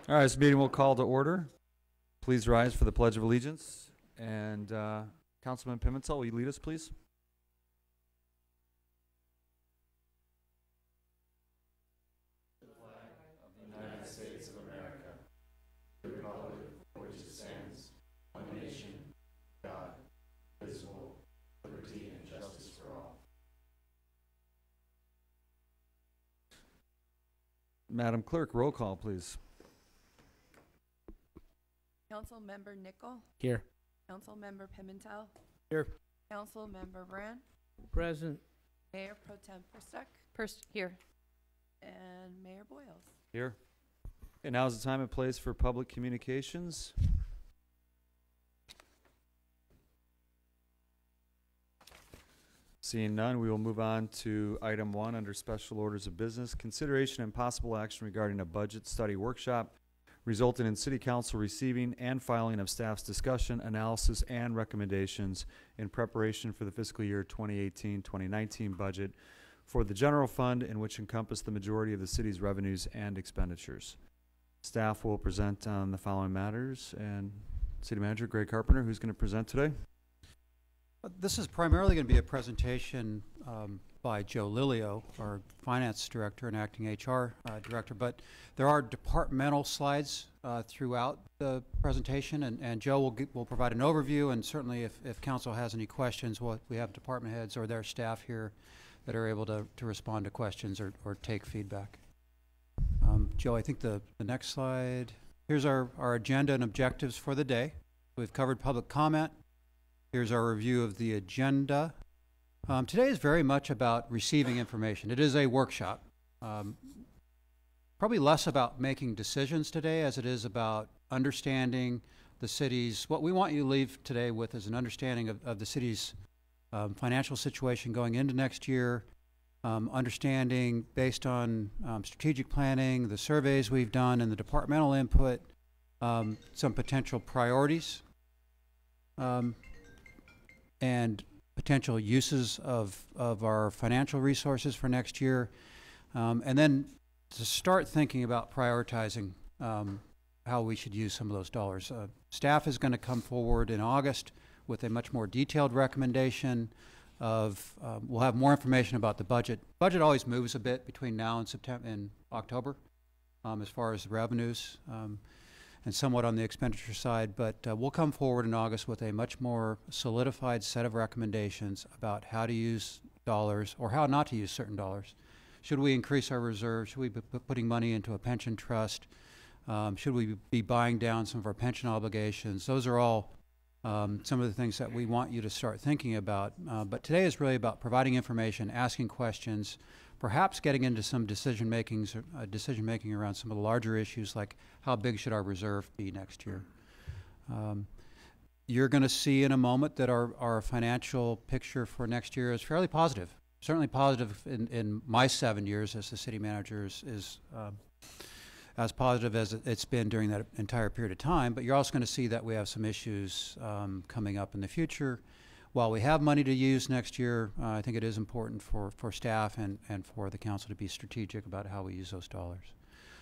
All right, this meeting will call to order. Please rise for the Pledge of Allegiance. And Councilman Pimentel, will you lead us, please? Madam Clerk, roll call, please. Councilmember Nickel, Here. Councilmember Pimentel, Here. Councilmember Brand, Present. Mayor Pro Tem Persek, Here. and Mayor Boyles. Here. And now is the time and place for public communications. Seeing none, we will move on to item 1 under special orders of business. Consideration and possible action regarding a budget study workshop resulting in City Council receiving and filing of staff's discussion, analysis, and recommendations in preparation for the fiscal year 2018-2019 budget for the general fund, in which encompass the majority of the city's revenues and expenditures. Staff will present on the following matters, and City Manager Greg Carpenter, who's going to present today. This is primarily going to be a presentation by Joe Lilio, our Finance Director and Acting HR Director, but there are departmental slides throughout the presentation, and Joe will provide an overview, and certainly if Council has any questions, we have department heads or their staff here that are able to respond to questions or take feedback. Joe, I think the next slide, here's our agenda and objectives for the day. We've covered public comment. Here's our review of the agenda. Today is very much about receiving information. It is a workshop. Probably less about making decisions today as it is about understanding the city's, what we want you to leave today with is an understanding of the city's financial situation going into next year, understanding based on strategic planning, the surveys we've done, and the departmental input, some potential priorities. And potential uses of our financial resources for next year. And then to start thinking about prioritizing how we should use some of those dollars. Staff is going to come forward in August with a much more detailed recommendation of, we'll have more information about the budget. Budget always moves a bit between now and September and October as far as the revenues. And somewhat on the expenditure side, but we'll come forward in August with a much more solidified set of recommendations about how to use dollars or how not to use certain dollars. Should we increase our reserves? Should we be putting money into a pension trust? Should we be buying down some of our pension obligations? Those are all some of the things that we want you to start thinking about. But today is really about providing information, asking questions, perhaps getting into some decision making around some of the larger issues like how big should our reserve be next year. You're going to see in a moment that our financial picture for next year is fairly positive. Certainly positive in my 7 years as the city manager is as positive as it's been during that entire period of time, but you're also going to see that we have some issues coming up in the future. While we have money to use next year, I think it is important for staff and for the council to be strategic about how we use those dollars.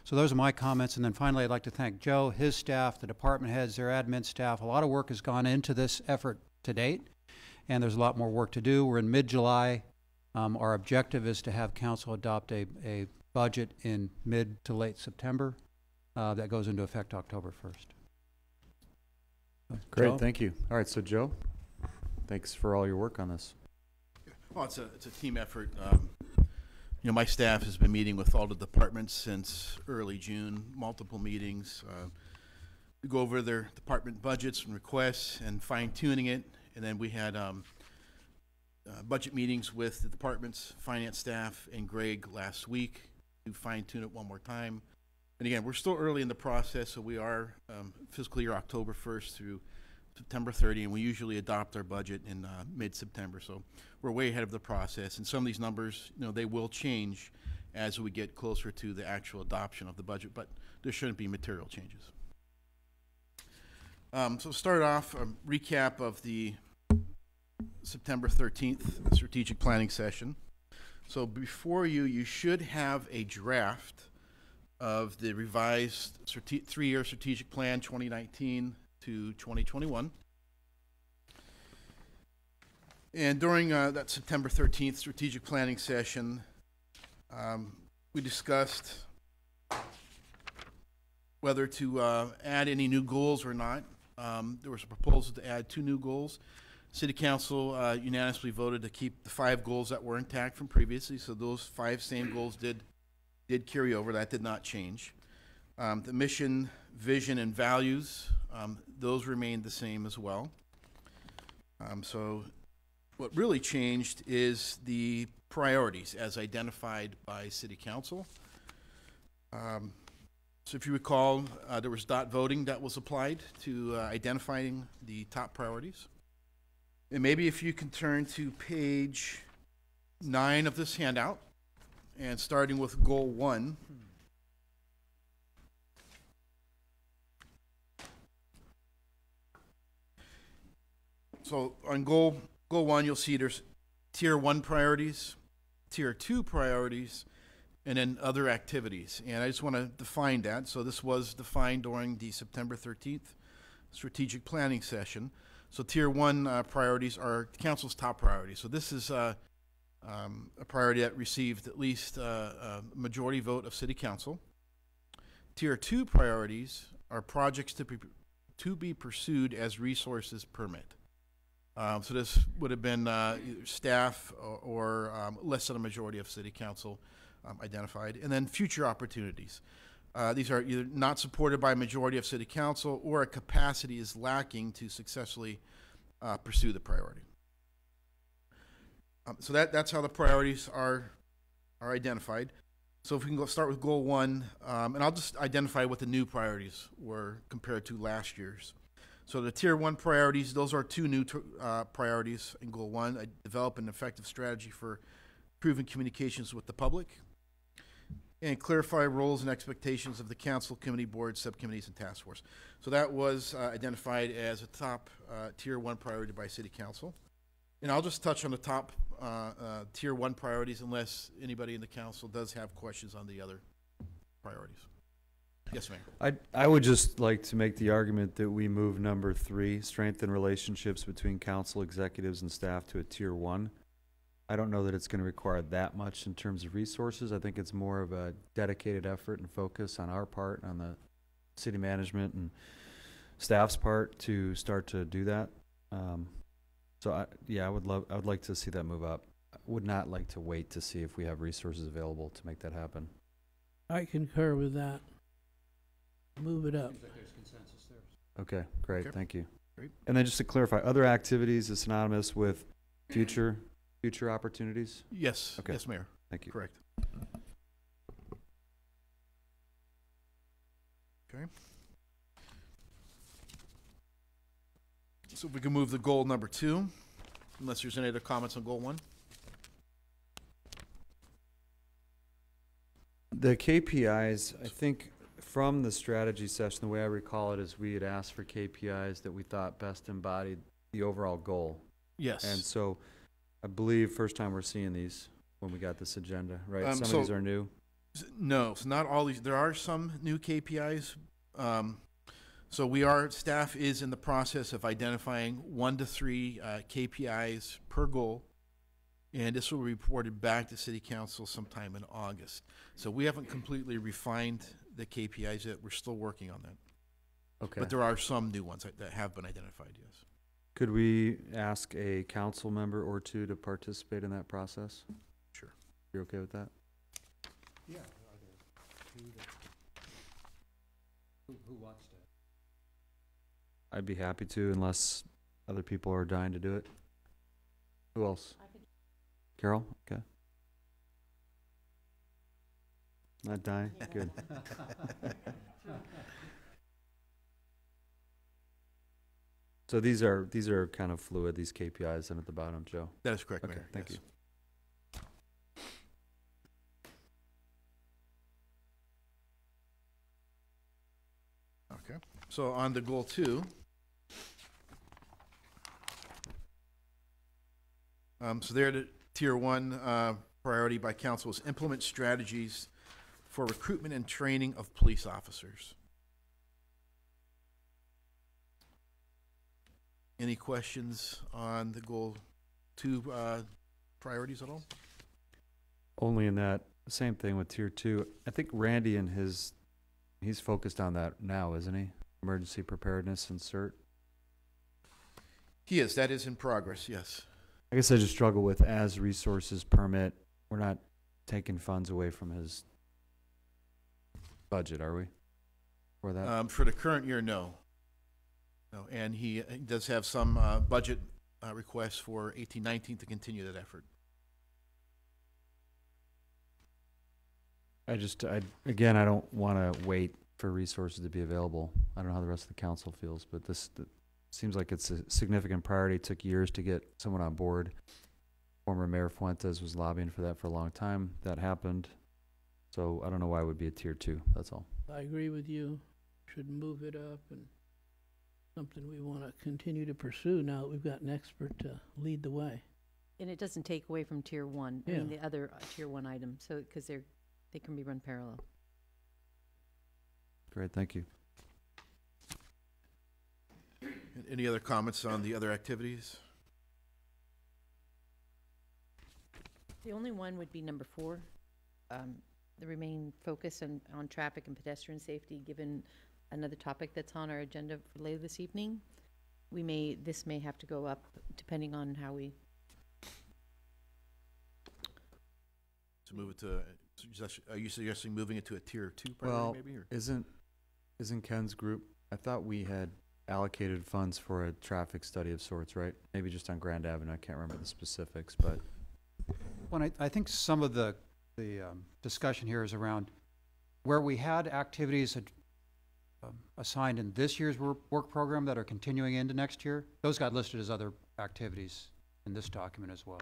So those are my comments. And then finally, I'd like to thank Joe, his staff, the department heads, their admin staff. A lot of work has gone into this effort to date, and there's a lot more work to do. We're in mid-July. Our objective is to have council adopt a budget in mid to late September that goes into effect October 1st. Great, Joe? thank you. All right, so Joe, thanks for all your work on this. Well, it's a team effort. My staff has been meeting with all the departments since early June, multiple meetings. We go over their department budgets and requests and fine-tuning it. And then we had budget meetings with the department's finance staff and Greg last week to fine-tune it one more time. And again, we're still early in the process, so we are fiscal year October 1st through September 30, and we usually adopt our budget in mid-September. So we're way ahead of the process, and some of these numbers, they will change as we get closer to the actual adoption of the budget, but there shouldn't be material changes. So start off a recap of the September 13th strategic planning session. So before you should have a draft of the revised three-year strategic plan 2019 to 2021. And during that September 13th strategic planning session, we discussed whether to add any new goals or not. There was a proposal to add 2 new goals. City Council unanimously voted to keep the 5 goals that were intact from previously, so those 5 same goals did carry over. That did not change. The mission, vision, and values, those remained the same as well. So what really changed is the priorities as identified by City Council. So if you recall, there was dot voting that was applied to identifying the top priorities. And maybe if you can turn to page 9 of this handout, and starting with goal 1. So on goal 1, you'll see there's tier 1 priorities, tier 2 priorities, and then other activities. And I just want to define that. So this was defined during the September 13th strategic planning session. So tier 1 priorities are council's top priorities. So this is a priority that received at least a majority vote of City Council. Tier 2 priorities are projects to be pursued as resources permit. So this would have been either staff or less than a majority of City Council identified. And then future opportunities. These are either not supported by a majority of City Council or a capacity is lacking to successfully pursue the priority. So that's how the priorities are identified. So if we can start with goal 1, and I'll just identify what the new priorities were compared to last year's. So the tier 1 priorities, those are 2 new priorities in goal 1. Develop an effective strategy for improving communications with the public, and clarify roles and expectations of the council, committee, boards, subcommittees, and task force. So that was identified as a top tier 1 priority by City Council. And I'll just touch on the top tier 1 priorities unless anybody in the council does have questions on the other priorities. Yes, Mayor. I would just like to make the argument that we move number 3, strengthen relationships between council executives and staff, to a tier 1. I don't know that it's going to require that much in terms of resources. I think it's more of a dedicated effort and focus on our part, on the city management and staff's part, to start to do that. So I would like to see that move up. I would not like to wait to see if we have resources available to make that happen. I concur with that. Move it up. Seems like there's consensus there. Okay, great, Okay. thank you. Great. And then just to clarify, other activities is synonymous with future opportunities? Yes. Okay. Yes, Mayor. Thank you. Correct. Okay. So if we can move to goal number 2, unless there's any other comments on goal 1. The KPIs, I think from the strategy session, the way I recall it is we had asked for KPIs that we thought best embodied the overall goal. Yes. And so I believe first time we're seeing these when we got this agenda, right? Some so- of these are new. No, so not all these. There are some new KPIs. So staff is in the process of identifying 1 to 3 KPIs per goal, and this will be reported back to City Council sometime in August. So we haven't completely refined the KPIs yet. We're still working on that. Okay. But there are some new ones that have been identified, yes. Could we ask a council member or 2 to participate in that process? Sure. You're okay with that? Yeah. Are there 2 that, who wants to? I'd be happy to, unless other people are dying to do it. Who else? Carol? Okay. Not dying? Good. So these are kind of fluid, these KPIs, and at the bottom, Joe. That is correct, Okay, Mayor. thank yes. you. Okay. So on to goal 2. So there, the tier 1 priority by council is implement strategies for recruitment and training of police officers. Any questions on the goal 2 priorities at all? Only in that, same thing with tier 2. I think Randy and he's focused on that now, isn't he? Emergency preparedness and CERT. He is. That is in progress, yes. I guess I just struggle with as resources permit. We're not taking funds away from his budget, are we? For that? For the current year, no. No, and he does have some budget requests for 18-19 to continue that effort. Again, I don't want to wait for resources to be available. I don't know how the rest of the council feels, but this seems like it's a significant priority. It took years to get someone on board. Former Mayor Fuentes was lobbying for that for a long time. That happened. So I don't know why it would be a tier 2. That's all. I agree with you. Should move it up, and something we want to continue to pursue now that we've got an expert to lead the way. And it doesn't take away from tier 1, I Yeah. mean, the other tier 1 items, so, because they can be run parallel. Great, thank you. Any other comments on the other activities? The only one would be number 4, the remain focus on traffic and pedestrian safety, given another topic that's on our agenda for later this evening. This may have to go up depending on how we, To move it to, are you suggesting moving it to a tier 2 Well, priority maybe? Or? Isn't Ken's group, I thought we had allocated funds for a traffic study of sorts, right? Maybe just on Grand Avenue. I can't remember the specifics, but Well, I think some of the discussion here is around where we had activities assigned in this year's work program that are continuing into next year. Those got listed as other activities in this document as well.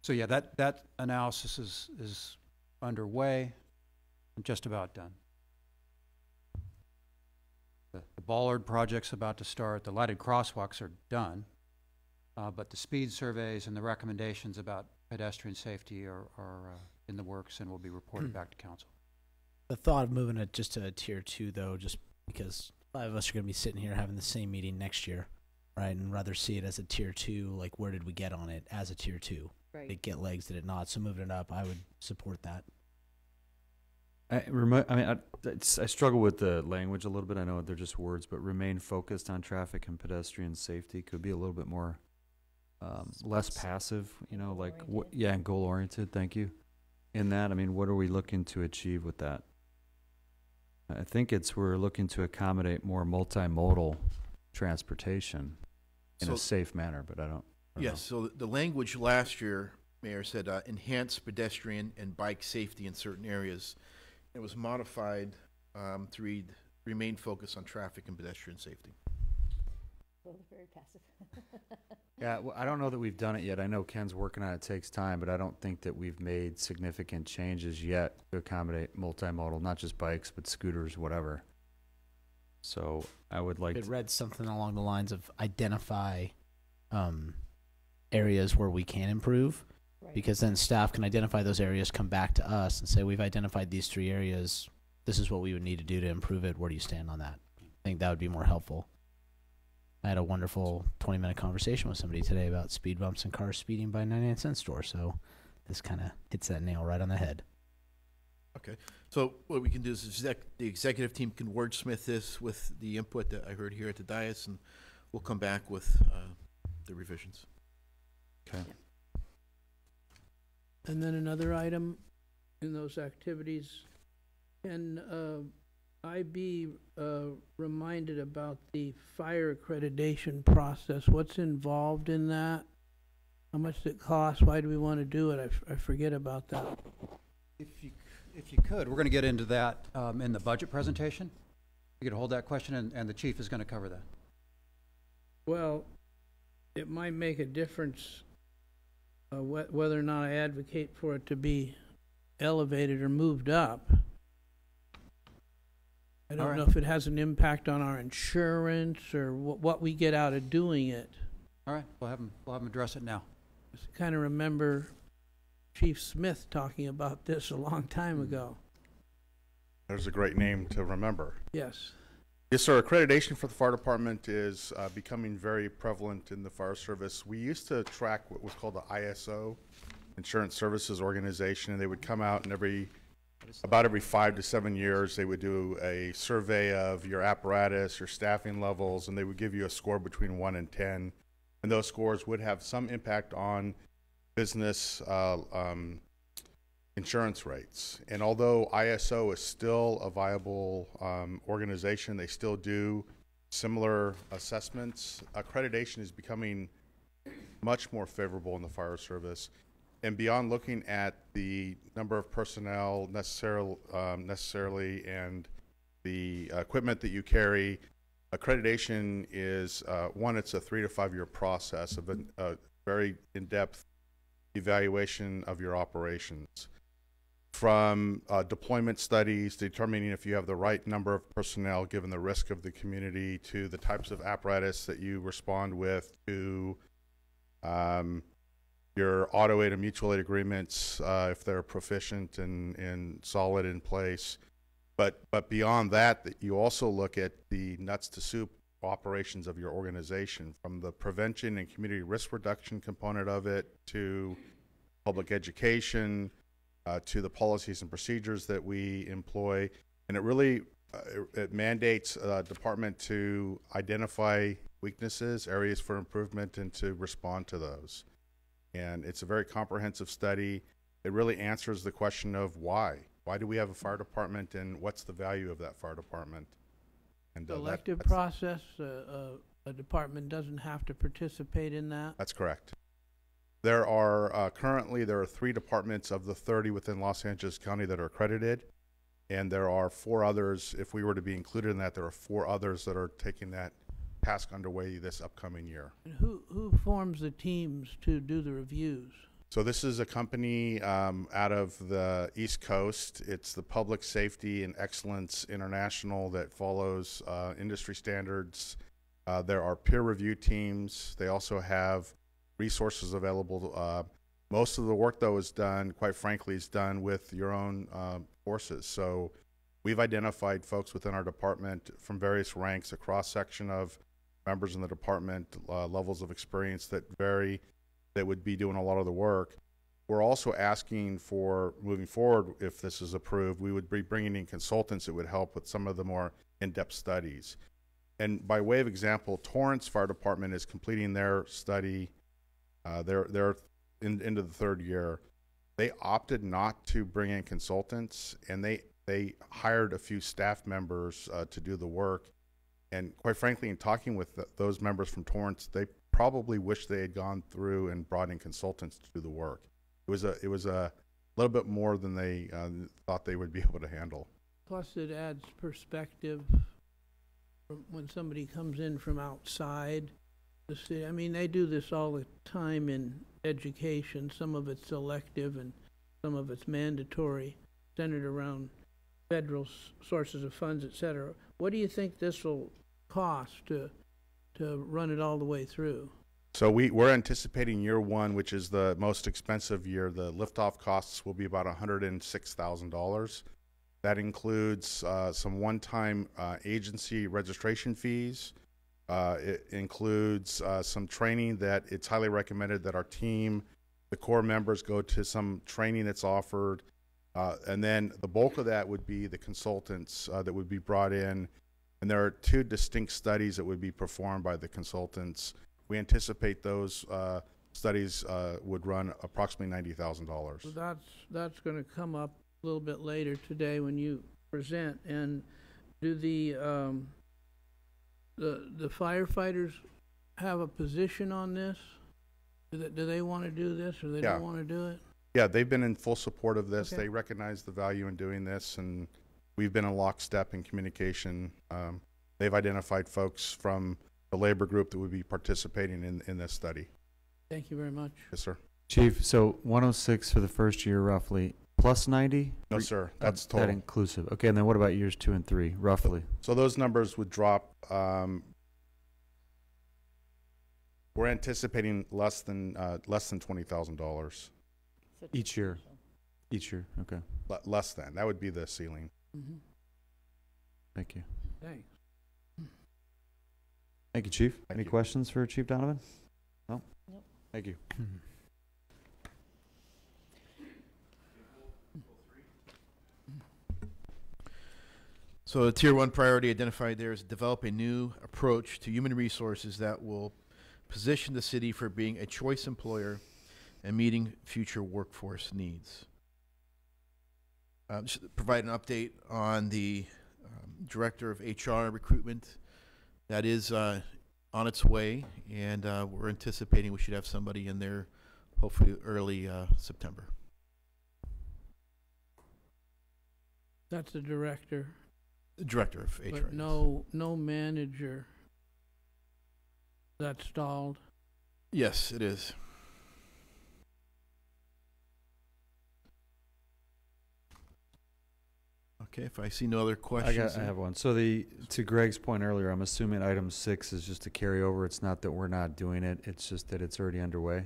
So yeah, that analysis is underway and just about done. The Ballard project's about to start. The lighted crosswalks are done. But the speed surveys and the recommendations about pedestrian safety are in the works and will be reported back to council. The thought of moving it just to a tier 2, though, just because 5 of us are going to be sitting here having the same meeting next year, right? And rather see it as a tier 2, like where did we get on it as a tier 2? Did it get legs, did it not? So moving it up, I would support that. I struggle with the language a little bit. I know they're just words, but remain focused on traffic and pedestrian safety could be a little bit more, less passive, like, and goal oriented. Thank you. In that, what are we looking to achieve with that? I think we're looking to accommodate more multimodal transportation in a safe manner, but I don't know. Yes, so the language last year, Mayor, said enhance pedestrian and bike safety in certain areas. It was modified to read remain focused on traffic and pedestrian safety. well, very passive. Yeah, well, I don't know that we've done it yet. I know Ken's working on it. It takes time, but I don't think that we've made significant changes yet to accommodate multimodal, not just bikes, but scooters, whatever. So I would like It to, read something along the lines of identify areas where we can improve, Right. because then staff can identify those areas, come back to us and say, we've identified these 3 areas. This is what we would need to do to improve it. Where do you stand on that? I think that would be more helpful. I had a wonderful 20-minute conversation with somebody today about speed bumps and cars speeding by 99-cent store. So this kind of hits that nail right on the head. Okay, so what we can do is the executive team can wordsmith this with the input that I heard here at the dais, and we'll come back with the revisions. okay. And then another item in those activities, can I be reminded about the fire accreditation process? What's involved in that? How much does it cost? Why do we want to do it? I forget about that. If you could, we're going to get into that in the budget presentation. You could hold that question, and the chief is going to cover that. Well, it might make a difference whether or not I advocate for it to be elevated or moved up. I don't know if it has an impact on our insurance or what we get out of doing it. All right, we'll have him address it now. I kind of remember Chief Smith talking about this a long time ago. There's a great name to remember. Yes. Yes, sir. Accreditation for the fire department is becoming very prevalent in the fire service. We used to track what was called the ISO, Insurance Services Organization, and they would come out and about every 5 to 7 years, they would do a survey of your apparatus, your staffing levels, and they would give you a score between 1 and 10. And those scores would have some impact on business insurance rates. And although ISO is still a viable organization, they still do similar assessments. Accreditation is becoming much more favorable in the fire service. And beyond looking at the number of personnel necessarily and the equipment that you carry, accreditation is, one, it's a 3 to 5 year process of a very in-depth evaluation of your operations. From deployment studies, determining if you have the right number of personnel given the risk of the community, to the types of apparatus that you respond with, to your auto aid and mutual aid agreements, if they're proficient and solid in place. But beyond that, you also look at the nuts to soup operations of your organization, from the prevention and community risk reduction component of it, to public education, to the policies and procedures that we employ. And it really it mandates a department to identify weaknesses, areas for improvement, and to respond to those. And it's a very comprehensive study. It really answers the question of why. Why do we have a fire department, and what's the value of that fire department? And The elective process, a department doesn't have to participate in that? That's correct. There are currently 3 departments of the 30 within Los Angeles County that are accredited, and there are 4 others. If we were to be included in that, there are 4 others that are taking that task underway this upcoming year. And who forms the teams to do the reviews? So this is a company out of the East Coast. It's the Public Safety and Excellence International that follows industry standards. There are peer review teams. They also have resources available. Most of the work, though, is done, quite frankly, is done with your own forces. So we've identified folks within our department from various ranks, a cross-section of members in the department, levels of experience that vary, that would be doing a lot of the work. We're also asking for, moving forward, if this is approved, we would be bringing in consultants that would help with some of the more in-depth studies. And by way of example, Torrance Fire Department is completing their study. They're into the 3rd year. They opted not to bring in consultants, and they hired a few staff members to do the work. And quite frankly, in talking with those members from Torrance, they probably wish they had gone through and brought in consultants to do the work. It was a little bit more than they thought they would be able to handle. Plus, it adds perspective when somebody comes in from outside the city. I mean, they do this all the time in education. Some of it's elective and some of it's mandatory, centered around federal sources of funds, et cetera. What do you think this will cost to run it all the way through? So we're anticipating year 1, which is the most expensive year. The liftoff costs will be about $106,000. That includes some one-time agency registration fees. It includes some training that it's highly recommended that our team, the core members, go to some training that's offered. And then the bulk of that would be the consultants that would be brought in. And there are 2 distinct studies that would be performed by the consultants. We anticipate those studies would run approximately $90,000. So that's going to come up a little bit later today when you present. And do the firefighters have a position on this? Do they want to do this, or they don't want to do it? Yeah, they've been in full support of this. Okay. They recognize the value in doing this, and we've been in lockstep in communication. They've identified folks from the labor group that would be participating in this study. Thank you very much. Yes, sir. Chief, so 106 for the first year, roughly, plus 90? No, sir. That's That total. inclusive. Okay, and then what about years 2 and 3, roughly? So those numbers would drop. We're anticipating less than $20,000. Each year. Each year, okay. Less than. That would be the ceiling. Mm-hmm. Thank you. Thanks. Thank you, Chief. Thank Any you. questions for Chief Donovan? No? Nope. Thank you. So the tier one priority identified there is develop a new approach to human resources that will position the city for being a choice employer and meeting future workforce needs. Just to provide an update on the director of HR recruitment. That is on its way, and we're anticipating we should have somebody in there hopefully early September. That's the director, Director of HR. but no manager. That's stalled. Yes, it is. Okay, if I see no other questions. I have one. So to Greg's point earlier, I'm assuming item 6 is just a carryover. It's not that we're not doing it. It's just that it's already underway.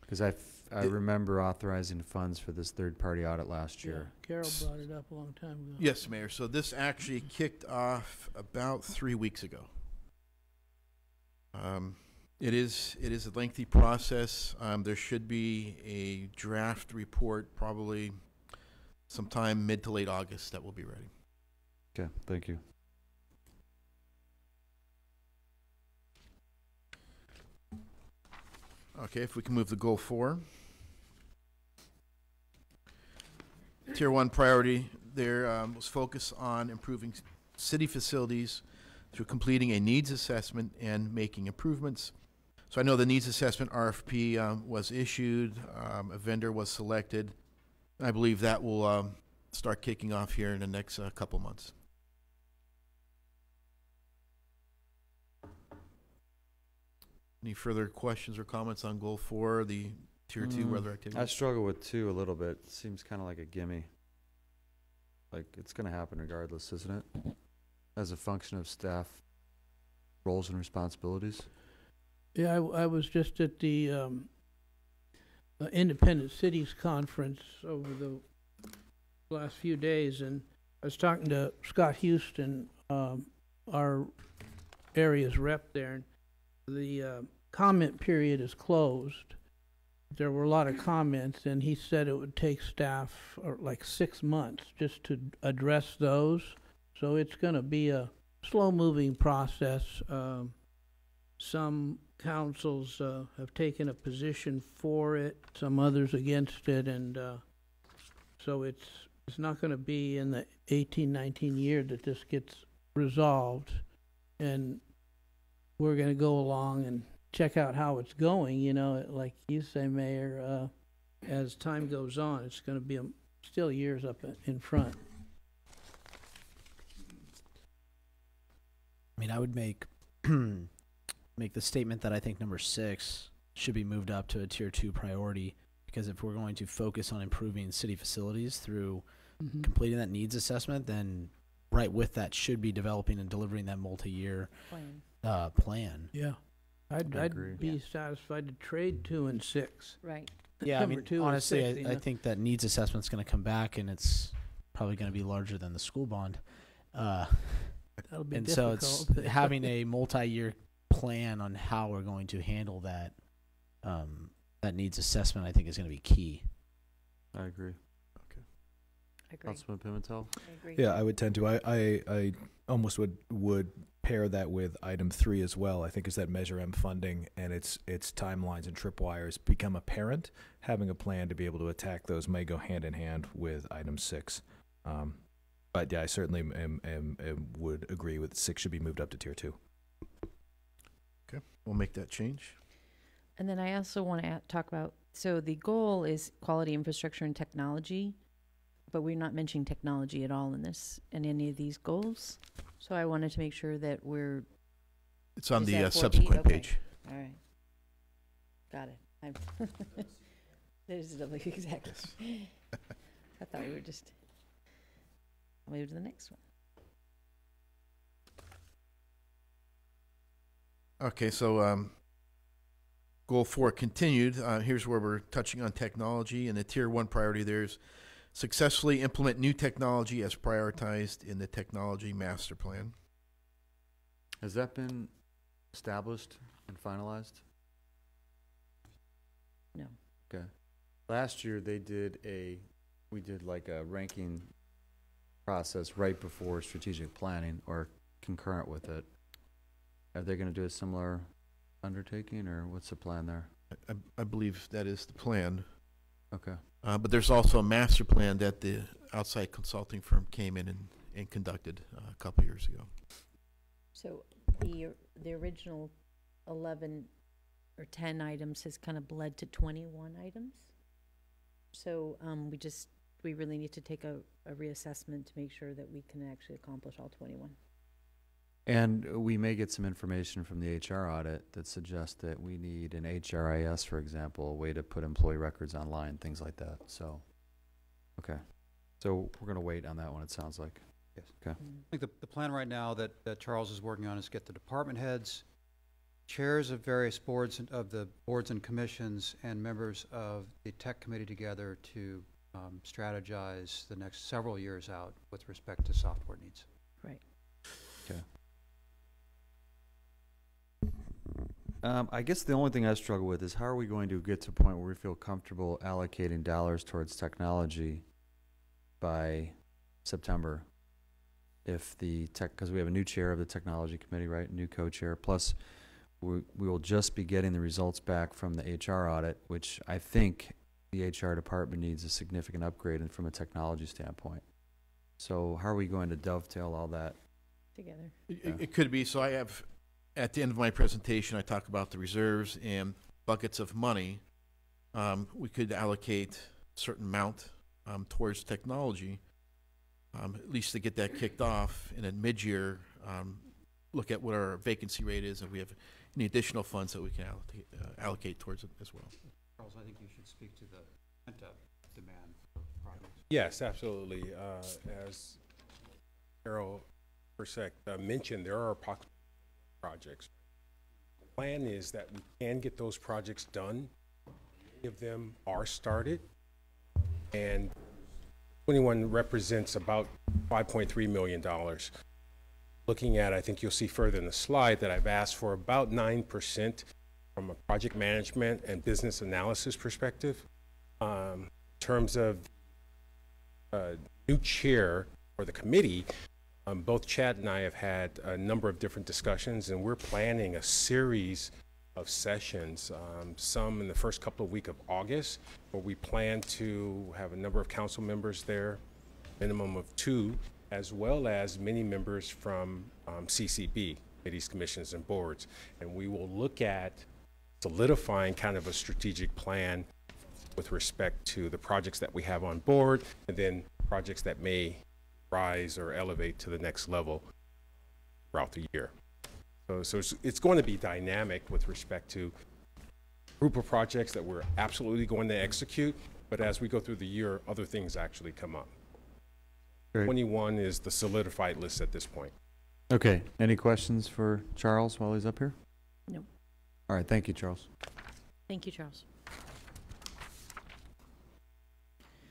Because I remember authorizing funds for this third-party audit last year. Yeah, Carol brought it up a long time ago. Yes, Mayor. So this actually kicked off about 3 weeks ago. It is a lengthy process. There should be a draft report probably sometime mid to late August that will be ready. Okay, thank you. Okay, if we can move to goal 4. Tier 1 priority there was focused on improving city facilities through completing a needs assessment and making improvements. So I know the needs assessment RFP was issued, a vendor was selected. I believe that will start kicking off here in the next couple months. Any further questions or comments on goal 4, the tier 2 weather activity? I struggle with 2 a little bit. It seems kind of like a gimme. Like, it's going to happen regardless, isn't it? As a function of staff roles and responsibilities. Yeah, I was just at the Independent Cities Conference over the last few days, and I was talking to Scott Houston, our area's rep there, and the comment period is closed. There were a lot of comments, and he said it would take staff like 6 months just to address those. So it's going to be a slow-moving process. Some councils have taken a position for it, some others against it, and so it's not going to be in the 18-19 year that this gets resolved. And we're going to go along and check out how it's going, you know, like you say, Mayor, as time goes on, it's going to be still years up in front. I mean, I would make make the statement that I think number 6 should be moved up to a tier 2 priority, because if we're going to focus on improving city facilities through completing that needs assessment, then right with that should be developing and delivering that multi-year plan. Yeah. I'd agree. be satisfied to trade 2 and 6. Right. Yeah, I Number mean, 2 and honestly, 6, you I know. think that needs assessment's going to come back, and it's probably going to be larger than the school bond. That'll be And difficult. so it's having a multi-year plan on how we're going to handle that that needs assessment, I think, is going to be key. I agree. I agree. Councilman Pimentel? I agree. Yeah, I would tend to. I almost would pair that with item 3 as well. I think is that Measure M funding and its timelines and tripwires become apparent. Having a plan to be able to attack those may go hand in hand with item 6. But yeah, I certainly would agree with 6 should be moved up to tier 2. Okay, we'll make that change. And then I also want to talk about, so the goal is quality infrastructure and technology, but we're not mentioning technology at all in any of these goals. So I wanted to make sure that It's on Is the that 4E? subsequent Okay. page. all right. Got it. There's double exactly. I thought we were just, I'll move to the next one. Okay, so goal 4 continued. Here's where we're touching on technology, and the tier 1 priority there's successfully implement new technology as prioritized in the technology master plan. Has that been established and finalized? No. Okay. Last year, we did like a ranking process right before strategic planning or concurrent with it. Are they gonna do a similar undertaking, or what's the plan there? I believe that is the plan. Okay. But there's also a master plan that the outside consulting firm came in and conducted a couple years ago. So the original 11 or 10 items has kind of bled to 21 items. So we really need to take a reassessment to make sure that we can actually accomplish all 21. And we may get some information from the HR audit that suggests that we need an HRIS, for example, a way to put employee records online, things like that. So, okay. So we're going to wait on that one, it sounds like. Yes. Okay. I think the plan right now that Charles is working on is get the department heads, chairs of various boards of the boards and commissions, and members of the tech committee together to strategize the next several years out with respect to software needs. Right. Okay. I guess the only thing I struggle with is how are we going to get to a point where we feel comfortable allocating dollars towards technology by September? If the because we have a new chair of the technology committee, right? New co-chair. Plus, we will just be getting the results back from the HR audit, which I think the HR department needs a significant upgrade from a technology standpoint. So how are we going to dovetail all that Together. It could be. So I have, at the end of my presentation, I talk about the reserves and buckets of money. We could allocate a certain amount towards technology, at least to get that kicked off, and then mid-year, look at what our vacancy rate is, and we have any additional funds that we can allocate towards it as well. Charles, I think you should speak to the pent-up demand for projects. Yes, absolutely. As Carol Persek mentioned, there are projects. The plan is that we can get those projects done. Many of them are started, and 21 represents about $5.3 million. Looking at, I think you'll see further in the slide that I've asked for about 9% from a project management and business analysis perspective. In terms of new chair for the committee, both Chad and I have had a number of different discussions, and we're planning a series of sessions, some in the first couple of weeks of August, where we plan to have a number of council members there, minimum of 2, as well as many members from CCB, committees, commissions, and boards. And we will look at solidifying kind of a strategic plan with respect to the projects that we have on board, and then projects that may rise or elevate to the next level throughout the year. So it's going to be dynamic with respect to group of projects that we're absolutely going to execute, but as we go through the year, other things actually come up. Great. 21 is the solidified list at this point. Okay. Any questions for Charles while he's up here? No. All right. Thank you, Charles. Thank you, Charles.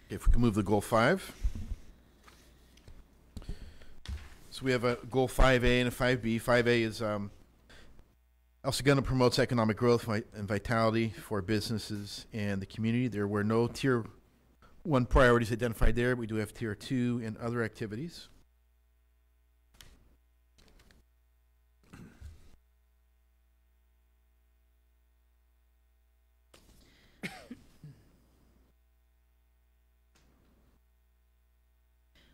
If we can move to goal 5. So we have a goal 5A and a 5B. 5A is Alsagunna promotes economic growth and vitality for businesses and the community. There were no tier 1 priorities identified there. We do have tier 2 and other activities.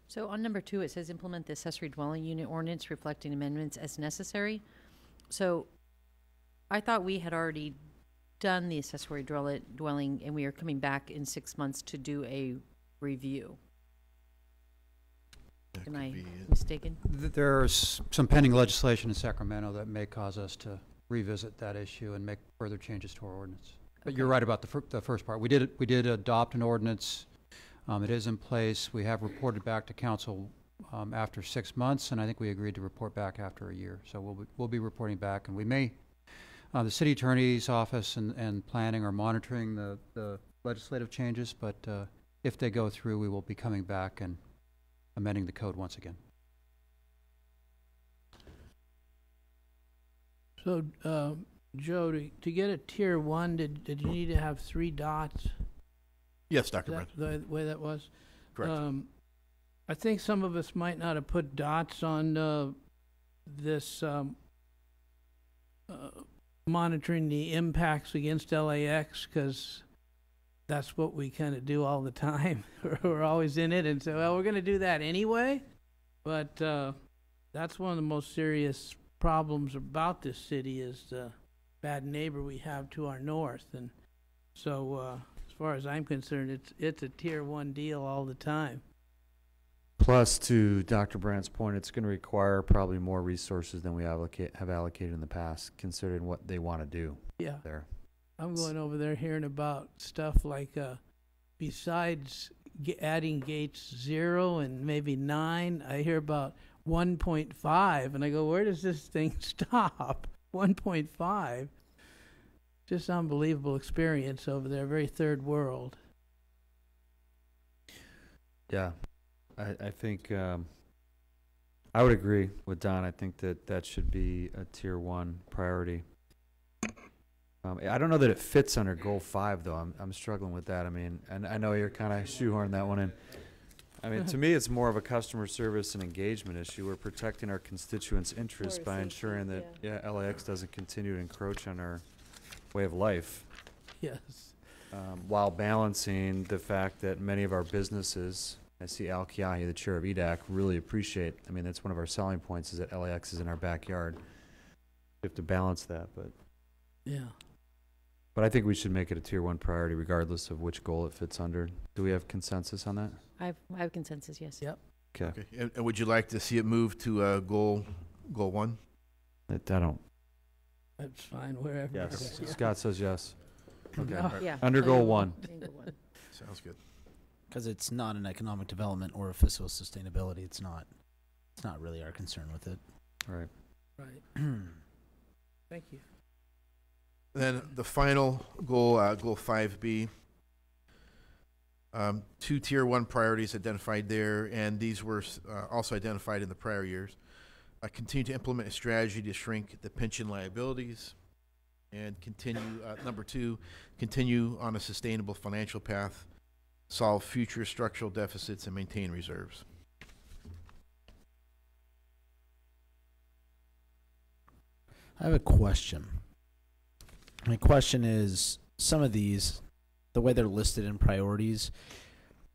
So on number 2, it says implement the accessory dwelling unit ordinance reflecting amendments as necessary. So I thought we had already done the accessory dwelling, and we are coming back in 6 months to do a review. That Am could I be it. mistaken? There's some pending legislation in Sacramento that may cause us to revisit that issue and make further changes to our ordinance. But you're right about the first part. We did adopt an ordinance. It is in place. We have reported back to council after 6 months, and I think we agreed to report back after a year. So we'll be reporting back, and we may, the city attorney's office and planning are monitoring the legislative changes, but if they go through, we will be coming back and amending the code once again. So, Joe, to get a tier 1, did you need to have 3 dots? Yes, Is Dr. that Brent. the way that was? Correct. I think some of us might not have put dots on this monitoring the impacts against LAX, because that's what we kind of do all the time. We're always in it, and so, well, we're going to do that anyway. But that's one of the most serious problems about this city is the bad neighbor we have to our north. And so, as far as I'm concerned, it's a tier 1 deal all the time. Plus, to Dr. Brandt's point, it's going to require probably more resources than we have allocated in the past, considering what they want to do Yeah. there. I'm going over there hearing about stuff like, besides adding gates 0 and maybe 9, I hear about 1.5, and I go, where does this thing stop? 1.5? Just unbelievable experience over there, very third world. Yeah, I think I would agree with Don. I think that should be a tier 1 priority. I don't know that it fits under goal 5 though. I'm struggling with that. I mean, and I know you're kind of shoehorning that one in. I mean, to me, it's more of a customer service and engagement issue. We're protecting our constituents' interests Or by safety, ensuring that LAX doesn't continue to encroach on our way of life, Yes. while balancing the fact that many of our businesses, I see Al Kiahi, the chair of EDAC, really appreciate. I mean, that's one of our selling points is that LAX is in our backyard. We have to balance that, Yeah. but I think we should make it a tier 1 priority regardless of which goal it fits under. Do we have consensus on that? I have consensus, yes. Yep. Okay. Okay. And would you like to see it move to goal 1? I don't. That's fine, wherever. Yes. Scott says yes. Okay. No. Yeah. Under so goal you- 1. in goal 1. Sounds good. Because it's not an economic development or a fiscal sustainability. It's not really our concern with it. All right. Right. Thank you. Then the final goal, goal 5B, 2 tier 1 priorities identified there, and these were also identified in the prior years. Continue to implement a strategy to shrink the pension liabilities, and continue, number 2, continue on a sustainable financial path, solve future structural deficits, and maintain reserves. I have a question. My question is, some of these, the way they're listed in priorities,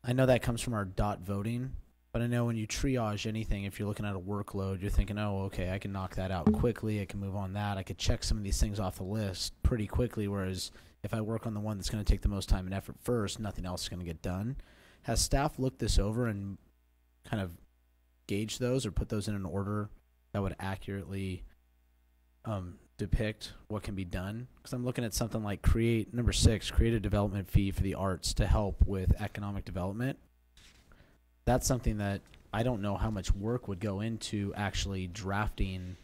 I know that comes from our dot voting, but I know when you triage anything, if you're looking at a workload, you're thinking, oh, okay, I can knock that out quickly, I can move on that, I could check some of these things off the list pretty quickly, whereas if I work on the one that's going to take the most time and effort first, nothing else is going to get done. Has staff looked this over and kind of gauge those or put those in an order that would accurately depict what can be done? Because I'm looking at something like number 6, create a development fee for the arts to help with economic development. That's something that I don't know how much work would go into actually drafting,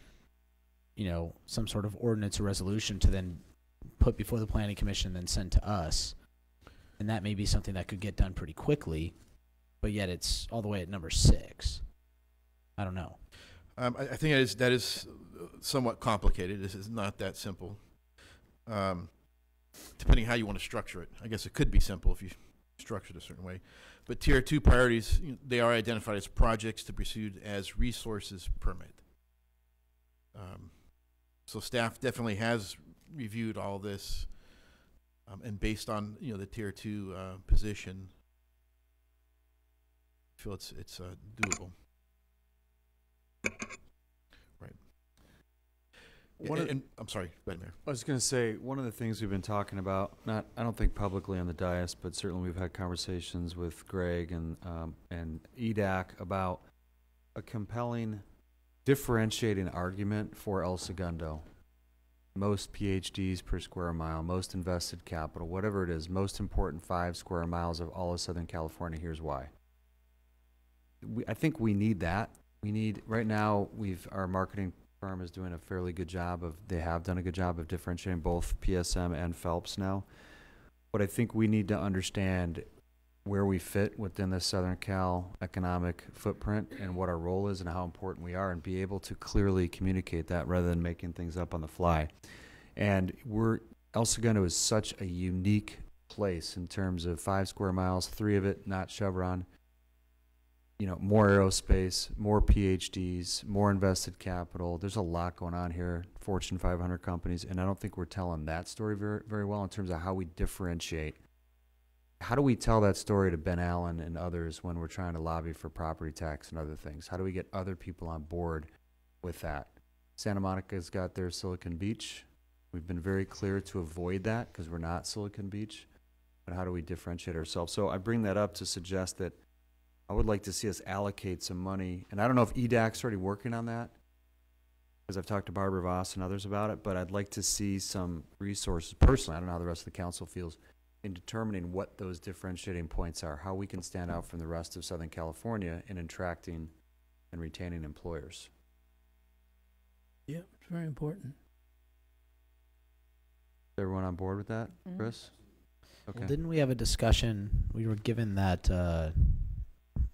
some sort of ordinance or resolution to then put before the planning commission and then send to us. And that may be something that could get done pretty quickly, but yet it's all the way at number 6. I don't know. I think that is somewhat complicated. This is not that simple. Depending how you want to structure it. I guess it could be simple if you structure it a certain way. But tier 2 priorities, they are identified as projects to be pursued as resources permit. So staff definitely has reviewed all this, and based on the tier 2 position, I feel it's doable. Right. And I'm sorry, go ahead, Mayor. I was going to say, one of the things we've been talking about, I don't think publicly on the dais, but certainly we've had conversations with Greg and EDAC about a compelling differentiating argument for El Segundo. Most PhDs per square mile, most invested capital, whatever it is, most important 5 square miles of all of Southern California. Here's why. I think we need that. Right now, our marketing firm is doing a fairly good job they have done a good job of differentiating both PSM and Phelps now. But I think we need to understand where we fit within the Southern Cal economic footprint and what our role is and how important we are, and be able to clearly communicate that rather than making things up on the fly. And El Segundo is such a unique place in terms of 5 square miles, 3 of it not Chevron. You know, more aerospace, more PhDs, more invested capital. There's a lot going on here, Fortune 500 companies, and I don't think we're telling that story very, very well in terms of how we differentiate. How do we tell that story to Ben Allen and others when we're trying to lobby for property tax and other things? How do we get other people on board with that? Santa Monica's got their Silicon Beach. We've been very clear to avoid that because we're not Silicon Beach. But how do we differentiate ourselves? So I bring that up to suggest that I would like to see us allocate some money, and I don't know if EDAC's already working on that, because I've talked to Barbara Voss and others about it, but I'd like to see some resources, personally, I don't know how the rest of the council feels, in determining what those differentiating points are, how we can stand out from the rest of Southern California in attracting and retaining employers. Yeah, it's very important. Is everyone on board with that, Mhm. Chris? Okay. Well, didn't we have a discussion? We were given that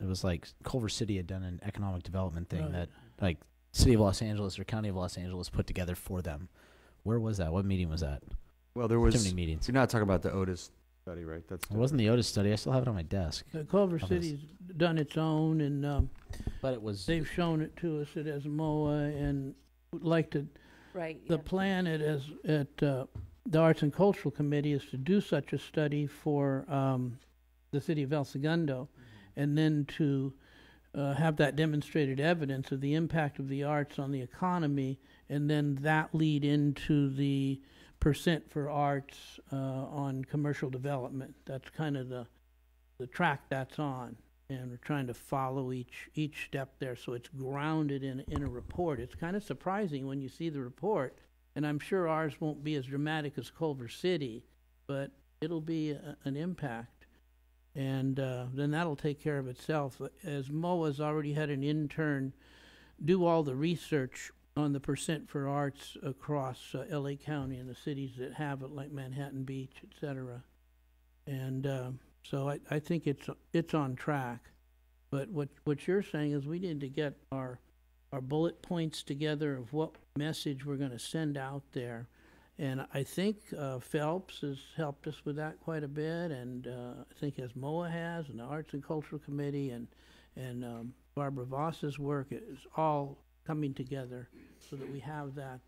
it was like Culver City had done an economic development thing Right. that like City of Los Angeles or County of Los Angeles put together for them. Where was that? What meeting was that? Well, there Too was, many meetings. you're not talking about the Otis study, right? That's It wasn't the Otis study. I still have it on my desk. Culver Okay. City's done its own, and But it was they've shown it to us at ESMOA, and would like to. Right. The plan at the Arts and Cultural Committee is to do such a study for the city of El Segundo, and then to have that demonstrated evidence of the impact of the arts on the economy, and then that lead into the percent for arts on commercial development. That's kind of the track that's on, and we're trying to follow each step there, so it's grounded in a report. It's kind of surprising when you see the report, and I'm sure ours won't be as dramatic as Culver City, but it'll be an impact. And then that'll take care of itself. As MOA's already had an intern do all the research on the percent for arts across LA County and the cities that have it, like Manhattan Beach, et cetera. And so I think it's on track. But what you're saying is we need to get our bullet points together of what message we're going to send out there. And I think Phelps has helped us with that quite a bit, and I think as MOA has, and the Arts and Cultural Committee, and Barbara Voss's work is all coming together so that we have that,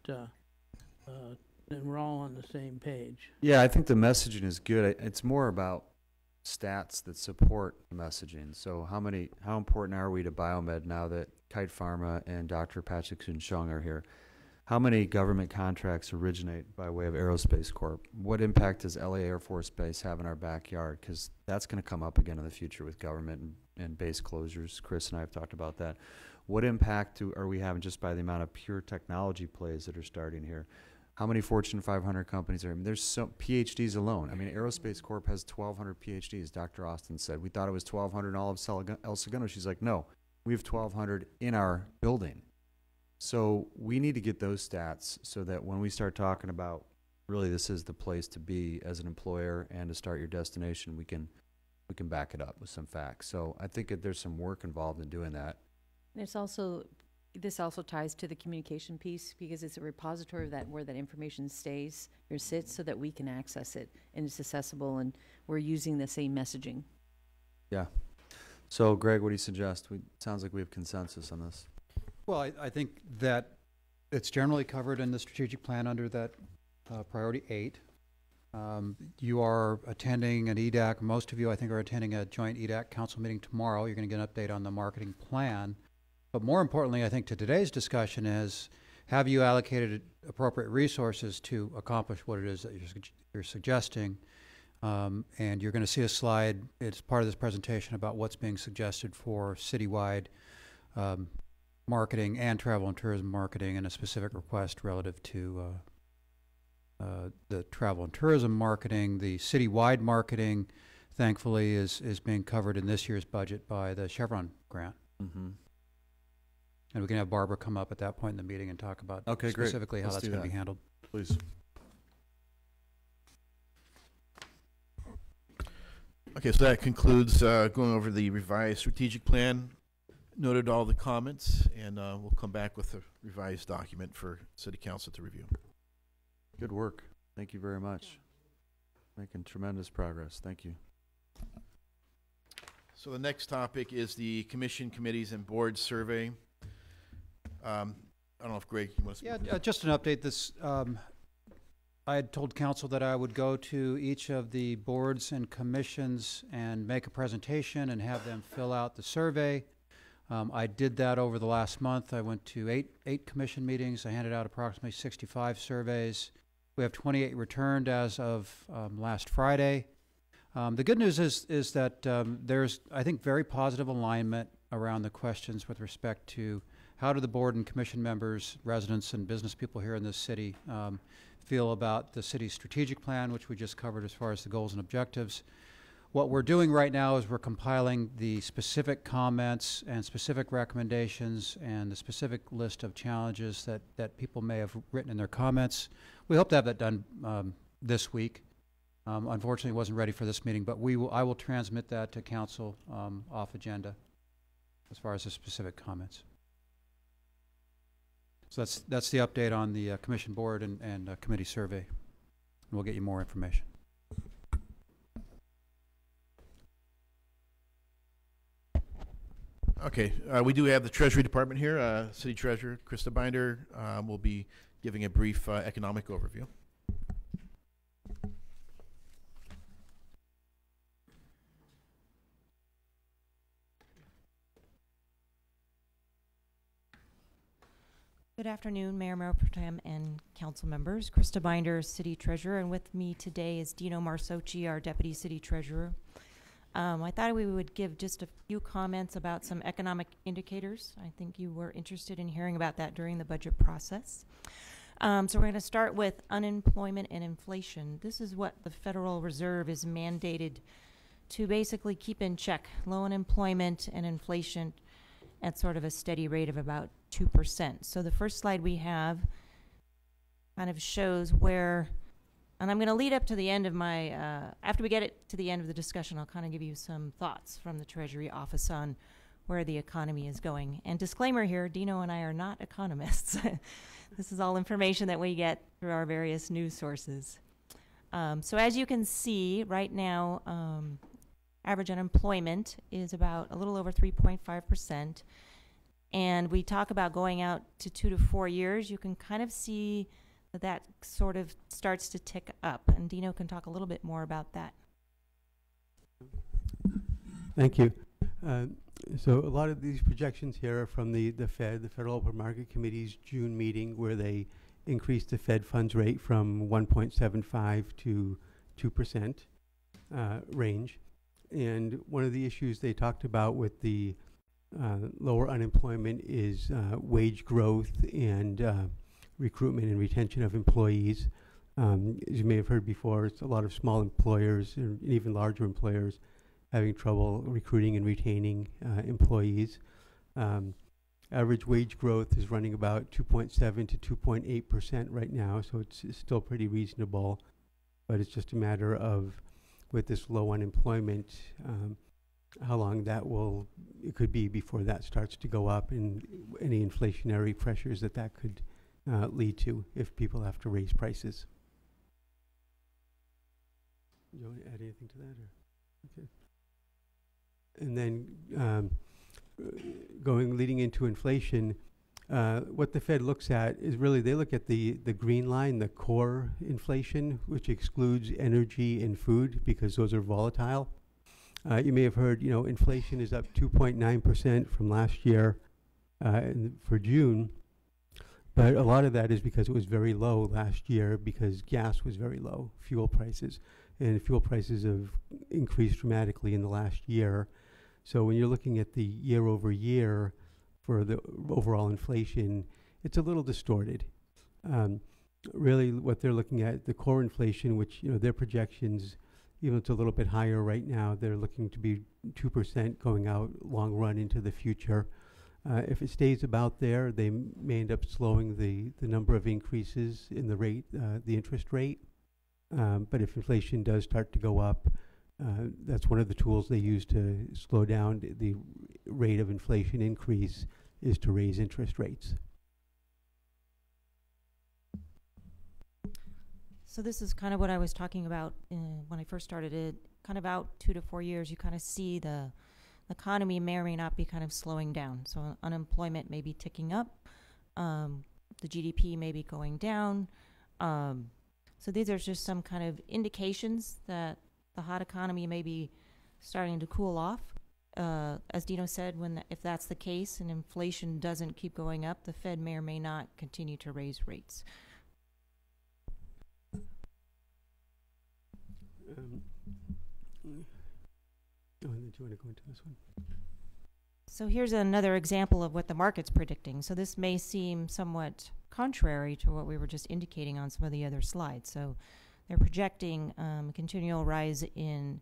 and we're all on the same page. Yeah, I think the messaging is good. It's more about stats that support the messaging. So how important are we to Biomed now that Kite Pharma and Dr. Patrick Soon-Shiong are here? How many government contracts originate by way of Aerospace Corp? What impact does LA Air Force Base have in our backyard? Because that's going to come up again in the future with government and base closures. Chris and I have talked about that. What impact are we having just by the amount of pure technology plays that are starting here? How many Fortune 500 companies are? I mean, there's some PhDs alone. I mean, Aerospace Corp has 1,200 PhDs. Dr. Austin said we thought it was 1,200 in all of El Segundo. She's like, no, we have 1,200 in our building. So we need to get those stats so that when we start talking about really this is the place to be as an employer and to start your destination, we can back it up with some facts. So I think that there's some work involved in doing that. And this also ties to the communication piece because it's a repository of that where that information stays or sits so that we can access it and it's accessible and we're using the same messaging. Yeah. So Greg, what do you suggest? Sounds like we have consensus on this. Well, I think that it's generally covered in the strategic plan under that priority 8. You are attending an EDAC. Most of you, I think, are attending a joint EDAC council meeting tomorrow. You're going to get an update on the marketing plan. But more importantly, I think to today's discussion is, have you allocated appropriate resources to accomplish what it is that you're suggesting? And you're going to see a slide. It's part of this presentation about what's being suggested for citywide marketing and travel and tourism marketing, and a specific request relative to the travel and tourism marketing. The citywide marketing, thankfully, is being covered in this year's budget by the Chevron grant. Mm-hmm. And we can have Barbara come up at that point in the meeting and talk about specifically how Let's that's do going to that. be handled. Please. Okay, so that concludes going over the revised strategic plan. Noted all the comments, and we'll come back with a revised document for City Council to review. Good work. Thank you very much. Making tremendous progress. Thank you. So the next topic is the commission, committees, and boards survey. I don't know if Greg, you want to speak? Yeah, just an update. This, I had told council that I would go to each of the boards and commissions and make a presentation and have them fill out the survey. I did that over the last month. I went to eight commission meetings. I handed out approximately 65 surveys. We have 28 returned as of last Friday. The good news is that there's, I think, very positive alignment around the questions with respect to how do the board and commission members, residents, and business people here in this city feel about the city's strategic plan, which we just covered as far as the goals and objectives. What we're doing right now is we're compiling the specific comments and specific recommendations and the specific list of challenges that people may have written in their comments. We hope to have that done this week. Unfortunately, it wasn't ready for this meeting, but I will transmit that to council off agenda as far as the specific comments. So that's the update on the commission board and committee survey. And we'll get you more information. Okay, we do have the Treasury Department here. City Treasurer Krista Binder will be giving a brief economic overview. Good afternoon, Mayor Pro Tem and council members. Krista Binder, City Treasurer, and with me today is Dino Marsocci, our Deputy City Treasurer. I thought we would give just a few comments about some economic indicators. I think you were interested in hearing about that during the budget process. So we're going to start with unemployment and inflation. This is what the Federal Reserve is mandated to basically keep in check: low unemployment and inflation at sort of a steady rate of about 2%. So the first slide we have kind of shows where, and I'm going to lead up to the end of my, after we get it to the end of the discussion, I'll kind of give you some thoughts from the Treasury Office on where the economy is going. And disclaimer here, Dino and I are not economists. This is all information that we get through our various news sources. So as you can see, right now, average unemployment is about a little over 3.5%. And we talk about going out to 2 to 4 years. You can kind of see that sort of starts to tick up. And Dino can talk a little bit more about that. Thank you. So a lot of these projections here are from the Fed, the Federal Open Market Committee's June meeting, where they increased the Fed funds rate from 1.75 to 2% range. And one of the issues they talked about with the lower unemployment is wage growth and recruitment and retention of employees. As you may have heard before, it's a lot of small employers and even larger employers having trouble recruiting and retaining employees. Average wage growth is running about 2.7 to 2.8% right now, so it's still pretty reasonable, but it's just a matter of, with this low unemployment, how long it could be before that starts to go up, and any inflationary pressures that could lead to if people have to raise prices. Do you want to add anything to that? Or? Okay. And then leading into inflation, what the Fed looks at is really, they look at the green line, the core inflation, which excludes energy and food because those are volatile. You may have heard, inflation is up 2.9% from last year for June, but a lot of that is because it was very low last year because gas was very low, fuel prices, and fuel prices have increased dramatically in the last year. So when you're looking at the year over year for the overall inflation, it's a little distorted. Really what they're looking at, the core inflation, which, their projections, even though it's a little bit higher right now, they're looking to be 2% going out long run into the future. If it stays about there, they may end up slowing the number of increases in the rate, the interest rate. But if inflation does start to go up, That's one of the tools they use to slow down the rate of inflation increase, is to raise interest rates. So this is kind of what I was talking about when I first started it. Kind of out 2 to 4 years, you kind of see the economy may or may not be kind of slowing down. So unemployment may be ticking up. The GDP may be going down. So these are just some kind of indications that the hot economy may be starting to cool off. As Dino said, if that's the case and inflation doesn't keep going up, the Fed may or may not continue to raise rates. Do you want to go into this one? So here's another example of what the market's predicting. So this may seem somewhat contrary to what we were just indicating on some of the other slides. So they're projecting a continual rise in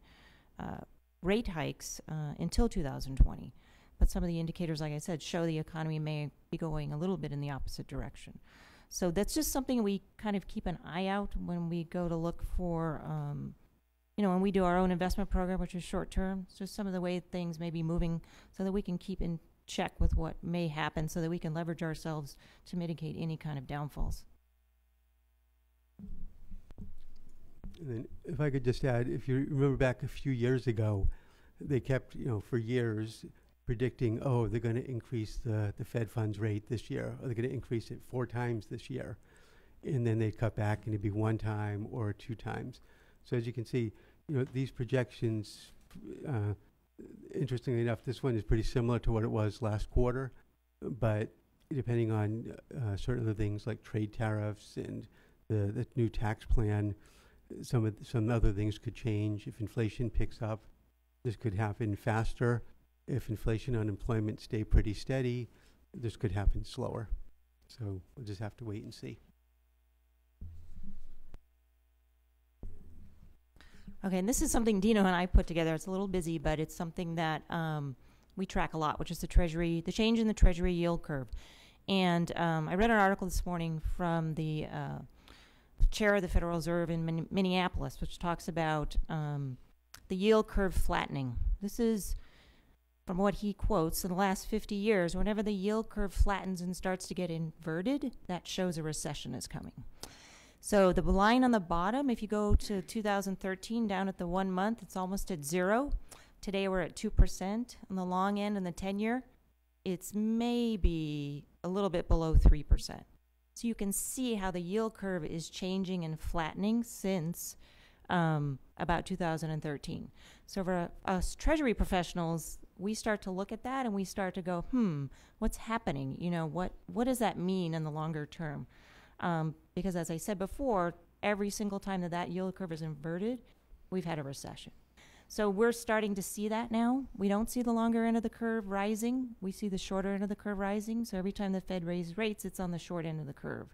rate hikes until 2020. But some of the indicators, like I said, show the economy may be going a little bit in the opposite direction. So that's just something we kind of keep an eye out when we go to look for, when we do our own investment program, which is short term. It's just some of the way things may be moving so that we can keep in check with what may happen so that we can leverage ourselves to mitigate any kind of downfalls. And then if I could just add, if you remember back a few years ago, they kept, for years predicting, oh, they're going to increase the Fed funds rate this year, or they're going to increase it 4 times this year. And then they'd cut back and it'd be 1 time or 2 times. So as you can see, these projections, interestingly enough, this one is pretty similar to what it was last quarter, but depending on certain other things like trade tariffs and the new tax plan, some other things could change. If inflation picks up, this could happen faster. If inflation and unemployment stay pretty steady, this could happen slower. So we'll just have to wait and see. Okay, and this is something Dino and I put together. It's a little busy, but it's something that we track a lot, which is the change in the Treasury yield curve. And I read an article this morning from the chair of the Federal Reserve in Minneapolis, which talks about the yield curve flattening. This is, from what he quotes, in the last 50 years, whenever the yield curve flattens and starts to get inverted, that shows a recession is coming. So the line on the bottom, if you go to 2013 down at the 1 month, it's almost at 0. Today we're at 2%. On the long end and the 10-year, it's maybe a little bit below 3%. So you can see how the yield curve is changing and flattening since about 2013. So for us Treasury professionals, we start to look at that and we start to go, what's happening? What does that mean in the longer term? Because as I said before, every single time that yield curve is inverted, we've had a recession. So we're starting to see that now. We don't see the longer end of the curve rising. We see the shorter end of the curve rising. So every time the Fed raises rates, it's on the short end of the curve.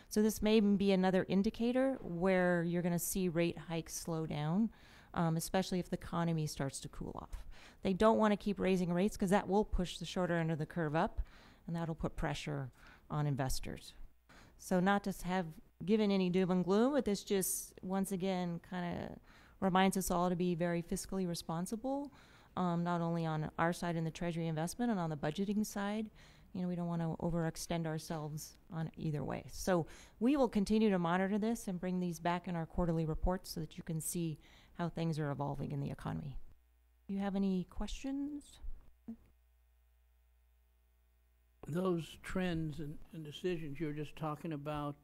So this may be another indicator where you're going to see rate hikes slow down, especially if the economy starts to cool off. They don't want to keep raising rates because that will push the shorter end of the curve up, and that'll put pressure on investors. So not to have given any doom and gloom, but this just, once again, kind of reminds us all to be very fiscally responsible, not only on our side in the Treasury investment and on the budgeting side. We don't want to overextend ourselves on either way. So we will continue to monitor this and bring these back in our quarterly reports so that you can see how things are evolving in the economy. Do you have any questions? Those trends and decisions you're just talking about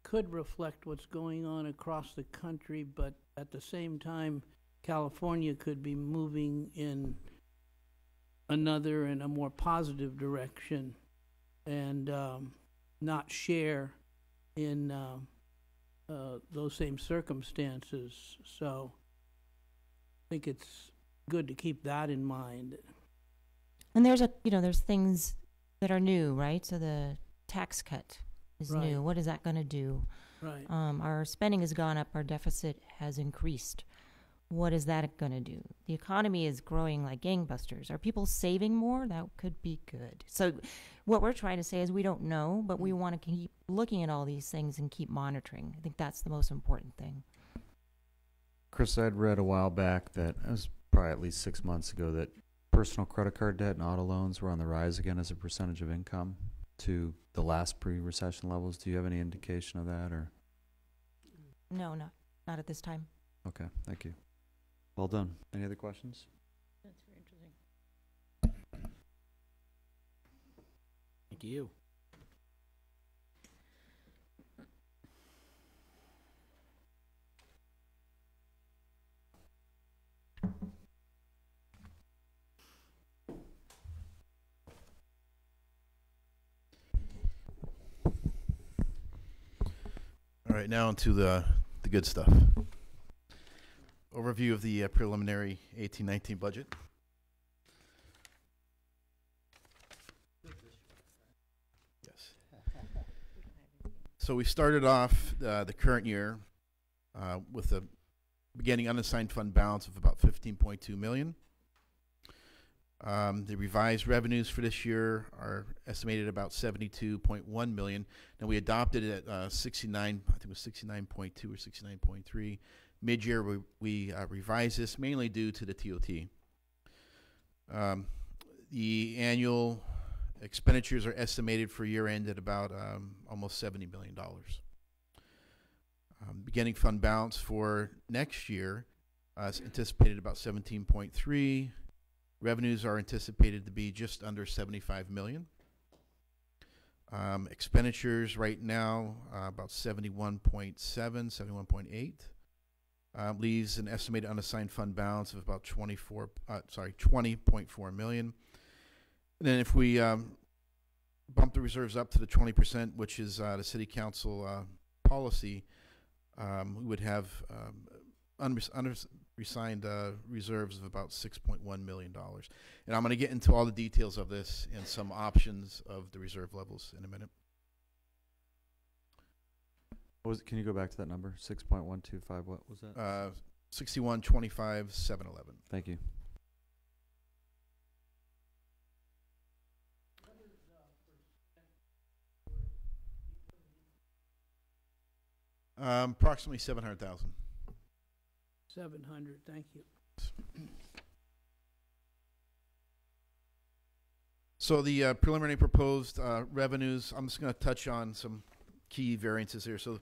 could reflect what's going on across the country, but at the same time, California could be moving in another and a more positive direction and not share in those same circumstances. So I think it's good to keep that in mind. And there's things that are new, right? So the tax cut is new. What is that going to do? Right. Our spending has gone up. Our deficit has increased. What is that going to do? The economy is growing like gangbusters. Are people saving more? That could be good. So what we're trying to say is we don't know, but we want to keep looking at all these things and keep monitoring. I think that's the most important thing. Chris, I'd read a while back that, it was probably at least 6 months ago, that personal credit card debt and auto loans were on the rise again as a percentage of income to the last pre-recession levels. Do you have any indication of that, or? No, not at this time. Okay, thank you. Well done. Any other questions? That's very interesting. Thank you. All right, now into the good stuff. Overview of the preliminary 18-19 budget. Yes. So we started off the current year with a beginning unassigned fund balance of about 15.2 million. The revised revenues for this year are estimated about 72.1 million. Now we adopted it at 69, I think it was 69.2 or 69.3. Mid-year we revised this mainly due to the TOT. The annual expenditures are estimated for year end at about almost $70 million. Beginning fund balance for next year is anticipated about 17.3. Revenues are anticipated to be just under 75 million. Expenditures right now about 71.7, 71.8. Leaves an estimated unassigned fund balance of about 20.4 million. And then if we bump the reserves up to the 20%, which is the city council policy, we would have unassigned reserves of about $6.1 million. And I'm going to get into all the details of this and some options of the reserve levels in a minute. What was it? Can you go back to that number? 6.125, what was that? 61.25.711. Thank you. Approximately 700,000. 700, thank you. So the preliminary proposed revenues, I'm just going to touch on some key variances here. So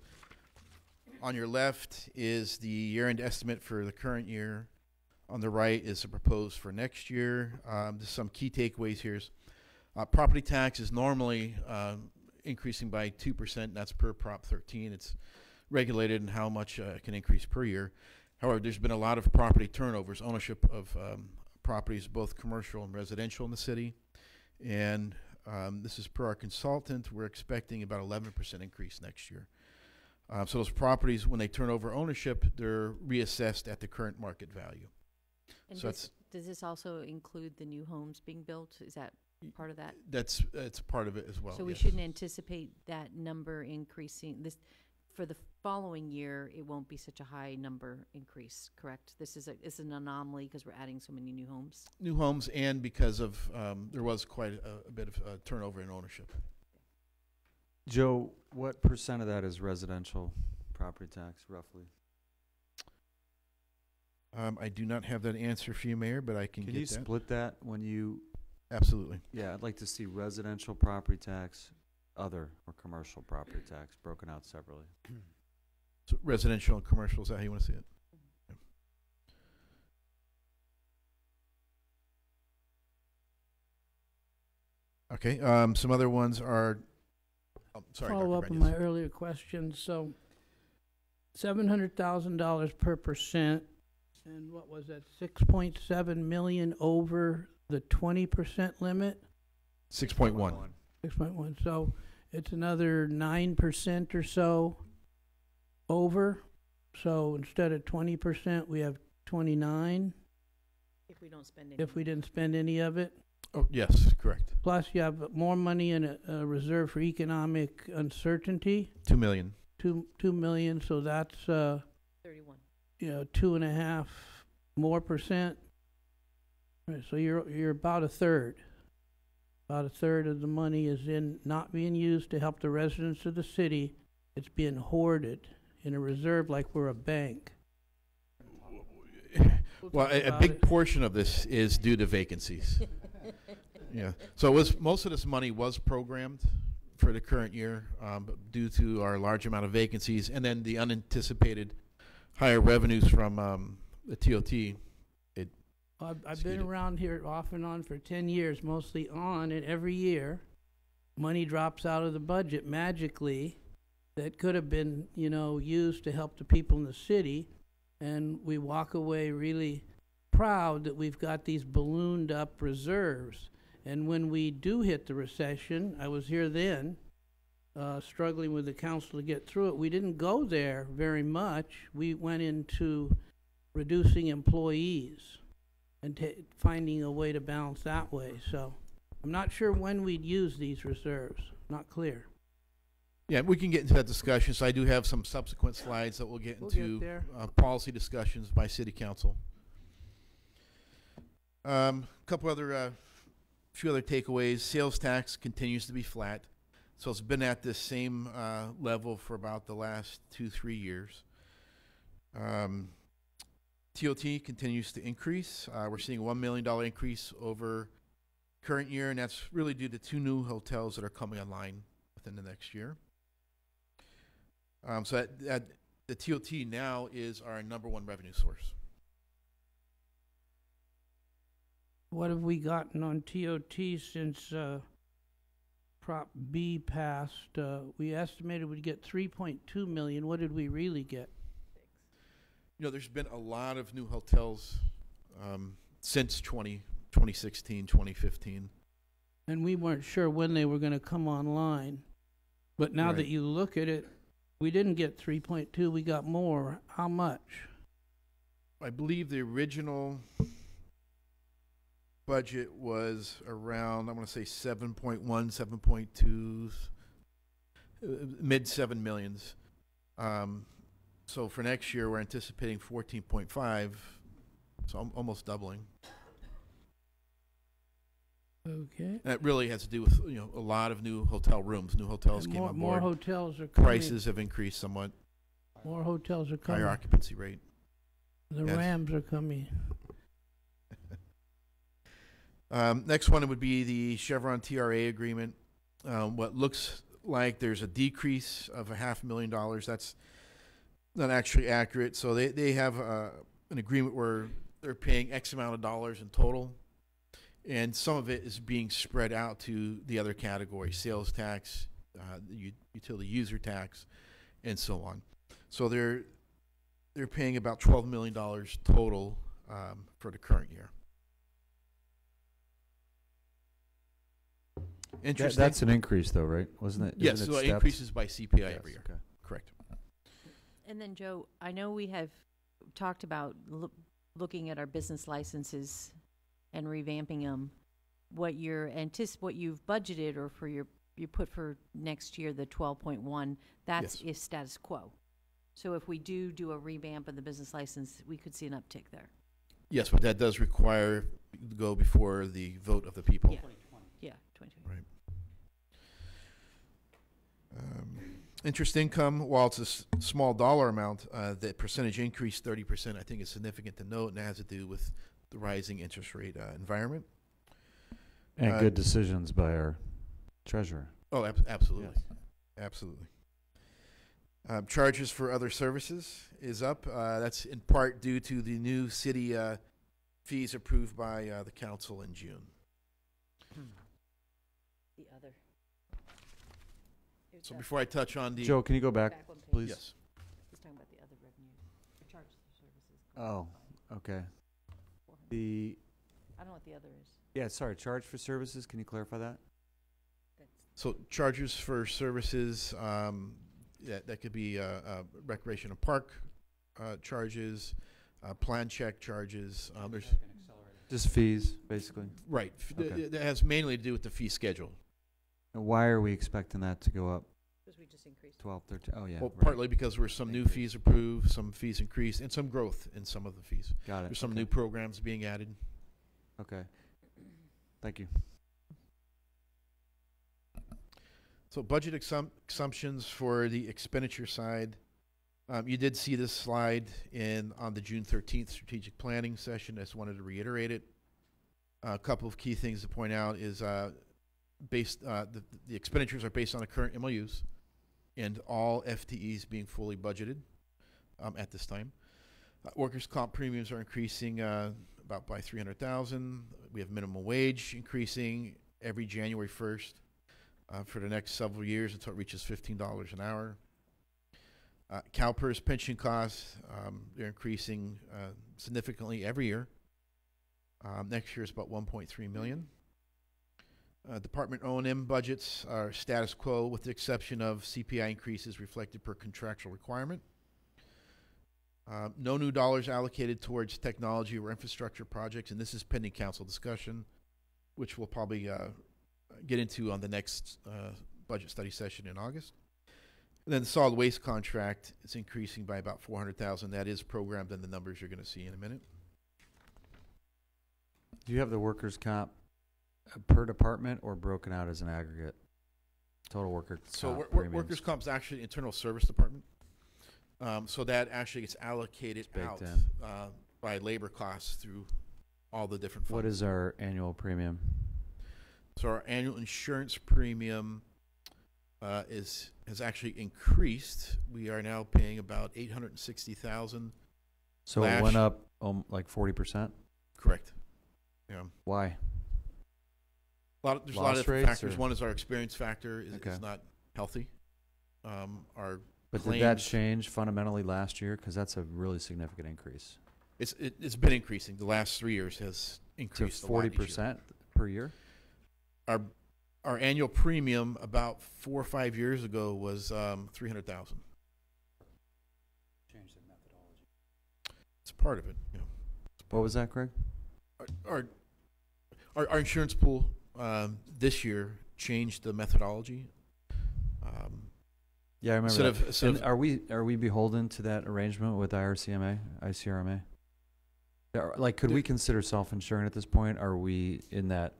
on your left is the year-end estimate for the current year. On the right is the proposed for next year. Just some key takeaways here. Property tax is normally increasing by 2%. That's per Prop 13. It's regulated in how much it can increase per year. However, there's been a lot of property turnovers, ownership of properties, both commercial and residential in the city. And this is per our consultant. We're expecting about 11% increase next year. So those properties, when they turn over ownership, they're reassessed at the current market value. And So does this also include the new homes being built? Is that part of that? That's part of it as well. So we yes. shouldn't anticipate that number increasing. This, for the following year, it won't be such a high number increase, correct? This is an anomaly because we're adding so many new homes. New homes, and because of there was quite a bit of turnover in ownership. Joe, what percent of that is residential property tax, roughly? I do not have that answer for you, Mayor, but I can get you that. split that when you? Absolutely. Yeah, I'd like to see residential property tax, other, or commercial property tax broken out separately. So residential and commercial, is that how you want to see it? Yeah. Okay, some other ones are, sorry, Follow Dr. up on Brennan. my earlier question. So $700,000 per percent, and what was that, 6.7 million over the 20% limit? 6.1. 6.1, so it's another 9% or so over. So instead of 20%, we have 29 If we don't spend any. if we didn't spend any of it. Oh, yes, correct. Plus, you have more money in a reserve for economic uncertainty, 2 million. 2 million. So that's 31. 2.5 more percent. Right, so you're about a third. About a third of the money is not being used to help the residents of the city. It's being hoarded in a reserve like we're a bank. Well, talk a about big it. portion of this is due to vacancies. Yeah, so it was, most of this money was programmed for the current year, but due to our large amount of vacancies and then the unanticipated higher revenues from the TOT. I've been Exceeded. around here off and on for 10 years, mostly on, and every year, money drops out of the budget magically that could have been, used to help the people in the city, and we walk away really proud that we've got these ballooned up reserves. And when we do hit the recession, I was here then, struggling with the council to get through it, we didn't go there very much. We went into reducing employees and finding a way to balance that way. So I'm not sure when we'd use these reserves. Not clear. Yeah, we can get into that discussion. So I do have some subsequent slides that we'll get We'll get into there. policy discussions by city council. Couple other, few other takeaways. Sales tax continues to be flat. So it's been at this same level for about the last 2-3 years. TOT continues to increase. We're seeing a $1 million increase over current year, and that's really due to 2 new hotels that are coming online within the next year. So the TOT now is our #1 revenue source. What have we gotten on TOT since Prop B passed? We estimated we'd get 3.2 million. What did we really get? There's been a lot of new hotels since 2016, 2015. And we weren't sure when they were going to come online. But now that Right. you look at it, we didn't get 3.2, we got more. How much? I believe the original budget was around, I want to say 7.1, 7.2, mid 7 millions. So for next year, we're anticipating 14.5, so almost doubling. Okay. That really has to do with, a lot of new hotel rooms. New hotels And came on more board. hotels are coming. Prices have increased somewhat. More hotels are coming. Higher occupancy rate. The yes. Rams are coming. Next one would be the Chevron TRA agreement. What looks like there's a decrease of $500,000. That's not actually accurate. So they have an agreement where they're paying X amount of dollars in total, and some of it is being spread out to the other categories: sales tax, utility user tax, and so on. So they're paying about $12 million total for the current year. Interesting. That's an increase, though, right? Wasn't it? Yes, isn't so it it steps? increases by CPI Yes, every year. okay. Correct. And then, Joe, I know we have talked about looking at our business licenses and revamping them. What you've budgeted, or you put for next year, the 12.1, that's Yes. is status quo. So if we do a revamp of the business license, we could see an uptick there. Yes, but that does require to go before the vote of the people. Yeah. Yeah, 2020. Right. Interest income, while it's a small dollar amount, the percentage increase 30%, I think is significant to note, and it has to do with the rising interest rate environment. And good decisions by our treasurer. Oh, absolutely. Yes. Absolutely. Charges for other services is up. That's in part due to the new city fees approved by the council in June. The other. So before I touch on the... Joe, can you go back, Back one page. please? Yes. He's talking about the other revenue, the charges for services. Oh, okay. 400. I don't know what the other is. Sorry, charge for services, can you clarify that? That's So charges for services, that could be recreation and park charges, plan check charges. There's Just fees, basically. right. Okay. That has mainly to do with the fee schedule. And why are we expecting that to go up? because we just increased. 12, 13, oh, yeah. Well, right. partly because there were some new Increase. fees approved, some fees increased, and some growth in some of the fees. Got it. There's some okay. new programs being added. Okay. Thank you. So budget assumptions for the expenditure side. You did see this slide on the June 13th strategic planning session. I just wanted to reiterate it. A couple of key things to point out is the expenditures are based on the current MOUs and all FTEs being fully budgeted at this time. Workers' comp premiums are increasing about by $300,000. We have minimum wage increasing every January 1st for the next several years until it reaches $15 an hour. CalPERS pension costs, they're increasing significantly every year. Next year is about $1.3 million. Department O&M budgets are status quo with the exception of CPI increases reflected per contractual requirement. No new dollars allocated towards technology or infrastructure projects, and this is pending council discussion, which we'll probably get into on the next budget study session in August. And then the solid waste contract is increasing by about $400,000. That is programmed in the numbers you're going to see in a minute. Do you have the workers' comp per department or broken out as an aggregate? Total worker comp premiums. Workers' comp is actually internal service department. So that actually gets allocated out by labor costs through all the different funds. What is our annual premium? So our annual insurance premium has actually increased. We are now paying about $860,000. So it went up like 40%? Correct. Yeah. Why? There's a lot of different factors. One is our experience factor is not healthy. But did that change fundamentally last year? Because that's a really significant increase. It's been increasing. The last 3 years has increased to 40% per year. Our annual premium about 4 or 5 years ago was $300,000. Change the methodology. It's part of it. Yeah. What was that, Craig? Our insurance pool this year changed the methodology. Yeah, I remember that. Are we beholden to that arrangement with ICRMA? Like, could we consider self-insuring at this point? Are we in that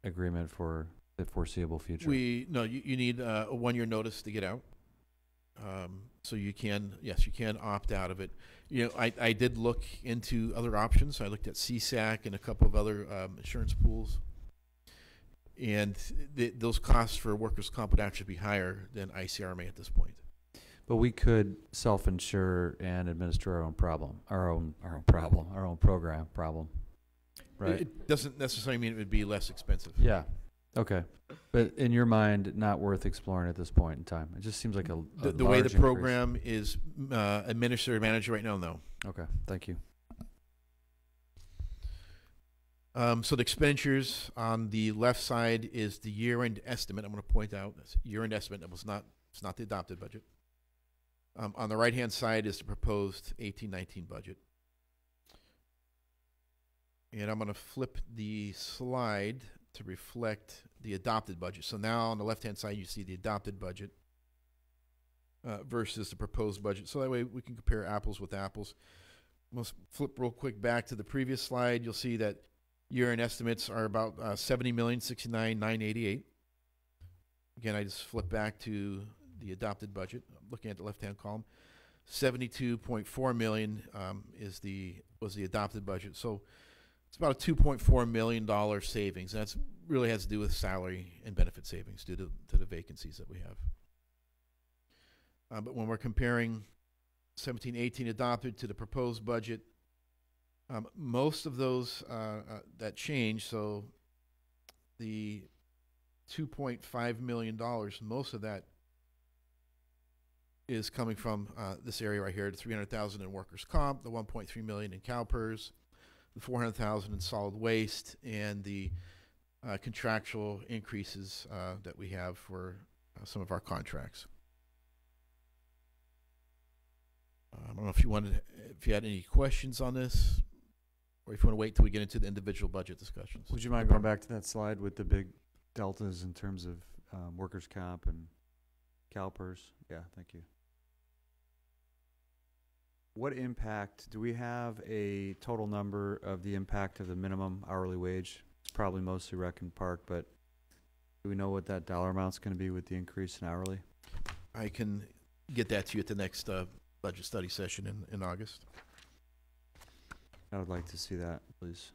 agreement for the foreseeable future? No, you need a 1-year notice to get out. So you can opt out of it. You know, I did look into other options. I looked at CSAC and a couple of other insurance pools. And those costs for workers' comp would actually be higher than ICRMA at this point. But we could self-insure and administer our own program, right? It doesn't necessarily mean it would be less expensive. Yeah. Okay. But in your mind, not worth exploring at this point in time. It just seems like the way the program is administered and managed right now, no. Okay. Thank you. So the expenditures on the left side is the year-end estimate. I'm going to point out that's year-end estimate. It's not the adopted budget. On the right-hand side is the proposed 18-19 budget. And I'm going to flip the slide to reflect the adopted budget. So now on the left-hand side, you see the adopted budget versus the proposed budget. So that way we can compare apples with apples. We'll flip real quick back to the previous slide. You'll see that year-end estimates are about $70,069,988. Again, I just flip back to the adopted budget. I'm looking at the left-hand column. $72.4 million was the adopted budget. So it's about a $2.4 million savings. That's really has to do with salary and benefit savings due to the vacancies that we have. But when we're comparing 17-18 adopted to the proposed budget, most of those that change, so the $2.5 million, most of that is coming from this area right here, the $300,000 in workers' comp, the $1.3 million in CalPERS, the $400,000 in solid waste, and the contractual increases that we have for some of our contracts. I don't know if you had any questions on this, or if you want to wait till we get into the individual budget discussions. Would you mind going back to that slide with the big deltas in terms of workers' comp and CalPERS? Yeah, thank you. What impact, do we have a total number of the impact of the minimum hourly wage? It's probably mostly Rec and Park, but do we know what that dollar amount's going to be with the increase in hourly? I can get that to you at the next budget study session in August. I would like to see that, please.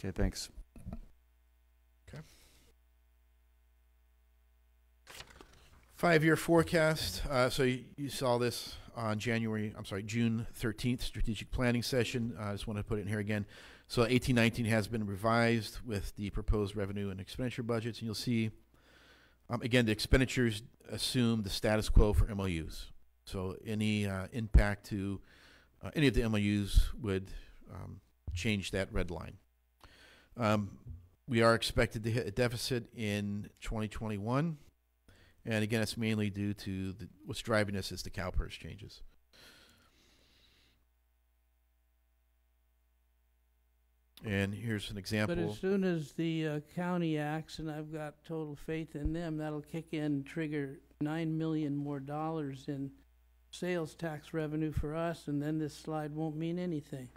Okay, thanks. 5-year forecast. So you saw this on June 13th, strategic planning session. I just want to put it in here again. So 18-19 has been revised with the proposed revenue and expenditure budgets. And you'll see, again, the expenditures assume the status quo for MOUs. So any impact to any of the MOUs would change that red line. We are expected to hit a deficit in 2021. And again, it's mainly due to what's driving us is the CalPERS changes. And here's an example. But as soon as the county acts, and I've got total faith in them, that'll kick in, trigger $9 million more in sales tax revenue for us, and then this slide won't mean anything.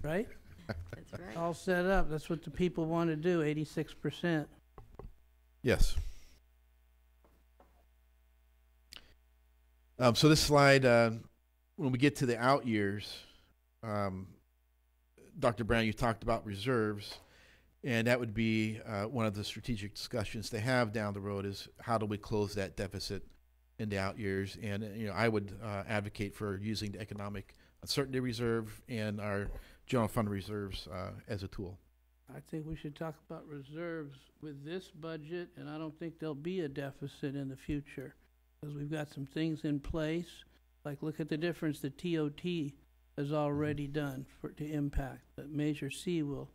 Right? That's right. All set up. That's what the people want to do, 86%. Yes. So this slide, when we get to the out years, Dr. Brown, you talked about reserves, and that would be one of the strategic discussions to have down the road is how do we close that deficit in the out years? And I would advocate for using the economic uncertainty reserve and our general fund reserves as a tool. I think we should talk about reserves with this budget, and I don't think there'll be a deficit in the future. Because we've got some things in place, like look at the difference that TOT has already done to impact. But Measure C will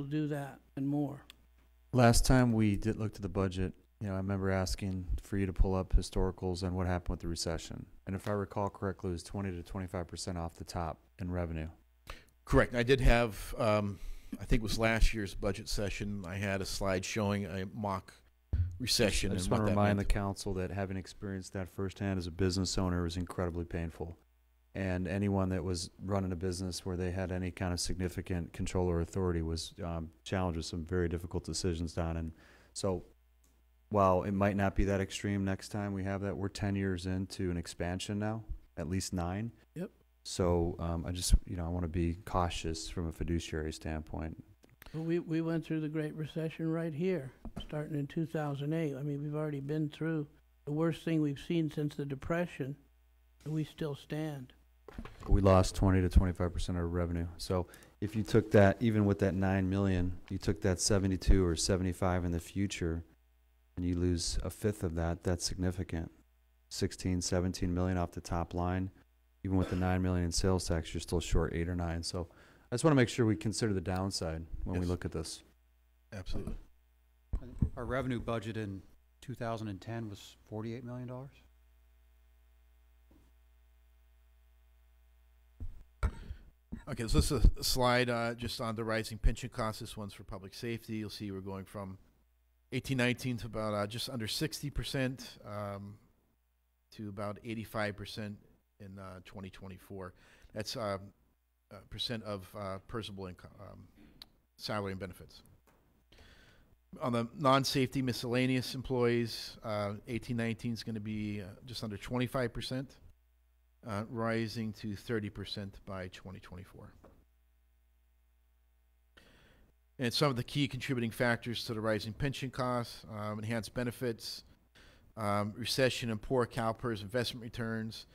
do that and more. Last time we did look at the budget, I remember asking for you to pull up historicals on what happened with the recession. And if I recall correctly, it was 20 to 25% off the top in revenue. Correct. I did have, I think it was last year's budget session, I had a slide showing a mock recession. I just and want what to that remind meant. the council that having experienced that firsthand as a business owner was incredibly painful. And anyone that was running a business where they had any kind of significant control or authority was challenged with some very difficult decisions, Don. And so while it might not be that extreme next time we have that, we're 10 years into an expansion now, at least 9. Yep. So I just, I want to be cautious from a fiduciary standpoint. Well, we went through the Great Recession right here, starting in 2008. I mean, we've already been through the worst thing we've seen since the Depression, and we still stand. We lost 20 to 25% of our revenue. So if you took that, even with that 9 million, you took that 72 or 75 in the future, and you lose a fifth of that, that's significant. 16, 17 million off the top line. Even with the 9 million in sales tax, you're still short 8 or 9. So I just want to make sure we consider the downside when we look at this. Absolutely. Our revenue budget in 2010 was $48 million. Okay, so this is a slide just on the rising pension costs. This one's for public safety. You'll see we're going from 18-19 to about just under 60% to about 85% in 2024. That's percent of personable income, salary and benefits. On the non-safety miscellaneous employees, 18-19 is going to be just under 25%, rising to 30% by 2024. And some of the key contributing factors to the rising pension costs, enhanced benefits, recession and poor CalPERS investment returns.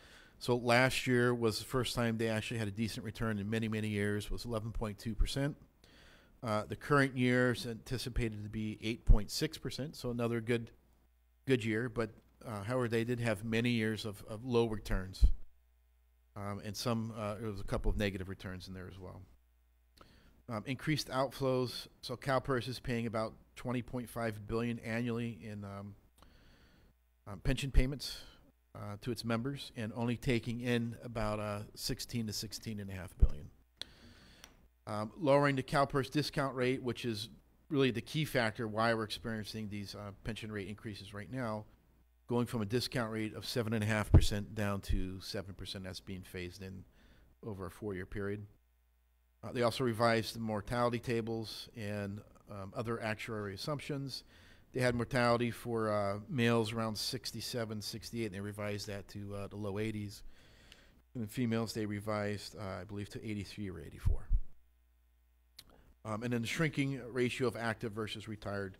So last year was the first time they actually had a decent return in many, many years, was 11.2%. The current year is anticipated to be 8.6%, so another good year. But however, they did have many years of low returns, and some there was a couple of negative returns in there as well. Increased outflows. So CalPERS is paying about $20.5 billion annually in pension payments to its members, and only taking in about 16 to 16.5 billion. Lowering the CalPERS discount rate, which is really the key factor why we're experiencing these pension rate increases right now, going from a discount rate of 7.5% down to 7%. That's being phased in over a 4-year period. They also revised the mortality tables and other actuary assumptions. They had mortality for males around 67, 68, and they revised that to the low 80s. And the females, they revised, I believe, to 83 or 84. And then the shrinking ratio of active versus retired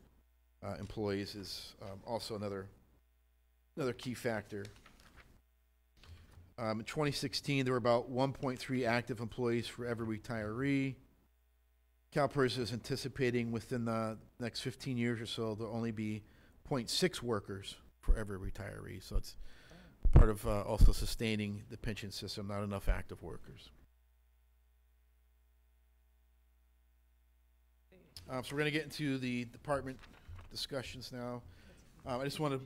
employees is also another key factor. In 2016, there were about 1.3 active employees for every retiree. CalPERS is anticipating within the next 15 years or so, there'll only be 0.6 workers for every retiree. So it's part of also sustaining the pension system, not enough active workers. So we're going to get into the department discussions now. I just want to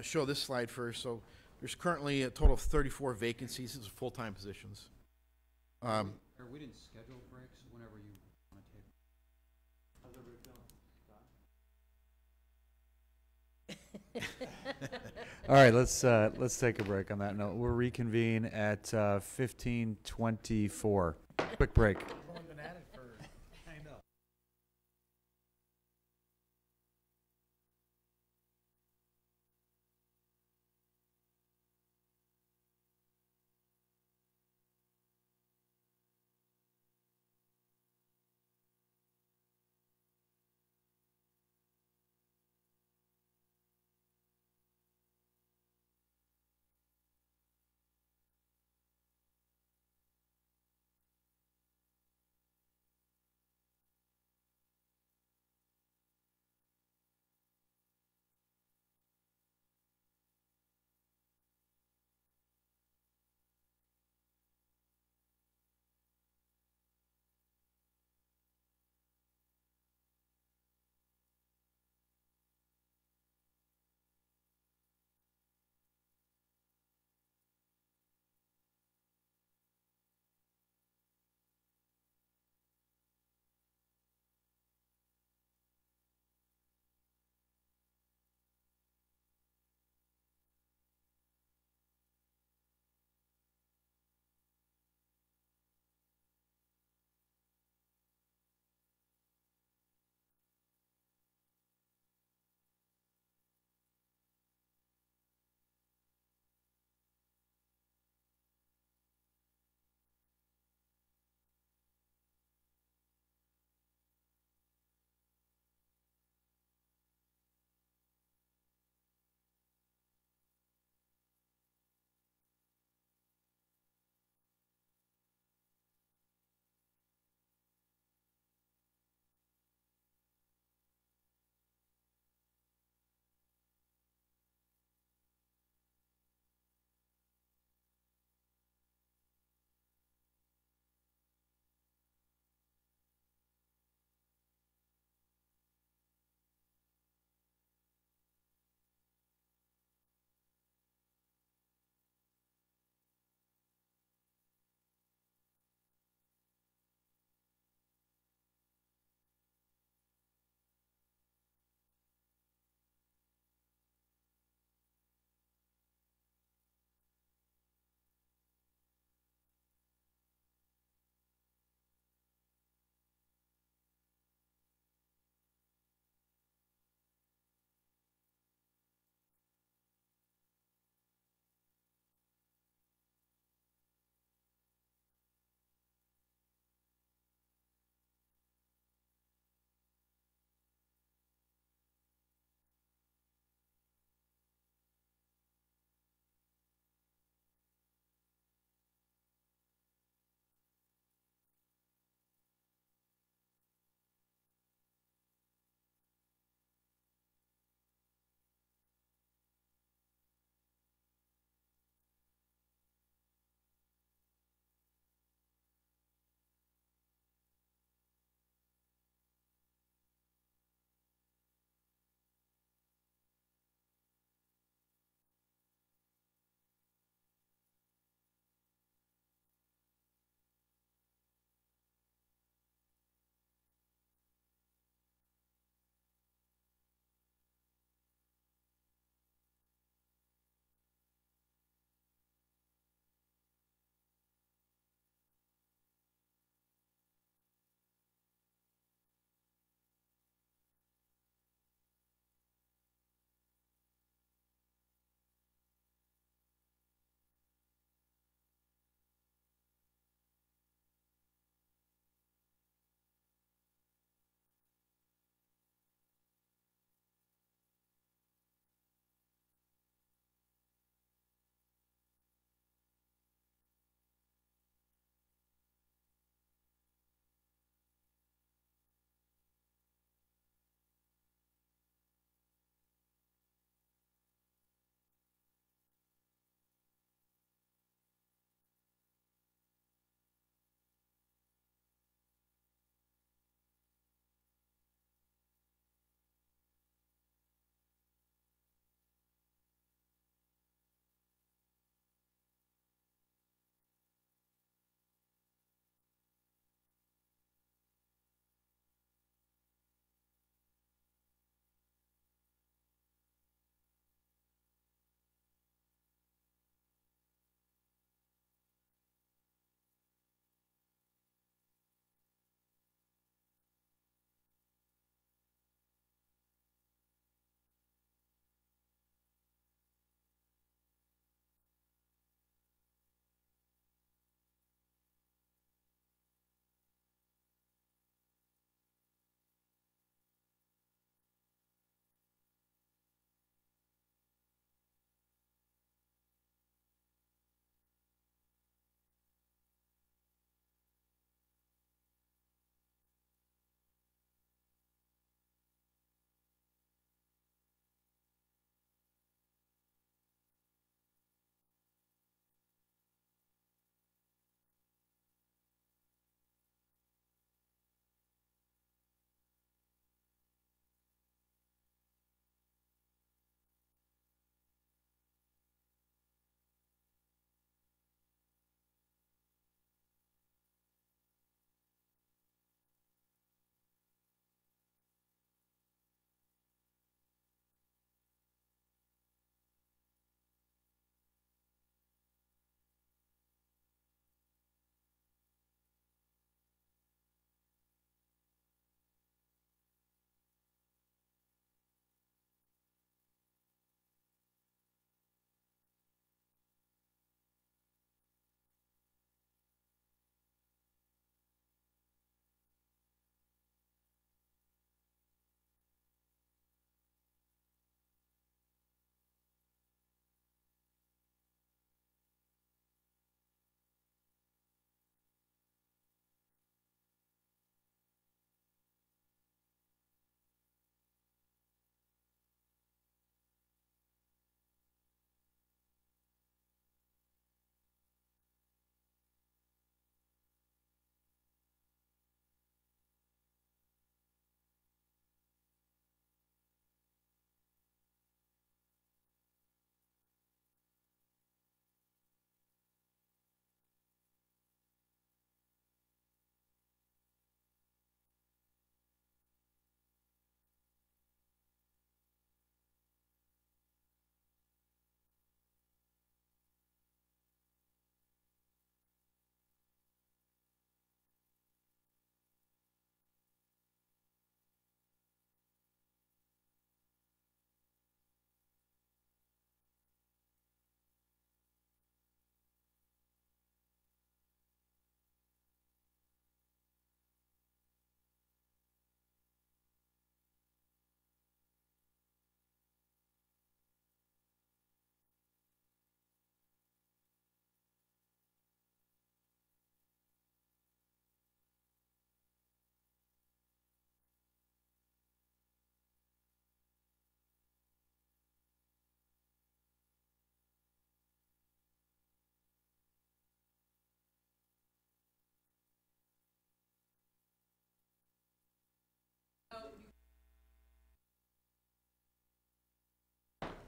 show this slide first. So there's currently a total of 34 vacancies. These are full-time positions. We didn't schedule breaks whenever you want to take. All right, let's take a break on that note. We'll reconvene at 15:24. Quick break.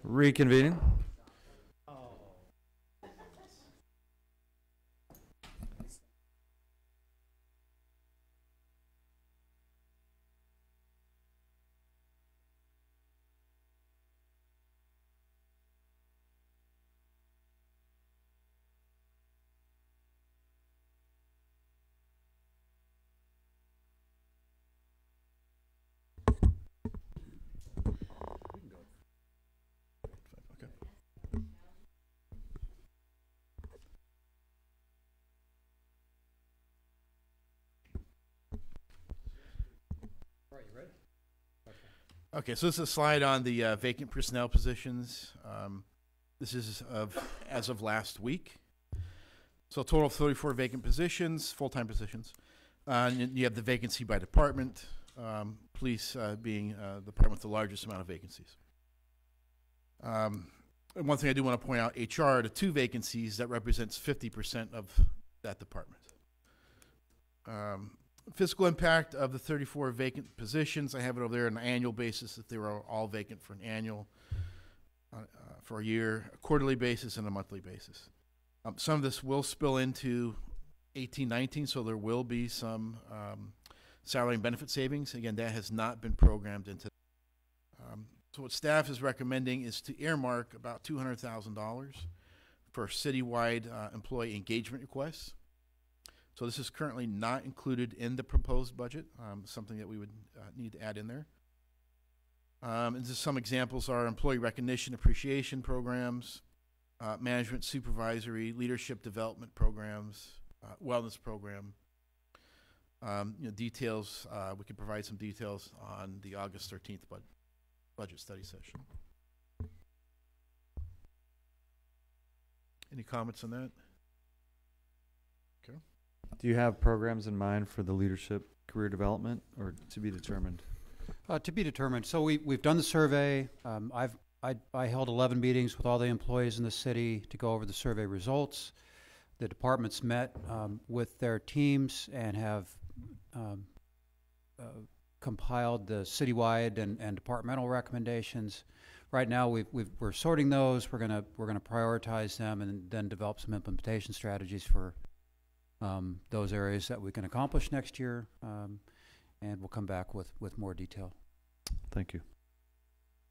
Reconvening. Okay. Okay, so this is a slide on the vacant personnel positions. This is as of last week. So a total of 34 vacant positions, full-time positions. And you have the vacancy by department, police being the department with the largest amount of vacancies. And one thing I do want to point out, HR, the 2 vacancies, that represents 50% of that department. Fiscal impact of the 34 vacant positions, I have it over there on an annual basis, if they were all vacant for an annual, for a year, a quarterly basis, and a monthly basis. Some of this will spill into 18-19, so there will be some salary and benefit savings. Again, that has not been programmed into. So what staff is recommending is to earmark about $200,000 for citywide employee engagement requests. So this is currently not included in the proposed budget, something that we would need to add in there. And just some examples are employee recognition appreciation programs, management supervisory leadership development programs, wellness program. Details, we can provide some details on the August 13th budget study session. Any comments on that? Okay. Do you have programs in mind for the leadership career development, or to be determined? To be determined. So we've done the survey. I held 11 meetings with all the employees in the city to go over the survey results. The departments met with their teams and have compiled the citywide and departmental recommendations. Right now, we're sorting those. We're gonna prioritize them and then develop some implementation strategies for those areas that we can accomplish next year, and we'll come back with more detail. Thank you.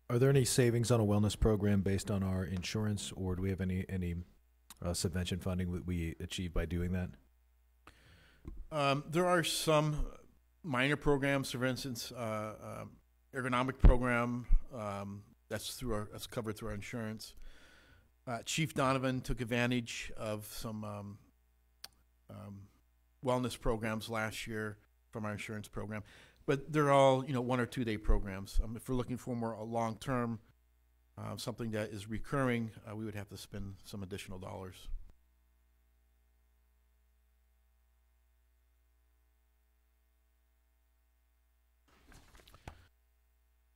Are there any savings on a wellness program based on our insurance, or do we have any subvention funding that we achieve by doing that? There are some minor programs, for instance, ergonomic program that's covered through our insurance. Chief Donovan took advantage of some wellness programs last year from our insurance program, but they're all 1 or 2 day programs. If we're looking for more long term, something that is recurring, we would have to spend some additional dollars.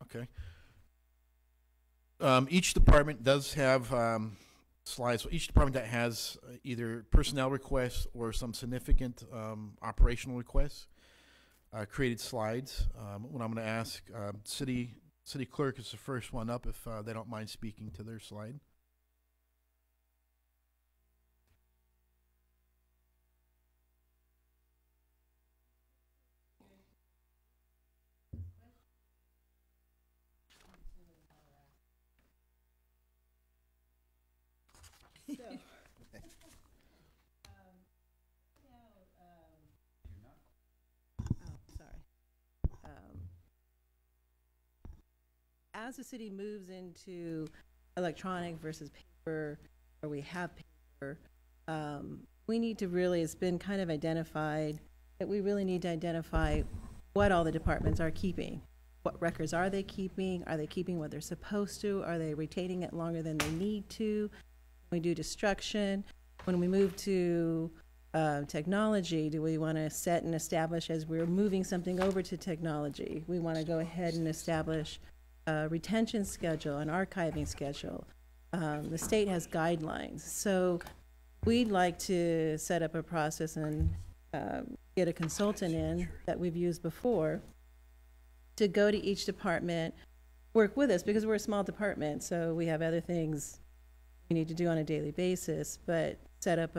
Okay. Each department does have slides. So each department that has either personnel requests or some significant operational requests created slides. What I'm going to ask city clerk is the first one up, if they don't mind speaking to their slide. As the city moves into electronic versus paper, or we have paper, we need to really, it's been kind of identified that we really need to identify what all the departments are keeping. What records are they keeping? Are they keeping what they're supposed to? Are they retaining it longer than they need to? When we do destruction, when we move to technology, do we want to set and establish as we're moving something over to technology? We want to go ahead and establish a retention schedule, an archiving schedule. The state has guidelines. So we'd like to set up a process and get a consultant in that we've used before to go to each department work with us because we're a small department, so we have other things we need to do on a daily basis, but set up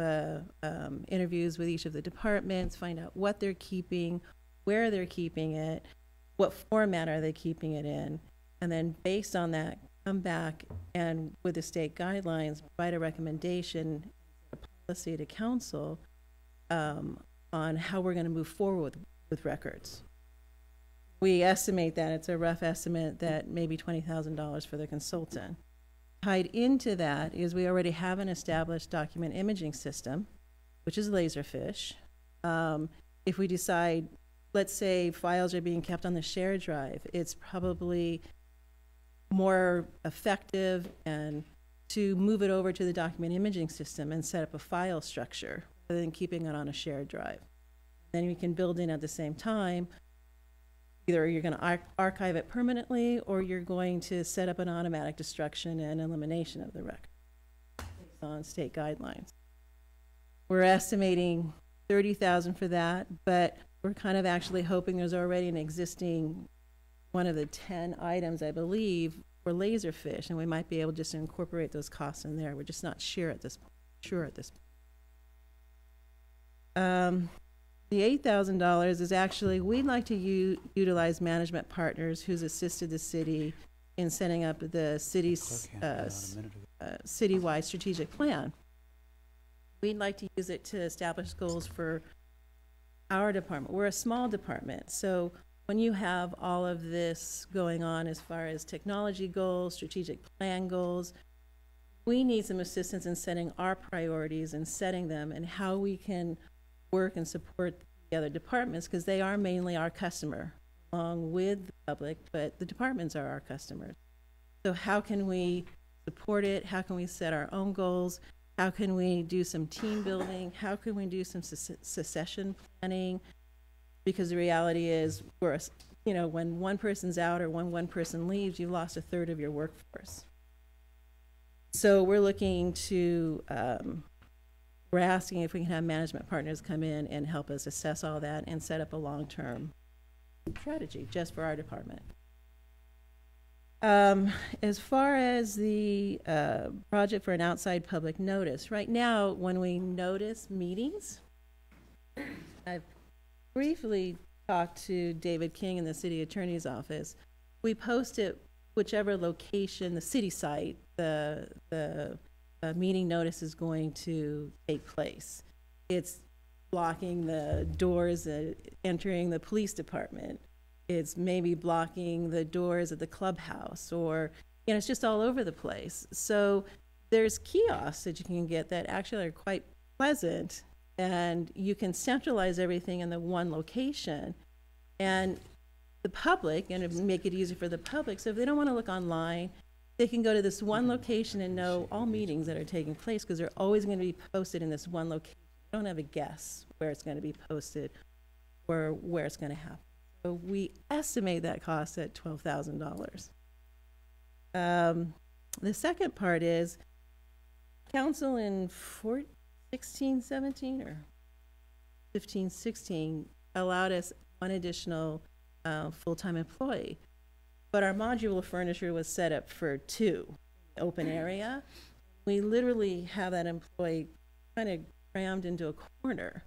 interviews with each of the departments, find out what they're keeping, where they're keeping it, what format are they keeping it in, and then based on that, come back and with the state guidelines, provide a recommendation, a policy to council on how we're going to move forward with records. We estimate that, it's a rough estimate, that maybe $20,000 for the consultant. Tied into that is we already have an established document imaging system, which is Laserfish. If we decide, let's say files are being kept on the shared drive, it's probably more effective and to move it over to the document imaging system and set up a file structure rather than keeping it on a shared drive. Then we can build in at the same time, either you're going to archive it permanently or you're going to set up an automatic destruction and elimination of the record based on state guidelines. We're estimating $30,000 for that, but we're kind of actually hoping there's already an existing one of the 10 items, I believe, for Laserfish, and we might be able just to incorporate those costs in there. We're just not sure at this point. The $8,000 is actually, we'd like to utilize management partners who's assisted the city in setting up the city's citywide strategic plan. We'd like to use it to establish goals for our department. We're a small department, so when you have all of this going on as far as technology goals, strategic plan goals, we need some assistance in setting our priorities and setting them and how we can work and support the other departments, because they are mainly our customer along with the public, but the departments are our customers. So how can we support it? How can we set our own goals? How can we do some team building? How can we do some succession planning? Because the reality is, when one person's out or when one person leaves, you've lost a third of your workforce. So we're looking to, we're asking if we can have management partners come in and help us assess all that and set up a long-term strategy just for our department. As far as the project for an outside public notice, right now, when we notice meetings, I've briefly talked to David King in the city attorney's office. We post it whichever location, the city site, the meeting notice is going to take place. It's blocking the doors entering the police department. It's maybe blocking the doors of the clubhouse, or it's just all over the place. So there's kiosks that you can get that actually are quite pleasant, and you can centralize everything in the one location. And the public, and make it easy for the public, so if they don't want to look online, they can go to this one location and know all meetings that are taking place, because they're always going to be posted in this one location. You don't have a guess where it's going to be posted or where it's going to happen. So we estimate that cost at $12,000. The second part is council in 16-17 or 15-16 allowed us one additional full-time employee, but our modular furniture was set up for 2 open area. We literally have that employee kind of crammed into a corner.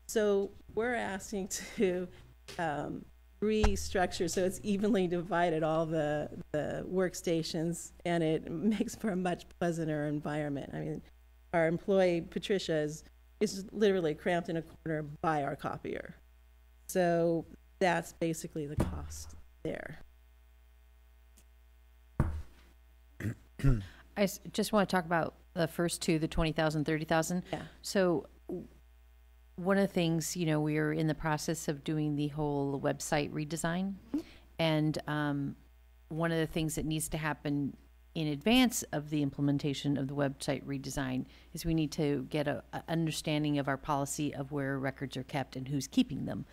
So we're asking to restructure so it's evenly divided, all the workstations, and it makes for a much pleasanter environment. I mean, our employee Patricia is literally cramped in a corner by our copier. So that's basically the cost there. I just want to talk about the first two, the 20,000, 30,000. Yeah. So one of the things, we are in the process of doing the whole website redesign. And one of the things that needs to happen in advance of the implementation of the website redesign is we need to get a understanding of our policy of where records are kept and who's keeping them.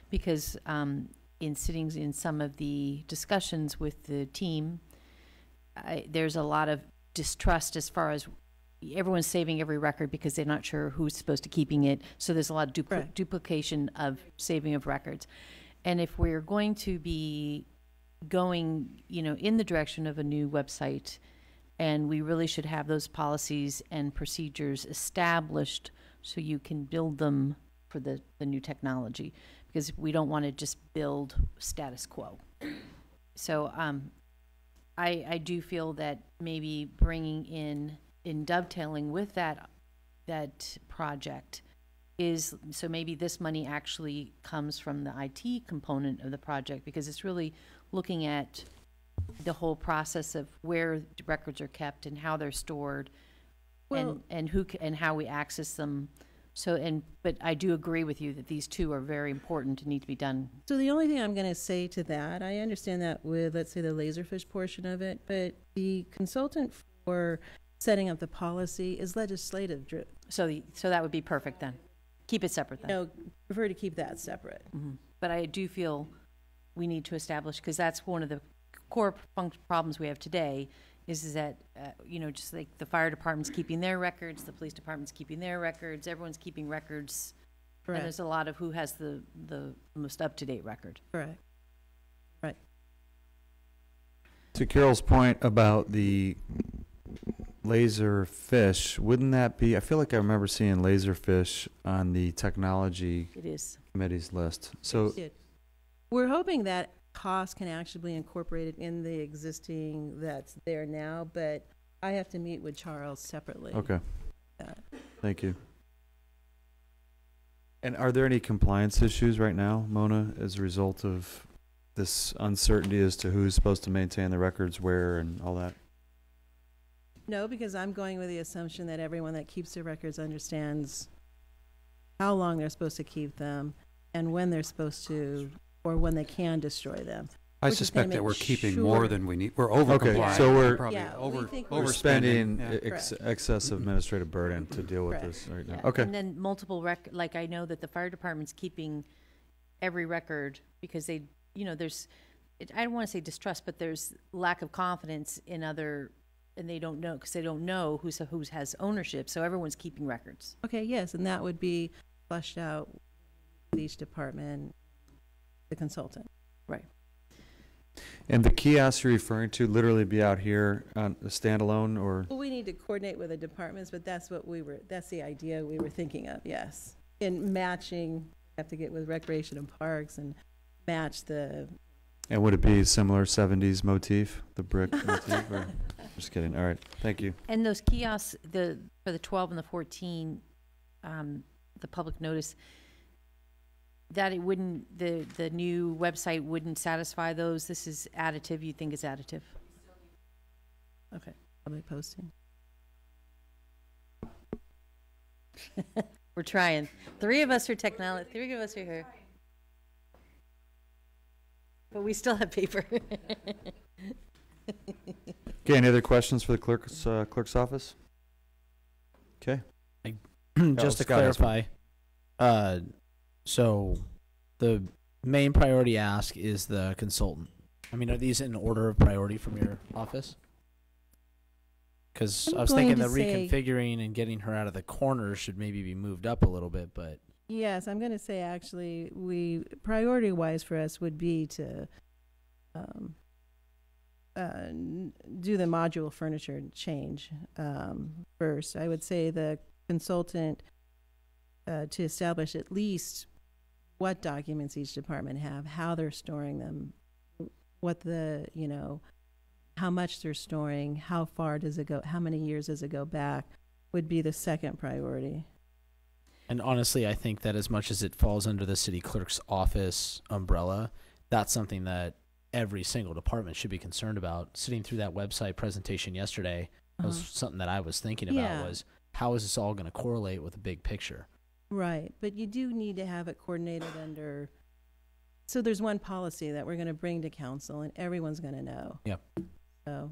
Because in sittings in some of the discussions with the team, there's a lot of distrust as far as everyone's saving every record because they're not sure who's supposed to keeping it. So there's a lot of duplication of saving of records. And if we're going to be going, in the direction of a new website, and we really should have those policies and procedures established so you can build them for the new technology, because we don't want to just build status quo. So I do feel that maybe bringing in dovetailing with that project is, so maybe this money actually comes from the IT component of the project, because it's really looking at the whole process of where records are kept and how they're stored, and how we access them. So, but I do agree with you that these two are very important and need to be done. So the only thing I'm going to say to that, I understand that with, let's say, the Laserfish portion of it, but the consultant for setting up the policy is legislative driven. So that would be perfect then. Keep it separate then. No, prefer to keep that separate. Mm-hmm. But I do feel we need to establish, because that's one of the core problems we have today, is that, just like the fire department's keeping their records, the police department's keeping their records, everyone's keeping records. Correct. And there's a lot of who has the most up-to-date record. Correct. Right. To Carol's point about the Laserfish, wouldn't that be, I feel like I remember seeing Laserfish on the technology It is. committee's list. So, We're hoping that cost can actually be incorporated in the existing that's there now, but I have to meet with Charles separately. okay. Thank you. And are there any compliance issues right now, Mona, as a result of this uncertainty as to who's supposed to maintain the records where and all that? No, because I'm going with the assumption that everyone that keeps the records understands how long they're supposed to keep them and when they're supposed to, or when they can destroy them. I We're just gonna suspect that make we're keeping sure- more than we need. We're over Okay, compliant. so we're- probably Yeah, we over think we're- We're overspending. spending Yeah. excessive administrative burden to deal with Correct. this right now. Yeah. Okay. And then multiple like I know that the fire department's keeping every record because they, there's, I don't want to say distrust, but there's lack of confidence in other, and they don't know, because they don't know who has ownership, so everyone's keeping records. Okay, yes, and that would be fleshed out with each department, the consultant. Right. And the kiosks you're referring to literally be out here on a standalone, or? Well, we need to coordinate with the departments, but that's the idea we were thinking of, yes. In matching, have to get with Recreation and Parks and match the. And would it be similar 70s motif, the brick motif? Or? Just kidding. All right. Thank you. And those kiosks, for the 12 and the 14, the public notice, that it wouldn't, the new website wouldn't satisfy those. This is additive. You think is additive? Okay. Public posting. We're trying. Three of us are technology. Three of us are here. But we still have paper. Okay. Any other questions for the clerk's office? Okay. Just to Scott has one. clarify, so the main priority ask is the consultant. I mean, are these in order of priority from your office? Because I'm I was going thinking to the say- reconfiguring and getting her out of the corner should maybe be moved up a little bit, but Yes, I'm going to say actually, priority-wise for us would be to do the module furniture change first. I would say the consultant to establish at least what documents each department have, how they're storing them, what how much they're storing, how far does it go, how many years does it go back, would be the second priority. And honestly, I think that as much as it falls under the city clerk's office umbrella, that's something that every single department should be concerned about. Sitting through that website presentation yesterday was something that I was thinking about, Yeah. was how is this all going to correlate with the big picture? Right, but you do need to have it coordinated under, so there's one policy that we're going to bring to council and everyone's going to know. Yep. So,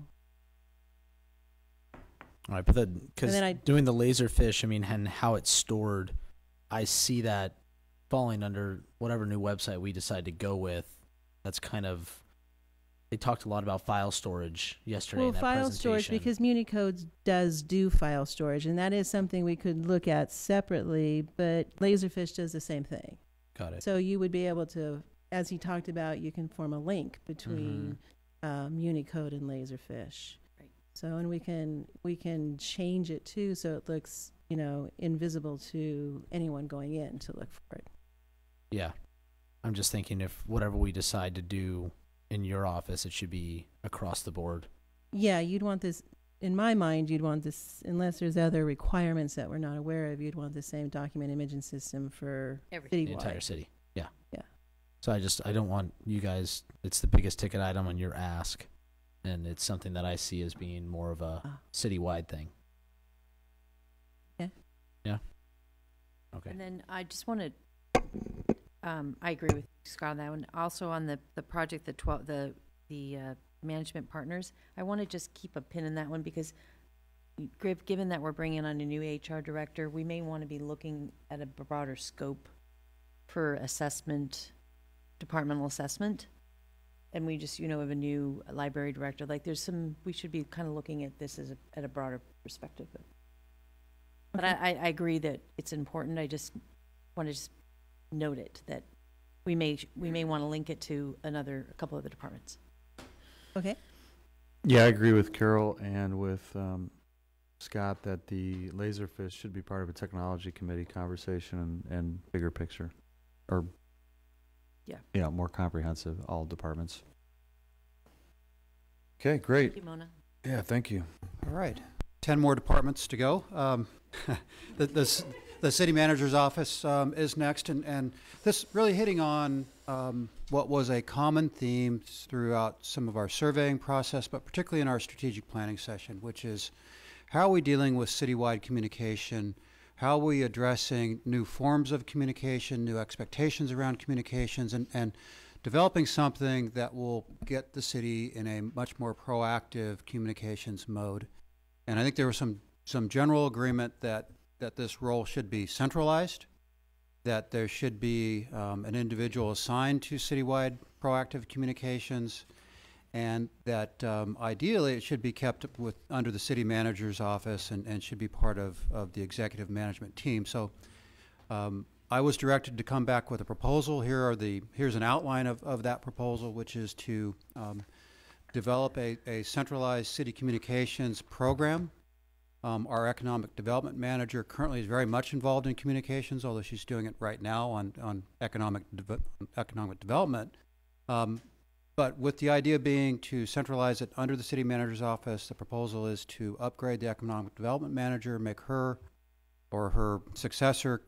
All right, but because then I- doing the Laserfish, I mean, and how it's stored, I see that falling under whatever new website we decide to go with. That's kind of, they talked a lot about file storage yesterday well, in that file storage, presentation. because MuniCodes does do file storage, and that is something we could look at separately, but Laserfish does the same thing. Got it. So you would be able to as he talked about, you can form a link between Unicode and Laserfish. Right. So, and we can change it too, so it looks, you know, invisible to anyone going in to look for it. Yeah. I'm just thinking if whatever we decide to do in your office, it should be across the board. Yeah, you'd want this, in my mind, you'd want this, unless there's other requirements that we're not aware of, you'd want the same document imaging system for Everything. The citywide. entire city. Yeah. Yeah. So I don't want you guys, it's the biggest ticket item on your ask. And it's something that I see as being more of a citywide thing. Yeah. Yeah. Okay. And then I just want to, I agree with Scott on that one. Also on the project, the management partners, I want to just keep a pin in that one because given that we're bringing on a new HR director, we may want to be looking at a broader scope for assessment, departmental assessment. And we just, have a new library director. Like we should be kind of looking at this at a broader perspective. But I agree that it's important. I just want to just note it that we may want to link it to a couple other departments. Okay. Yeah, I agree with Carol and with Scott that the Laserfish should be part of a technology committee conversation and bigger picture, or more comprehensive, all departments. Okay, great. Thank you, Mona. Yeah, thank you. All right, 10 more departments to go. The city manager's office is next, and this really hitting on what was a common theme throughout some of our surveying process, but particularly in our strategic planning session, which is how are we dealing with citywide communication? How are we addressing new forms of communication, new expectations around communications, and developing something that will get the city in a much more proactive communications mode? And I think there was some general agreement that this role should be centralized, that there should be an individual assigned to citywide proactive communications, and that ideally it should be kept under the city manager's office and should be part of the executive management team. So I was directed to come back with a proposal. Here's an outline of that proposal, which is to develop a centralized city communications program. Our economic development manager currently is very much involved in communications, although she's doing it right now on economic development. But with the idea being to centralize it under the city manager's office, the proposal is to upgrade the economic development manager, make her or her successor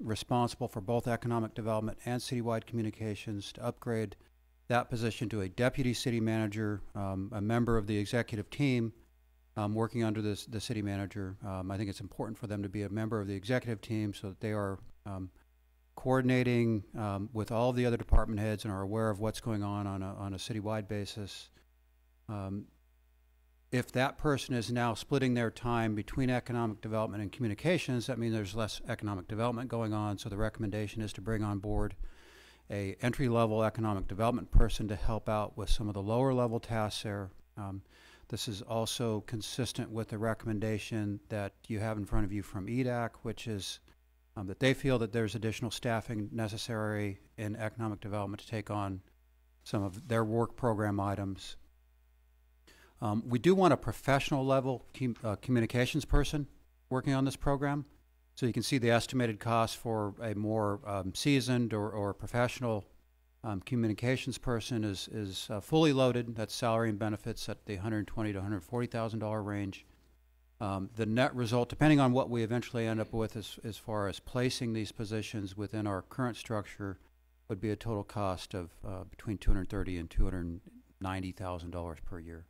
responsible for both economic development and citywide communications, to upgrade that position to a deputy city manager, a member of the executive team working under the city manager. I think it's important for them to be a member of the executive team so that they are coordinating with all of the other department heads and are aware of what's going on a citywide basis. If that person is now splitting their time between economic development and communications, that means there's less economic development going on. So the recommendation is to bring on board a entry-level economic development person to help out with some of the lower-level tasks there. This is also consistent with the recommendation that you have in front of you from EDAC, which is that they feel that there's additional staffing necessary in economic development to take on some of their work program items. We do want a professional level communications person working on this program. So you can see the estimated cost for a more seasoned or professional communications person is fully loaded. That's salary and benefits at the $120,000 to $140,000 range. The net result, depending on what we eventually end up with as far as placing these positions within our current structure, would be a total cost of between $230,000 and $290,000 per year.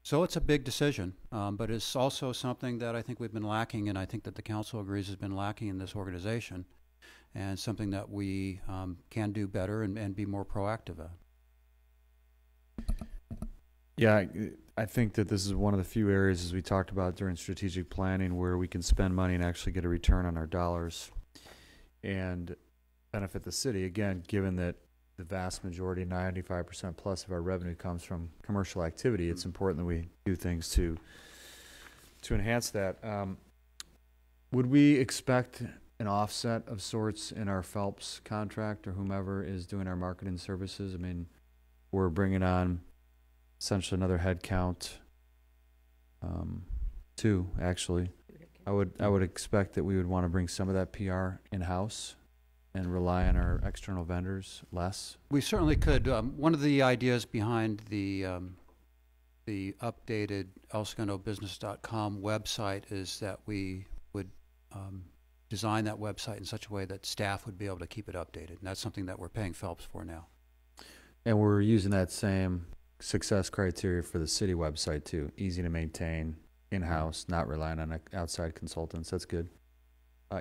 So it's a big decision, but it's also something that I think we've been lacking, and I think that the council agrees has been lacking in this organization, and something that we can do better and be more proactive at. Yeah, I think that this is one of the few areas, as we talked about during strategic planning, where we can spend money and actually get a return on our dollars and benefit the city. Again, given that the vast majority, 95% plus of our revenue comes from commercial activity, it's important that we do things to enhance that. Would we expect an offset of sorts in our Phelps contract or whomever is doing our marketing services. I mean, we're bringing on essentially another head count, two actually. I would expect that we would want to bring some of that PR in-house and rely on our external vendors less. We certainly could. One of the ideas behind the updated elsegundobusiness.com website is that we would design that website in such a way that staff would be able to keep it updated. And that's something that we're paying Phelps for now. And we're using that same success criteria for the city website too. Easy to maintain, in-house, not relying on outside consultants. That's good.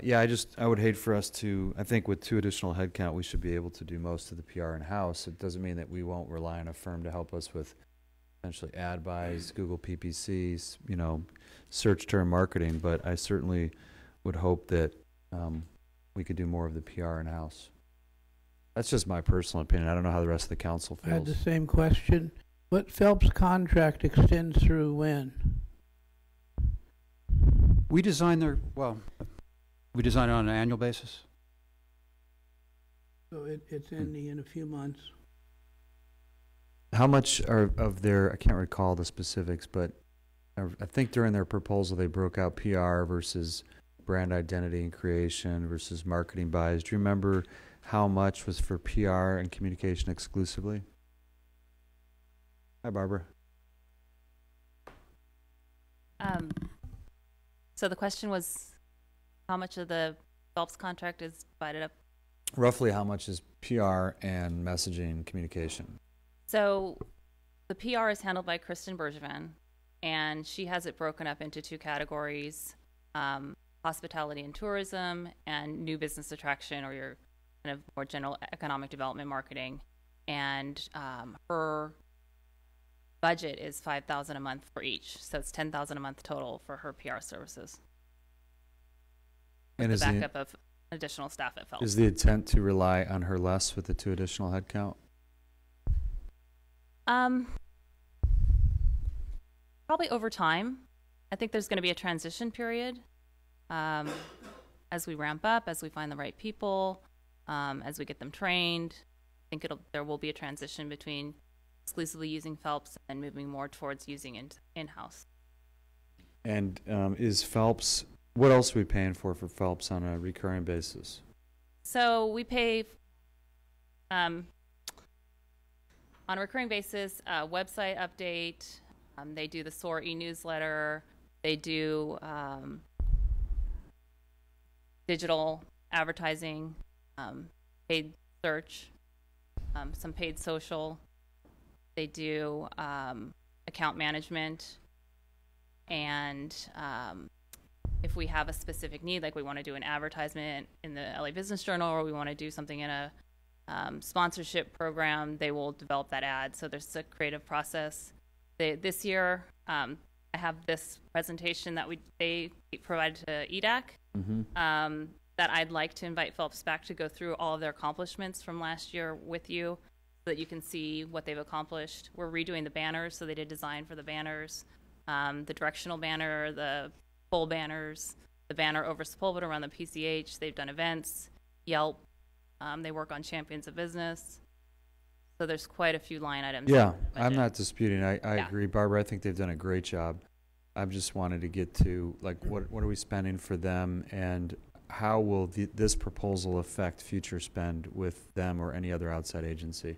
Yeah, I would hate for us to, I think with 2 additional headcount, we should be able to do most of the PR in-house. It doesn't mean that we won't rely on a firm to help us with essentially ad buys, Google PPCs, you know, search term marketing, but I certainly would hope that we could do more of the PR in-house. That's just my personal opinion. I don't know how the rest of the council I had feels. the same question. What Phelps contract extends through when? We design we design it on an annual basis. So it's ending in a few months. How much of their, I can't recall the specifics, but I think during their proposal they broke out PR versus brand identity and creation versus marketing buys. Do you remember how much was for PR and communication exclusively? Hi, Barbara. So the question was, how much of the Phelps contract is divided up? Roughly how much is PR and messaging and communication? So the PR is handled by Kristen Bergevin, and she has it broken up into 2 categories, hospitality and tourism and new business attraction, or your kind of more general economic development marketing. And her budget is $5,000 a month for each. So it's $10,000 a month total for her PR services. And the is backup of additional staff at Phelps. Is the intent to rely on her less with the 2 additional headcount? Probably over time. I think there's going to be a transition period as we ramp up, as we find the right people, as we get them trained. I think there will be a transition between exclusively using Phelps and moving more towards using in-house. And is Phelps, what else are we paying for Phelps on a recurring basis? So we pay on a recurring basis, website update. They do the SOAR e-newsletter. They do digital advertising, paid search, some paid social. They do account management. And if we have a specific need, like we want to do an advertisement in the LA Business Journal, or we want to do something in a sponsorship program, they will develop that ad. So there's a creative process. This year, I have this presentation that they provided to EDAC that I'd like to invite Phelps back to go through all of their accomplishments from last year with you so that you can see what they've accomplished. We're redoing the banners, so they did design for the banners, the directional banner, the pole banners, the banner over Sepulveda around the PCH. They've done events, Yelp. They work on Champions of Business. So there's quite a few line items. Yeah, I'm not disputing. I agree, Barbara. I think they've done a great job. I've just wanted to get to, like, what are we spending for them, and how will this proposal affect future spend with them or any other outside agency?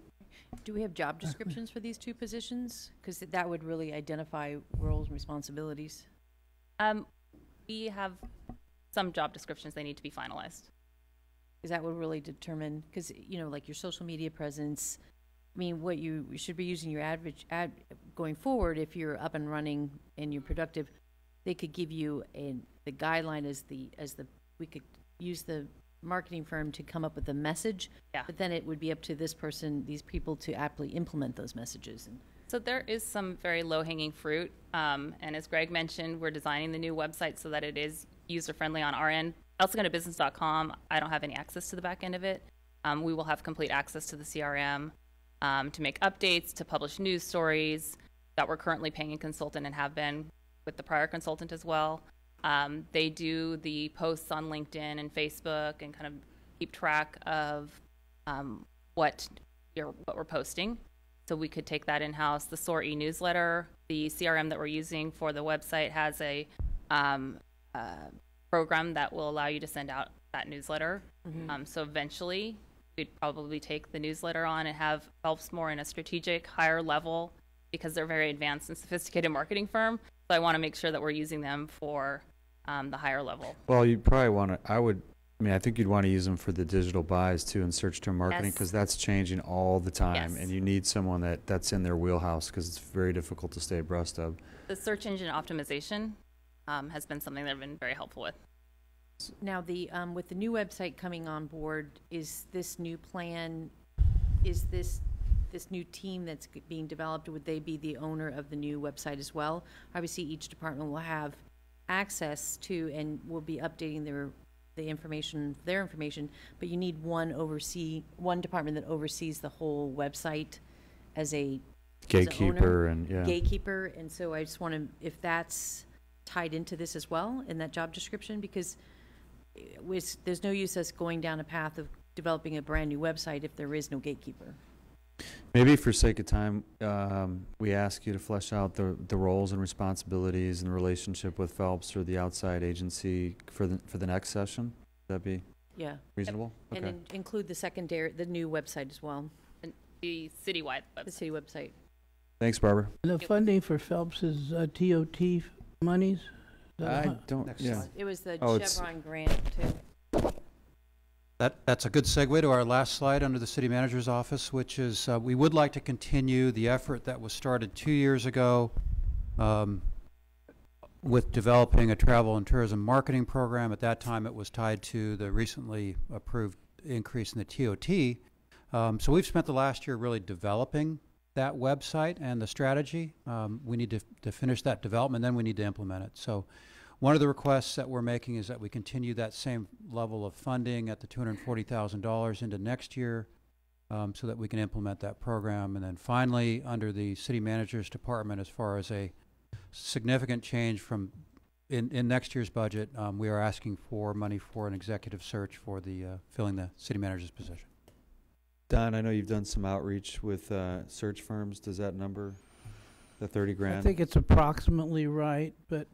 Do we have job descriptions for these 2 positions? Because that would really identify roles and responsibilities. We have some job descriptions. They need to be finalized. Because that would really determine, because, you know, like your social media presence, I mean, what you should be using your ad going forward, if you're up and running and you're productive, they could give you the guideline we could use the marketing firm to come up with a message, but then it would be up to these people to aptly implement those messages. So there is some very low-hanging fruit, and as Greg mentioned, we're designing the new website so that it is user-friendly on our end. elsegundobusiness.com, I don't have any access to the back end of it. We will have complete access to the CRM to make updates, to publish news stories that we're currently paying a consultant and have been with the prior consultant as well. They do the posts on LinkedIn and Facebook and kind of keep track of what we're posting. So we could take that in-house. The SOAR e-newsletter, the CRM that we're using for the website has a program that will allow you to send out that newsletter. So eventually we'd probably take the newsletter on and have Phelps more in a strategic, higher level, because they're a very advanced and sophisticated marketing firm. So I want to make sure that we're using them for the higher level. Well, you'd probably want to, I think you'd want to use them for the digital buys too in search term marketing, Yes. because that's changing all the time. Yes. And you need someone that's in their wheelhouse, because it's very difficult to stay abreast of. The search engine optimization has been something that I've been very helpful with. Now, the, with the new website coming on board, is this new plan, is this new team that's being developed, would they be the owner of the new website as well? Obviously, each department will have access to and will be updating their information, but you need one department that oversees the whole website as a Gatekeeper and gatekeeper. And so I just want to, if that's tied into this as well in that job description, because there's no use us going down a path of developing a brand new website if there is no gatekeeper. Maybe for sake of time, we ask you to flesh out the roles and responsibilities and the relationship with Phelps or the outside agency for the next session. Would that be reasonable? And Okay. include the new website as well, And the citywide the website. city website. Thanks, Barbara. The funding for Phelps is TOT monies? I don't. Next Yeah. slide. It was the Oh, it's- Chevron grant too. That's a good segue to our last slide under the city manager's office, which is we would like to continue the effort that was started 2 years ago with developing a travel and tourism marketing program. At that time, it was tied to the recently approved increase in the TOT. So we've spent the last year really developing that website and the strategy. We need to finish that development, then we need to implement it. So one of the requests that we're making is that we continue that same level of funding at the $240,000 into next year so that we can implement that program. And then finally, under the city manager's department, as far as a significant change from in next year's budget, we are asking for money for an executive search for the filling the city manager's position. Don, I know you've done some outreach with search firms. Does that number, the 30 grand? I think it's approximately right, but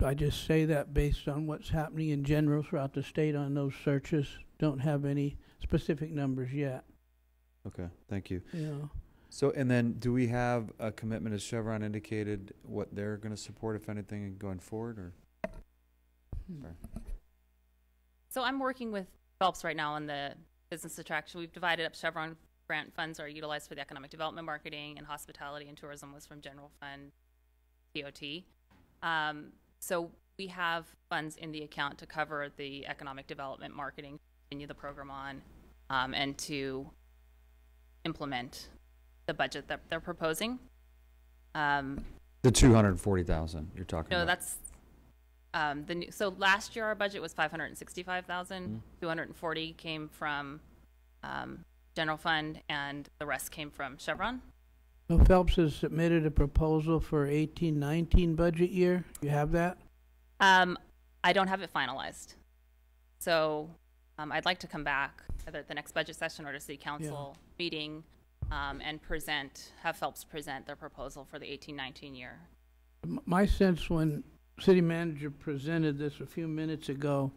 I just say that based on what's happening in general throughout the state on those searches. Don't have any specific numbers yet. Okay, thank you. Yeah. So, and then do we have a commitment, as Chevron indicated, what they're going to support, if anything, going forward? Or? So I'm working with Phelps right now on the business attraction. We've divided up. Chevron grant funds are utilized for the economic development marketing, and hospitality and tourism was from general fund TOT. So we have funds in the account to cover the economic development marketing, continue the program on, and to implement the budget that they're proposing. The 240,000 you're talking No, about. that's so last year our budget was 565,000. 240 came from general fund, and the rest came from Chevron. So Phelps has submitted a proposal for 18-19 budget year. You have that? I don't have it finalized. So I'd like to come back either at the next budget session or to city council meeting and have Phelps present their proposal for the 18-19 year. My sense when city manager presented this a few minutes ago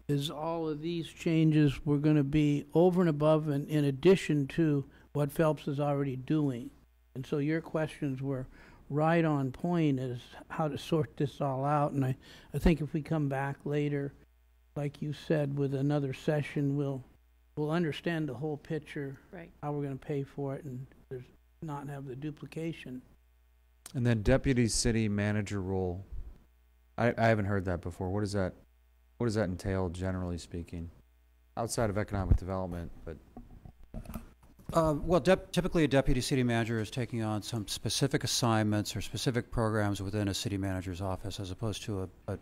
is all of these changes were going to be over and above and in addition to what Phelps is already doing. And so your questions were right on point as how to sort this all out. And I think if we come back later, like you said, with another session, we'll understand the whole picture, Right. how we're going to pay for it, and there's not have the duplication. And then deputy city manager role. I haven't heard that before. What does that entail, generally speaking, outside of economic development? But Well, typically a deputy city manager is taking on some specific assignments or specific programs within a city manager's office, as opposed to a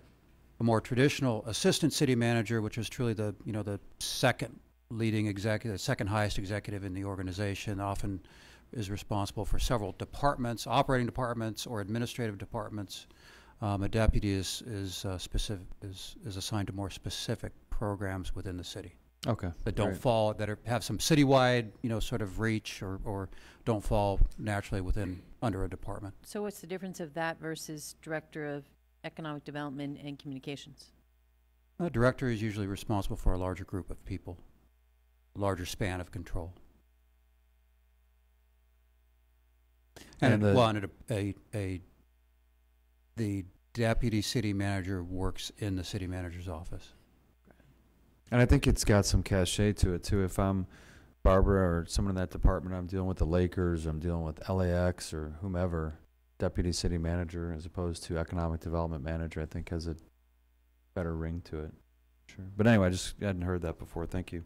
more traditional assistant city manager, which is truly the second leading executive, second highest executive in the organization, often is responsible for several departments, operating departments or administrative departments A deputy is assigned to more specific programs within the city Okay. that don't great. fall, have some citywide, sort of reach, or don't fall naturally under a department. So what's the difference of that versus Director of Economic Development and Communications? A director is usually responsible for a larger group of people, a larger span of control. And the deputy city manager works in the city manager's office. And I think it's got some cachet to it too. If I'm Barbara or someone in that department, I'm dealing with the Lakers, I'm dealing with LAX or whomever, deputy city manager as opposed to economic development manager, I think has a better ring to it. Sure. But anyway, I just hadn't heard that before. Thank you.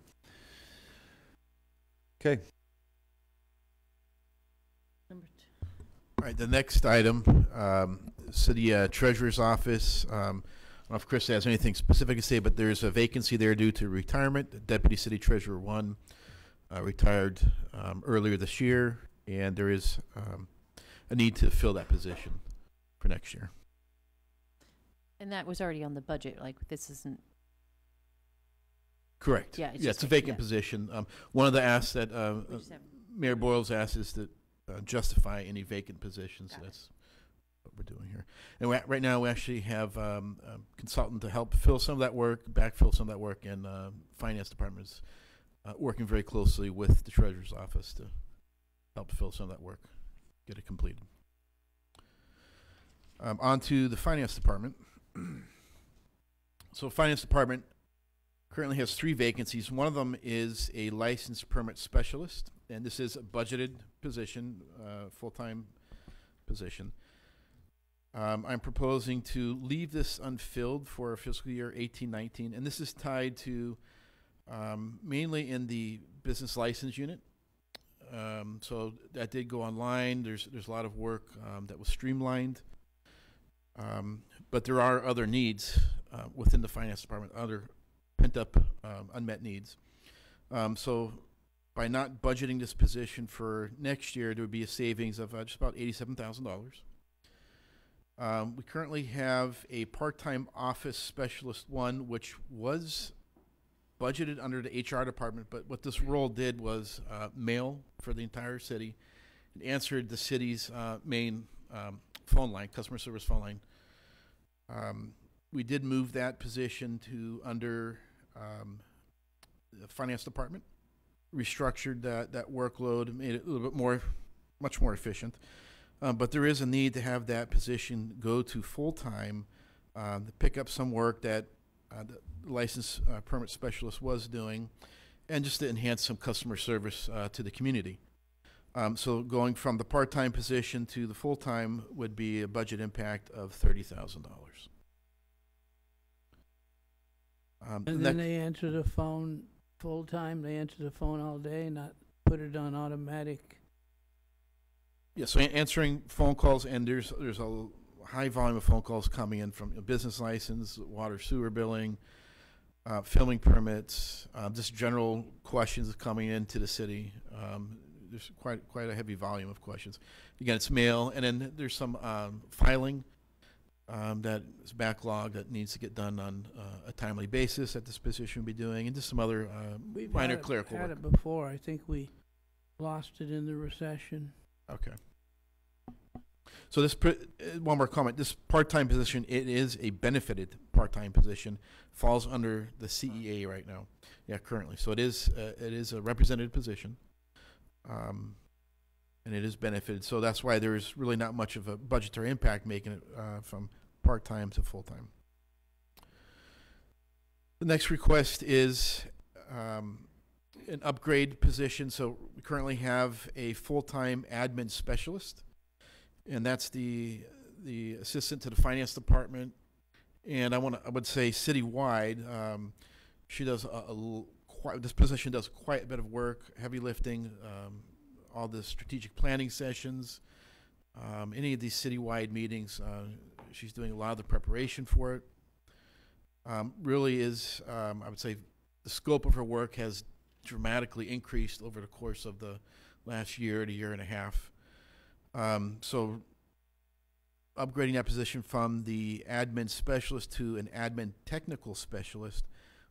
Okay. Number two. All right, the next item, city treasurer's office. I don't know if Chris has anything specific to say, but there's a vacancy there due to retirement. Deputy City Treasurer 1 retired earlier this year, and there is a need to fill that position for next year. And that was already on the budget, like this isn't, Correct. Yeah, it's yeah, just it's a vacant, vacant yeah. position. One of the asks that we just have- Mayor Boyles asked is to justify any vacant positions. Got it. That's what we're doing here. And right now we actually have a consultant to help fill some of that work, backfill some of that work, and finance department's working very closely with the treasurer's office to help fill some of that work, get it completed. On to the finance department. So finance department currently has 3 vacancies. One of them is a licensed permit specialist, and this is a budgeted position, full-time position. I'm proposing to leave this unfilled for fiscal year 18-19, and this is tied to mainly in the business license unit. So that did go online. There's a lot of work that was streamlined, but there are other needs within the finance department, other pent-up unmet needs. So by not budgeting this position for next year, there would be a savings of just about $87,000. We currently have a part-time office specialist 1, which was budgeted under the HR department, but what this role did was mail for the entire city. It answered the city's main phone line, customer service phone line. We did move that position to under the finance department, restructured that workload, made it a little bit much more efficient. But there is a need to have that position go to full-time to pick up some work that the licensed permit specialist was doing, and just to enhance some customer service to the community. So going from the part-time position to the full-time would be a budget impact of $30,000. And then they answer the phone full-time, they answer the phone all day, not put it on automatic. Yeah, so answering phone calls, and there's a high volume of phone calls coming in from a business license, water sewer billing, filming permits, just general questions coming into the city. There's quite a heavy volume of questions. Again, it's mail, and then there's some filing that is backlog that needs to get done on a timely basis that this position will be doing, and just some other minor clerical We've work. had it before. I think we lost it in the recession. Okay. So this one more comment. This part-time position, it is a benefited part-time position, falls under the CEA right now. Yeah, currently. So it is a represented position, and it is benefited. So that's why there's really not much of a budgetary impact making it from part-time to full-time. The next request is an upgrade position. So we currently have a full-time admin specialist, and that's the assistant to the finance department. And I would say citywide, she does this position does quite a bit of work, heavy lifting, all the strategic planning sessions, any of these citywide meetings. She's doing a lot of the preparation for it. Really is, I would say, the scope of her work has dramatically increased over the course of the last year to year and a half. So upgrading that position from the admin specialist to an admin technical specialist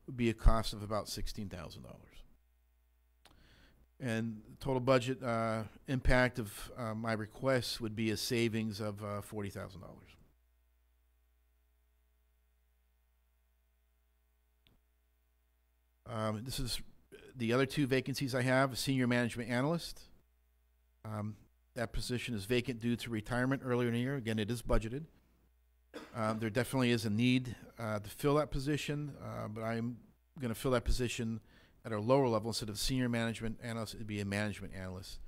would be a cost of about $16,000. And the total budget impact of my request would be a savings of $40,000. This is the other two vacancies I have: a senior management analyst. That position is vacant due to retirement earlier in the year. Again, it is budgeted. There definitely is a need to fill that position, but I'm going to fill that position at a lower level. Instead of senior management analyst, it'd be a management analyst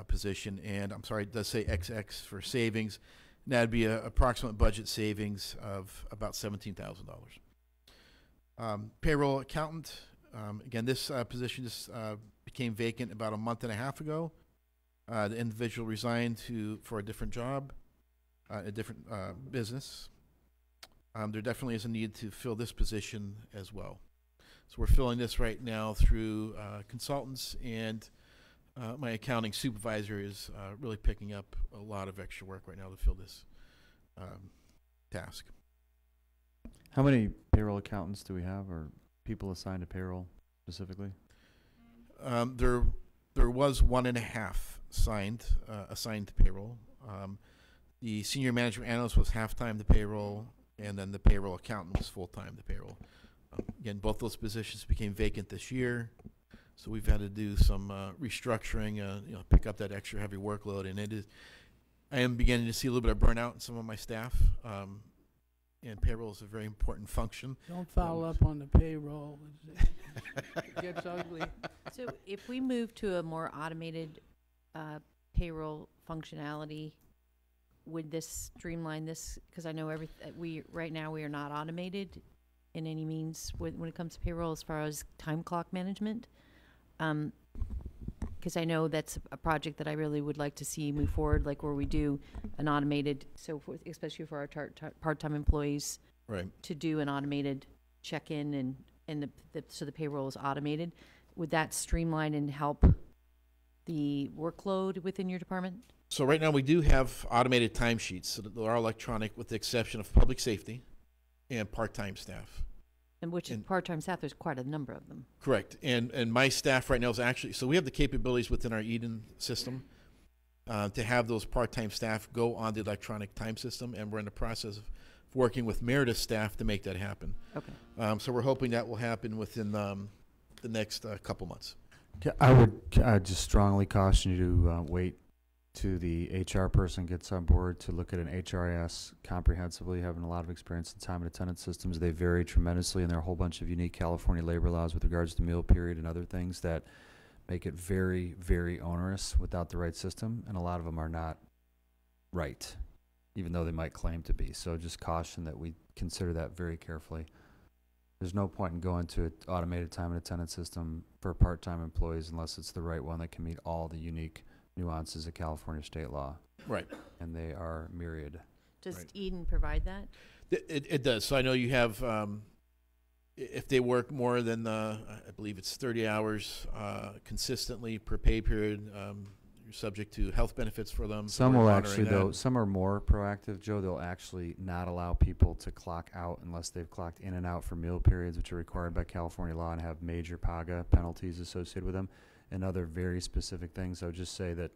position. And I'm sorry, it does say XX for savings. And that'd be an approximate budget savings of about $17,000. Payroll accountant. Again, this position just became vacant about a month and a half ago. The individual resigned for a different job, a different business. There definitely is a need to fill this position as well. So we're filling this right now through consultants, and my accounting supervisor is really picking up a lot of extra work right now to fill this task. How many payroll accountants do we have, or people assigned to payroll specifically? There was 1.5 assigned to payroll. The senior management analyst was half-time to payroll, and then the payroll accountant was full-time to payroll. Again, both those positions became vacant this year, so we've had to do some restructuring, pick up that extra heavy workload, and I am beginning to see a little bit of burnout in some of my staff, and payroll is a very important function. Don't foul up on the payroll. It gets ugly. So if we move to a more automated payroll functionality, would this streamline this? Because I know right now we are not automated in any means when it comes to payroll as far as time clock management. Because I know that's a project that I really would like to see move forward, like where we do an automated, especially for our part-time employees, right, to do an automated check-in and so the payroll is automated. Would that streamline and help the workload within your department? So right now we do have automated timesheets, so that they are electronic, with the exception of public safety and part-time staff. And part-time staff, there's quite a number of them. Correct. And my staff right now is actually, so we have the capabilities within our Eden system to have those part-time staff go on the electronic time system, and we're in the process of working with Meredith's staff to make that happen. Okay. So we're hoping that will happen within the next couple months. I would just strongly caution you to wait to the HR person gets on board to look at an HRIS comprehensively, having a lot of experience in time and attendance systems. They vary tremendously, and there are a whole bunch of unique California labor laws with regards to meal period and other things that make it very, very onerous without the right system, and a lot of them are not right, even though they might claim to be. So just caution that we consider that very carefully. There's no point in going to an automated time and attendance system for part-time employees unless it's the right one that can meet all the unique nuances of California state law. Right. And they are myriad. Does Right. Eden provide that? It does. So I know you have, if they work more than, I believe it's 30 hours consistently per pay period, you're subject to health benefits for them. Some We're will monitoring actually, though, that. some are more proactive, Joe. They'll actually not allow people to clock out unless they've clocked in and out for meal periods, which are required by California law and have major PAGA penalties associated with them, and other very specific things. I would just say that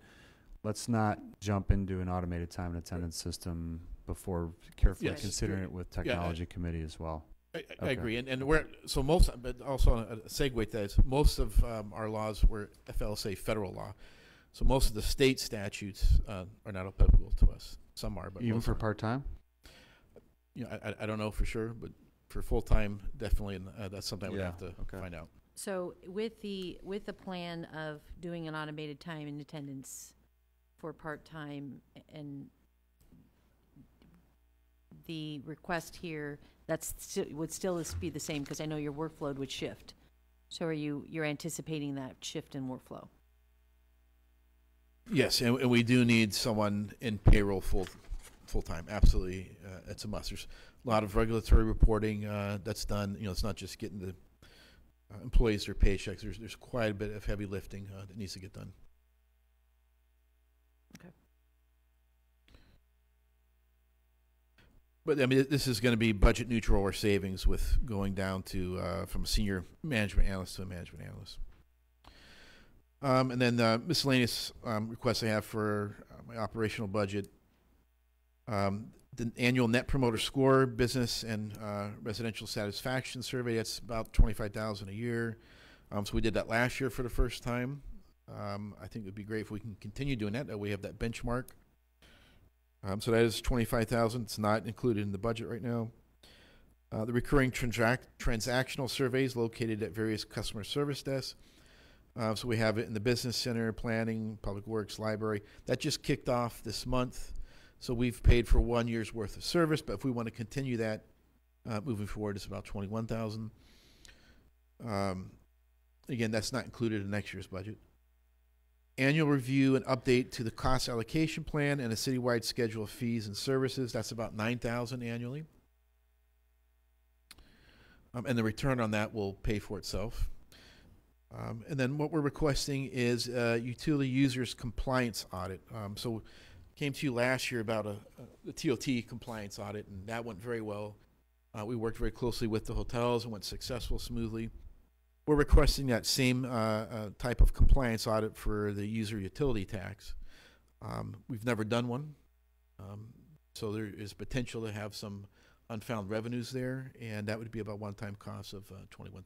let's not jump into an automated time and attendance system before carefully Yes. considering it with technology committee as well. I Okay. agree, and we're so most, but also a segue to that is most of our laws were FLSA federal law, so most of the state statutes are not applicable to us. Some are, but Even most for aren't. part-time? You know, I don't know for sure, but for full time, definitely, and that's something I would have to find out. So with the plan of doing an automated time and attendance for part-time, and the request here, would still be the same, because I know your workload would shift. So you're anticipating that shift in workflow? Yes, and we do need someone in payroll full time. Absolutely, it's a must. There's a lot of regulatory reporting that's done. You know, it's not just getting the employees their paychecks. There's quite a bit of heavy lifting that needs to get done. Okay. But I mean, this is going to be budget neutral or savings with going down to from a senior management analyst to a management analyst. And then miscellaneous requests I have for my operational budget. The annual Net Promoter Score, business and residential satisfaction survey. That's about $25,000 a year. So we did that last year for the first time. I think it would be great if we can continue doing that. That we have that benchmark. So that is $25,000. It's not included in the budget right now. The recurring transactional surveys located at various customer service desks. So we have it in the business center, planning, public works, library. That just kicked off this month. So we've paid for 1 year's worth of service, but if we want to continue that moving forward, it's about $21,000. Again, that's not included in next year's budget. Annual review and update to the cost allocation plan and a citywide schedule of fees and services. That's about $9,000 annually. And the return on that will pay for itself. And then what we're requesting is utility users compliance audit. So came to you last year about the TOT compliance audit, and that went very well. We worked very closely with the hotels and went successful, smoothly. We're requesting that same type of compliance audit for the user utility tax. We've never done one, so there is potential to have some unfound revenues there, and that would be about one-time cost of $21,000.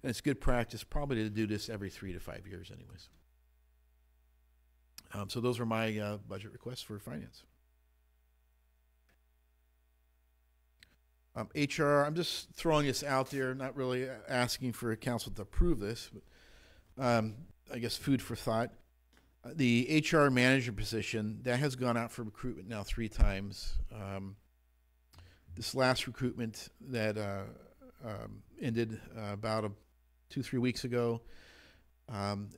And it's good practice probably to do this every 3 to 5 years anyways. So those are my budget requests for finance. HR, I'm just throwing this out there, not really asking for council to approve this, but I guess food for thought. The HR manager position, that has gone out for recruitment now 3 times. This last recruitment that ended about 2-3 weeks ago,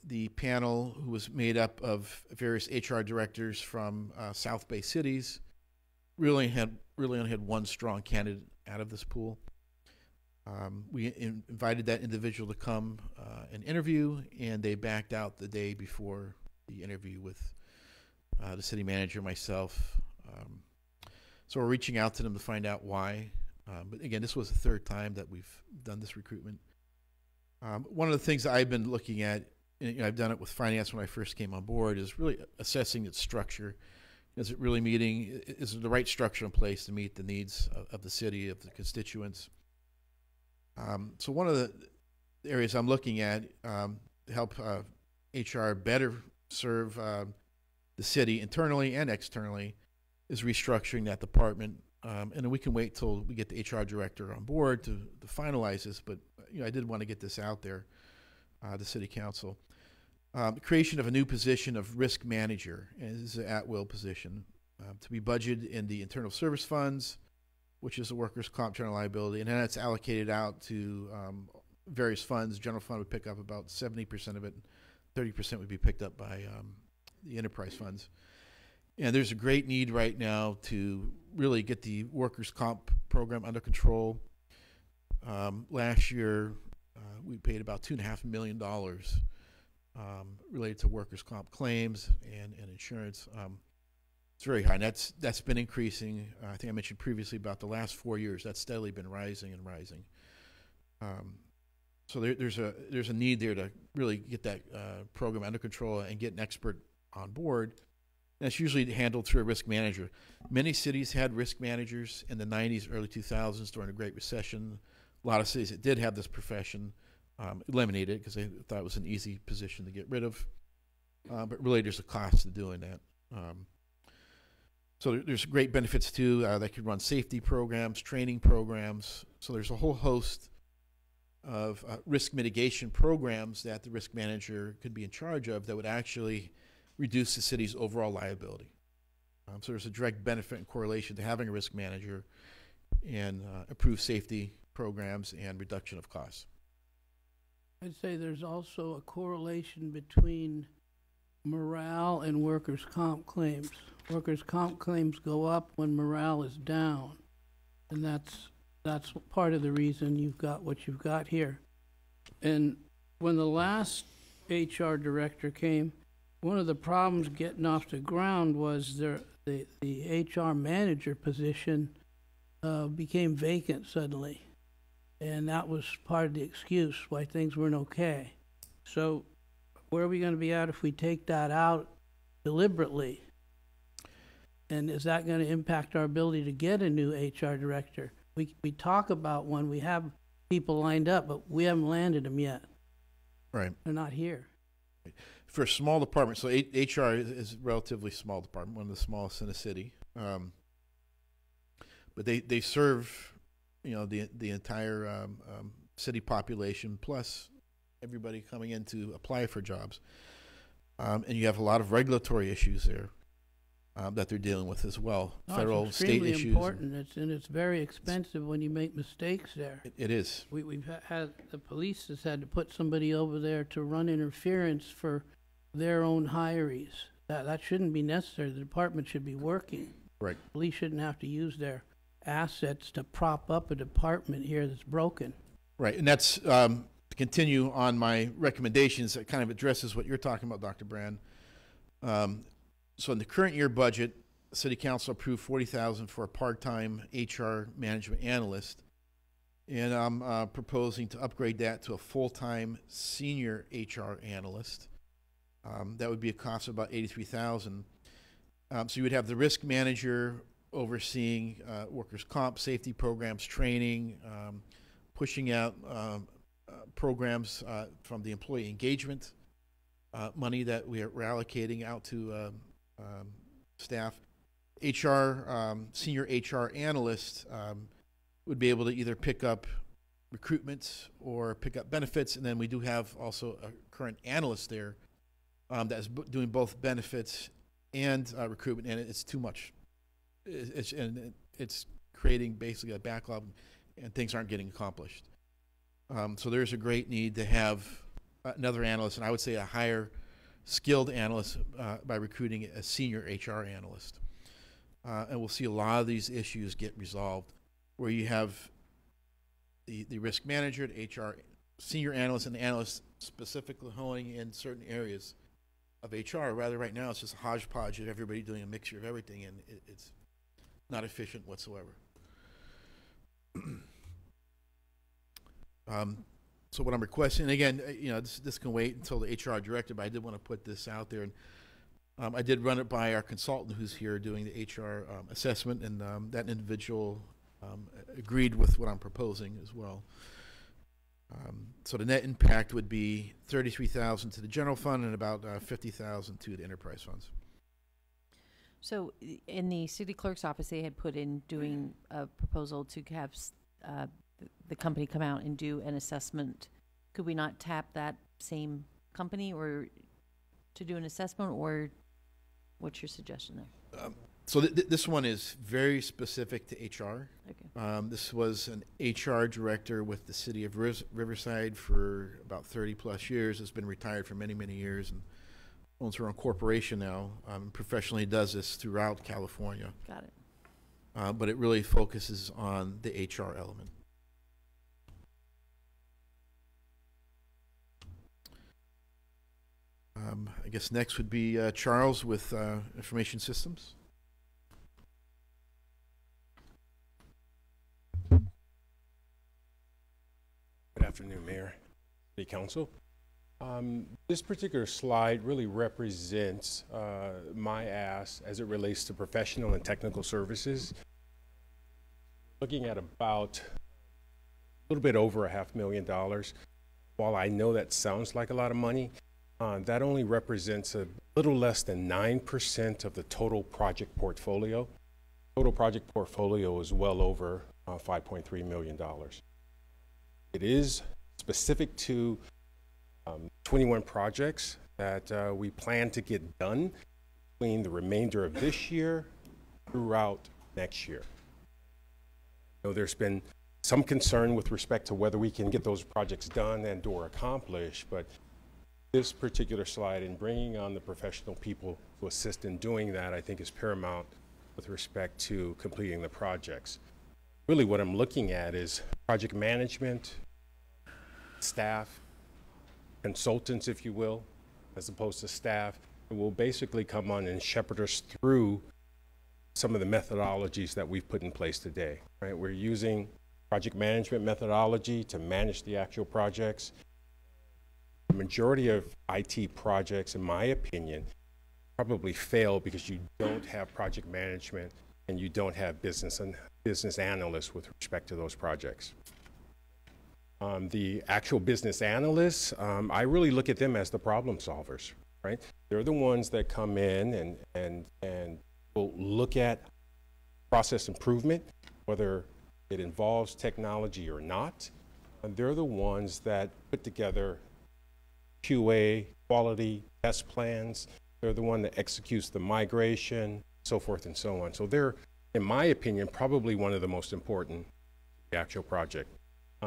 the panel, who was made up of various HR directors from South Bay cities, really only had one strong candidate out of this pool. We invited that individual to come and interview, and they backed out the day before the interview with the city manager, myself. So we're reaching out to them to find out why. But again, this was the 3rd time that we've done this recruitment. One of the things that I've been looking at, and I've done it with finance when I first came on board, is really assessing its structure. Is it really meeting, is it the right structure in place to meet the needs of the city, of the constituents? So one of the areas I'm looking at to help HR better serve the city internally and externally is restructuring that department. And then we can wait till we get the HR director on board to finalize this, but I did want to get this out there, the city council. The creation of a new position of risk manager, and this is an at-will position, to be budgeted in the internal service funds, which is the workers' comp general liability, and then it's allocated out to various funds. General fund would pick up about 70% of it, 30% would be picked up by the enterprise funds. And there's a great need right now to really get the workers' comp program under control. Last year, we paid about $2.5 million related to workers' comp claims and insurance. It's very high, and that's been increasing. I think I mentioned previously about the last 4 years. That's steadily been rising and rising. So there's a need there to really get that program under control and get an expert on board. That's usually handled through a risk manager. Many cities had risk managers in the 90s, early 2000s during the Great Recession. A lot of cities that did have this profession eliminated it because they thought it was an easy position to get rid of. But really, there's a cost to doing that. So there's great benefits too. They could run safety programs, training programs. So there's a whole host of risk mitigation programs that the risk manager could be in charge of that would actually reduce the city's overall liability. So there's a direct benefit and correlation to having a risk manager and improve safety programs and reduction of costs. I'd say there's also a correlation between morale and workers' comp claims. Workers' comp claims go up when morale is down, and that's part of the reason you've got what you've got here. And when the last HR director came, one of the problems getting off the ground was the HR manager position became vacant suddenly. And that was part of the excuse why things weren't okay. So where are we going to be at if we take that out deliberately? And is that going to impact our ability to get a new HR director? We talk about one, we have people lined up, but we haven't landed them yet. Right. They're not here. For a small department, so HR is a relatively small department, one of the smallest in the city. But they serve, you know, the entire city population, plus everybody coming in to apply for jobs. And you have a lot of regulatory issues there that they're dealing with as well. Federal, it's state extremely issues. important. It's very expensive when you make mistakes there. It is. We've had, the police has had to put somebody over there to run interference for their own hirees. That shouldn't be necessary. The department should be working. Right. Police shouldn't have to use their assets to prop up a department here that's broken. Right, and that's, to continue on my recommendations, that kind of addresses what you're talking about, Dr. Brand. So in the current year budget, the City Council approved $40,000 for a part-time HR management analyst. And I'm proposing to upgrade that to a full-time senior HR analyst. That would be a cost of about $83,000. So you would have the risk manager overseeing workers' comp, safety programs, training, pushing out programs from the employee engagement money that we're allocating out to staff. Senior HR analyst would be able to either pick up recruitment or pick up benefits, and then we do have also a current analyst there that is doing both benefits and recruitment, and it's too much. It's creating basically a backlog, and things aren't getting accomplished. So there's a great need to have another analyst, and I would say a higher skilled analyst by recruiting a senior HR analyst. And we'll see a lot of these issues get resolved where you have the risk manager, the HR senior analyst, and the analyst specifically honing in certain areas of HR. Rather, right now, it's just a hodgepodge of everybody doing a mixture of everything, and it's not efficient whatsoever. So what I'm requesting, and again, you know, this can wait until the HR director, but I did want to put this out there. And I did run it by our consultant who's here doing the HR assessment, and that individual agreed with what I'm proposing as well. So the net impact would be $33,000 to the general fund and about $50,000 to the enterprise funds. So in the city clerk's office, they had put in doing a proposal to have the company come out and do an assessment. Could we not tap that same company or to do an assessment, or what's your suggestion there? So this one is very specific to HR. Okay. This was an HR director with the city of Riverside for about 30 plus years. Has been retired for many, many years and owns her own corporation now. Professionally does this throughout California. Got it. But it really focuses on the HR element. I guess next would be Charles with Information Systems. Good afternoon, Mayor, City Council. This particular slide really represents my ask as it relates to professional and technical services. Looking at about a little bit over $500,000. While I know that sounds like a lot of money, that only represents a little less than 9% of the total project portfolio. Total project portfolio is well over $5.3 million. It is specific to 21 projects that we plan to get done between the remainder of this year throughout next year. I know there's been some concern with respect to whether we can get those projects done and or accomplished, but this particular slide and bringing on the professional people to assist in doing that, I think, is paramount with respect to completing the projects. Really what I'm looking at is project management, staff, consultants, if you will, as opposed to staff, It will basically come on and shepherd us through some of the methodologies that we've put in place today, right? We're using project management methodology to manage the actual projects. The majority of IT projects, in my opinion, probably fail because you don't have project management and you don't have business analysts with respect to those projects. The actual business analysts, I really look at them as the problem solvers, right? They're the ones that come in and will look at process improvement, whether it involves technology or not. And they're the ones that put together QA, quality, test plans. They're the one that executes the migration, so forth and so on. So they're, in my opinion, probably one of the most important, the actual project.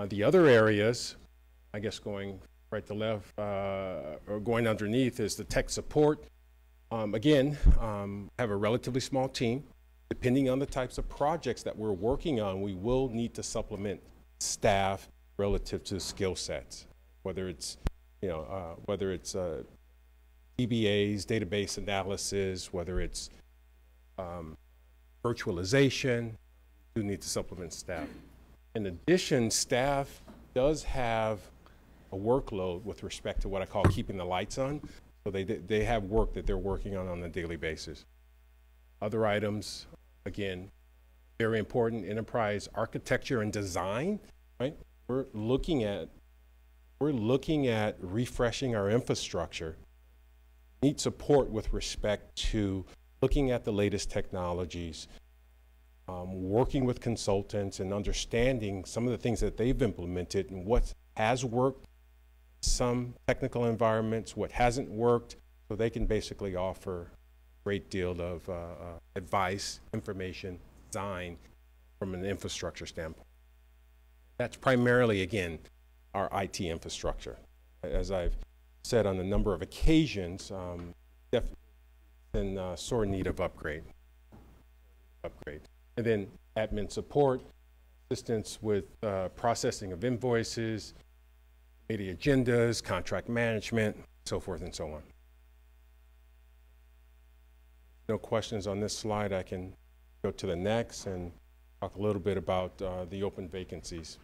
The other areas, I guess going right to left, or going underneath, is the tech support. Again, have a relatively small team. Depending on the types of projects that we're working on, we will need to supplement staff relative to skill sets, whether it's, DBAs, database analysis, whether it's virtualization, we do need to supplement staff. In addition, staff does have a workload with respect to what I call keeping the lights on. So they have work that they're working on a daily basis. Other items, again, very important, enterprise architecture and design, right? We're looking at refreshing our infrastructure. Need support with respect to looking at the latest technologies, working with consultants and understanding some of the things that they've implemented and what has worked, some technical environments, what hasn't worked, so they can basically offer a great deal of advice, information, design from an infrastructure standpoint. That's primarily, again, our IT infrastructure. As I've said on a number of occasions, definitely in sore need of upgrade. And then admin support, assistance with processing of invoices, media agendas, contract management, so forth and so on. No questions on this slide. I can go to the next and talk a little bit about the open vacancies.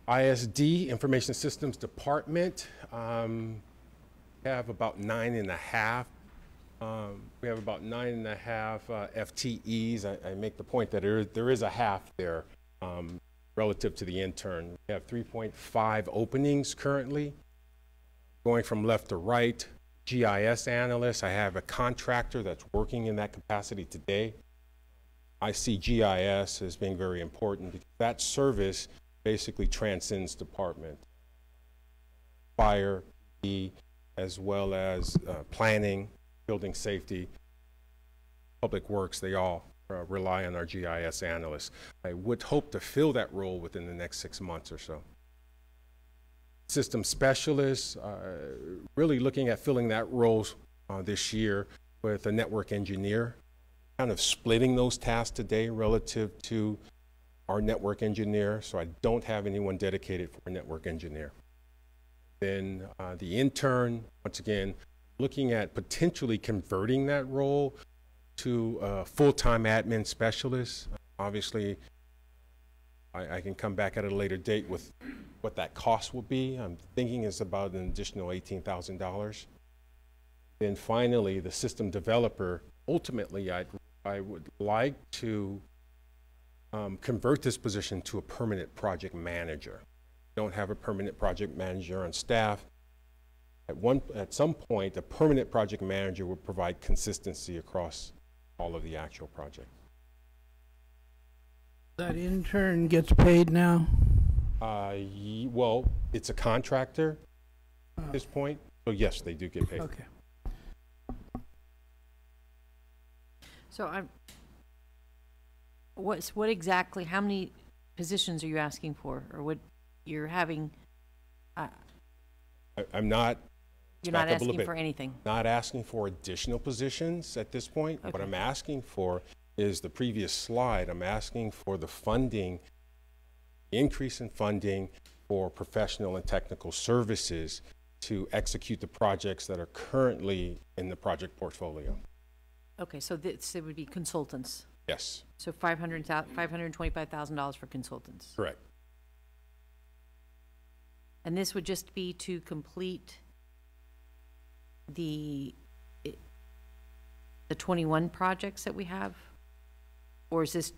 ISD, Information Systems Department, have about 9.5. We have about 9.5 FTEs. I make the point that there is a half there relative to the intern. We have 3.5 openings currently. Going from left to right, GIS analyst. I have a contractor that's working in that capacity today. I see GIS as being very important because that service basically transcends department. Fire, as well as planning, building safety, public works, they all rely on our GIS analysts. I would hope to fill that role within the next 6 months or so. System specialists, really looking at filling that role this year with a network engineer, kind of splitting those tasks today relative to our network engineer, so I don't have anyone dedicated for a network engineer. Then the intern, once again, looking at potentially converting that role to a full-time admin specialist. Obviously, I can come back at a later date with what that cost will be. I'm thinking it's about an additional $18,000. Then finally, the system developer, ultimately, I would like to convert this position to a permanent project manager. Don't have a permanent project manager on staff. At some point, a permanent project manager would provide consistency across all of the actual project. That intern gets paid now? Well, it's a contractor at this point, so yes, they do get paid. Okay. So what exactly, how many positions are you asking for, or what you're having? I'm not. You're not asking for anything? Not asking for additional positions at this point. Okay. What I'm asking for is the previous slide. I'm asking for the funding, increase in funding for professional and technical services to execute the projects that are currently in the project portfolio. Okay, so this, it would be consultants. Yes, So $525,000 for consultants. correct. And this would just be to complete the 21 projects that we have? Or is this,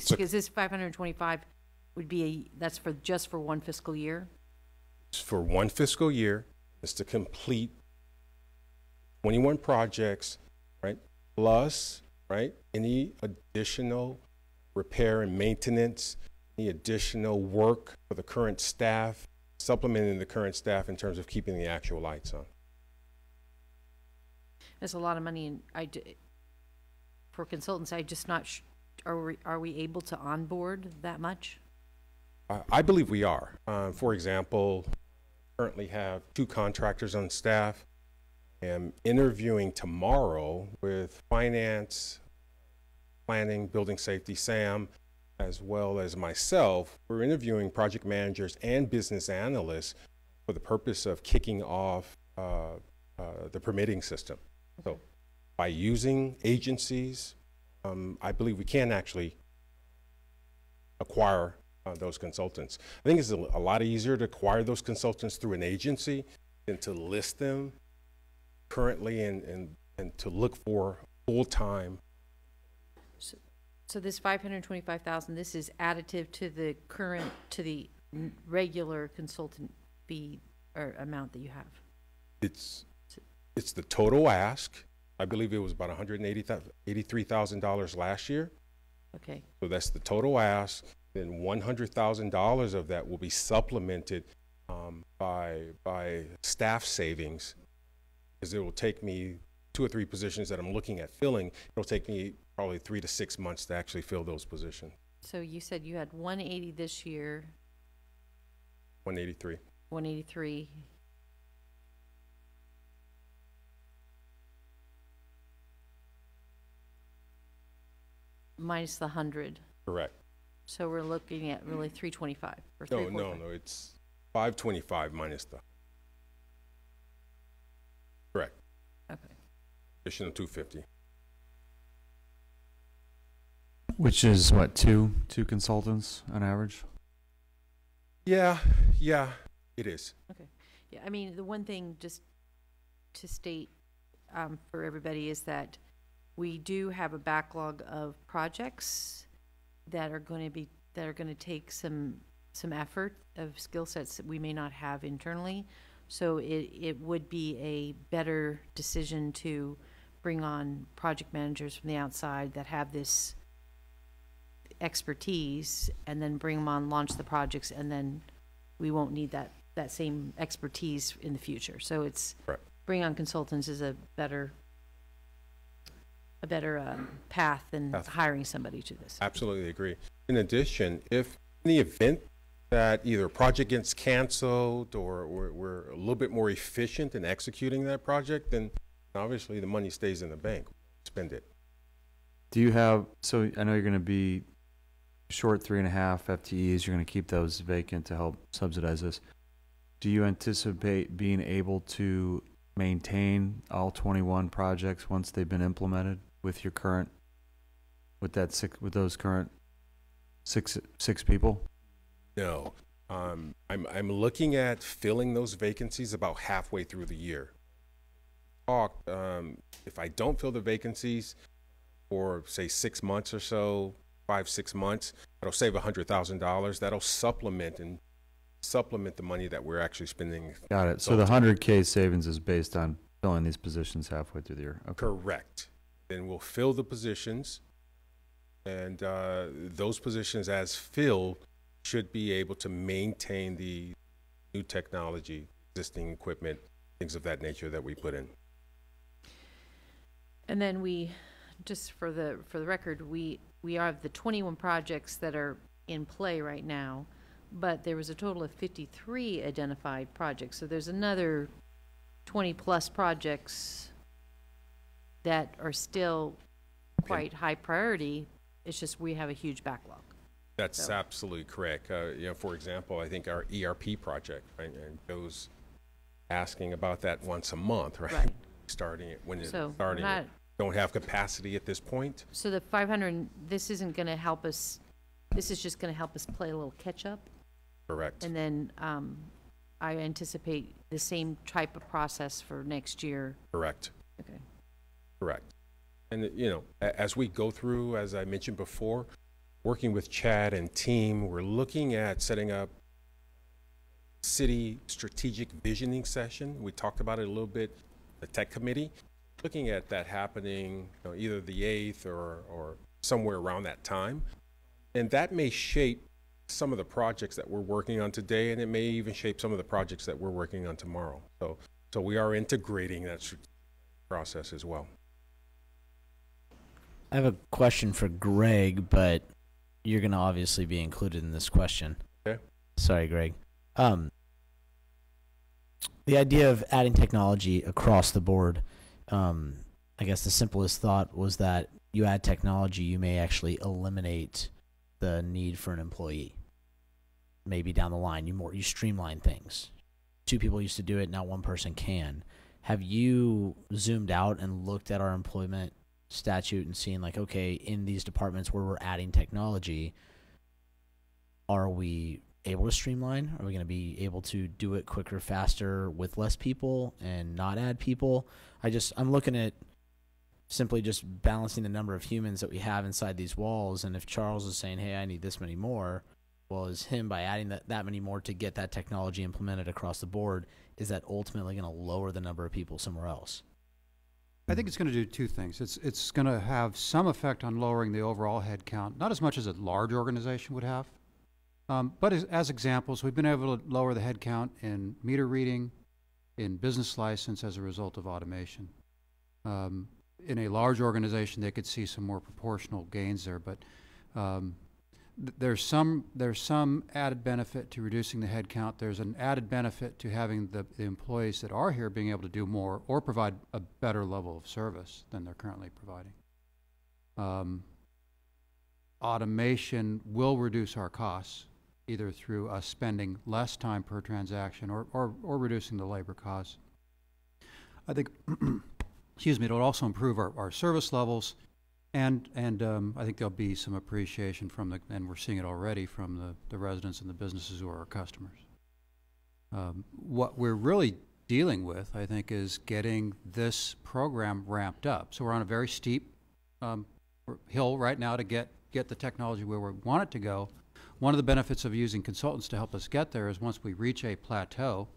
because this 525 would be, that's for, just for one fiscal year? It's for one fiscal year. It's to complete 21 projects, right? Plus, right, any additional repair and maintenance, any additional work for the current staff, supplementing the current staff in terms of keeping the actual lights on. There's a lot of money, and for consultants, I just not, are we able to onboard that much? I believe we are. For example, currently have 2 contractors on staff. Am interviewing tomorrow with finance, planning, building safety, Sam, as well as myself. We're interviewing project managers and business analysts for the purpose of kicking off the permitting system. So by using agencies, I believe we can actually acquire those consultants. I think it's a lot easier to acquire those consultants through an agency than to list them currently and to look for full-time. So this 525,000, this is additive to the current, to the regular consultant fee or amount that you have? It's the total ask. I believe it was about $183,000 last year. Okay. So that's the total ask. Then $100,000 of that will be supplemented by staff savings, because it will take me 2 or 3 positions that I'm looking at filling. It'll take me probably 3 to 6 months to actually fill those positions. So you said you had 180 this year, 183. 183. Minus the 100. Correct. So we're looking at really 325 or No, 345. no, it's 525 minus the. Correct. Okay. Additional 250. Which is what, two consultants on average? Yeah, it is. Okay. Yeah, I mean, the one thing just to state for everybody is that we do have a backlog of projects that are going to take some effort of skill sets that we may not have internally. So it would be a better decision to bring on project managers from the outside that have this expertise, and then bring them on, launch the projects, and then we won't need that same expertise in the future. So it's right. Bring on consultants is a better path than hiring somebody to this. Absolutely agree. In addition, if in the event that either a project gets canceled or we're a little bit more efficient in executing that project, then obviously the money stays in the bank. Spend it. Do you have, so I know you're going to be short 3.5 FTEs. You're going to keep those vacant to help subsidize this. Do you anticipate being able to maintain all 21 projects once they've been implemented with your current, with those current six people? No. I'm looking at filling those vacancies about halfway through the year. If I don't fill the vacancies for say 6 months or so, 5-6 months, that'll save $100,000. That'll supplement the money that we're actually spending. Got it. So the 100K savings is based on filling these positions halfway through the year. Okay. Correct. Then we'll fill the positions, and those positions as filled should be able to maintain the new technology, existing equipment, things of that nature that we put in. And then we, just for the record, we have the 21 projects that are in play right now, but there was a total of 53 identified projects. So there's another 20 plus projects that are still quite high priority. It's just we have a huge backlog. That's absolutely correct. For example, I think our ERP project, right, and those asking about that once a month, right? Right. Starting it, when you're So we're starting not, it. Don't have capacity at this point. so the 500, this isn't gonna help us, this is just gonna help us play a little catch-up? Correct. And then, I anticipate the same type of process for next year. Correct. Okay. Correct. And, you know, as we go through, as I mentioned before, working with Chad and team, we're looking at setting up city strategic visioning session. We talked about it a little bit, the tech committee, looking at that happening, you know, either the 8th or somewhere around that time. And that may shape some of the projects that we're working on today, and it may even shape some of the projects that we're working on tomorrow. So we are integrating that strategic process as well. I have a question for Greg, but you're going to obviously be included in this question. Okay. Sorry, Greg. The idea of adding technology across the board, I guess the simplest thought was that you add technology, you may actually eliminate the need for an employee. Maybe down the line, you streamline things. 2 people used to do it, now 1 person can. Have you zoomed out and looked at our employment statute and seen, like, okay, in these departments where we're adding technology, are we able to streamline? Are we going to be able to do it quicker, faster, with less people and not add people? I'm looking at simply just balancing the number of humans that we have inside these walls, and if Charles is saying, hey, I need this many more, well, is him, by adding that many more to get that technology implemented across the board, is that ultimately going to lower the number of people somewhere else? I think it's going to do 2 things. It's going to have some effect on lowering the overall head count, not as much as a large organization would have. But as examples, we've been able to lower the head count in meter reading, in business license as a result of automation. In a large organization, they could see some more proportional gains there, but there's some added benefit to reducing the head count. There's an added benefit to having the employees that are here being able to do more or provide a better level of service than they're currently providing. Automation will reduce our costs, either through us spending less time per transaction or reducing the labor costs. I think, excuse me, it'll also improve our service levels, and I think there'll be some appreciation from and we're seeing it already, from the residents and the businesses who are our customers. What we're really dealing with, I think, is getting this program ramped up. So we're on a very steep hill right now to get the technology where we want it to go. One of the benefits of using consultants to help us get there is once we reach a plateau,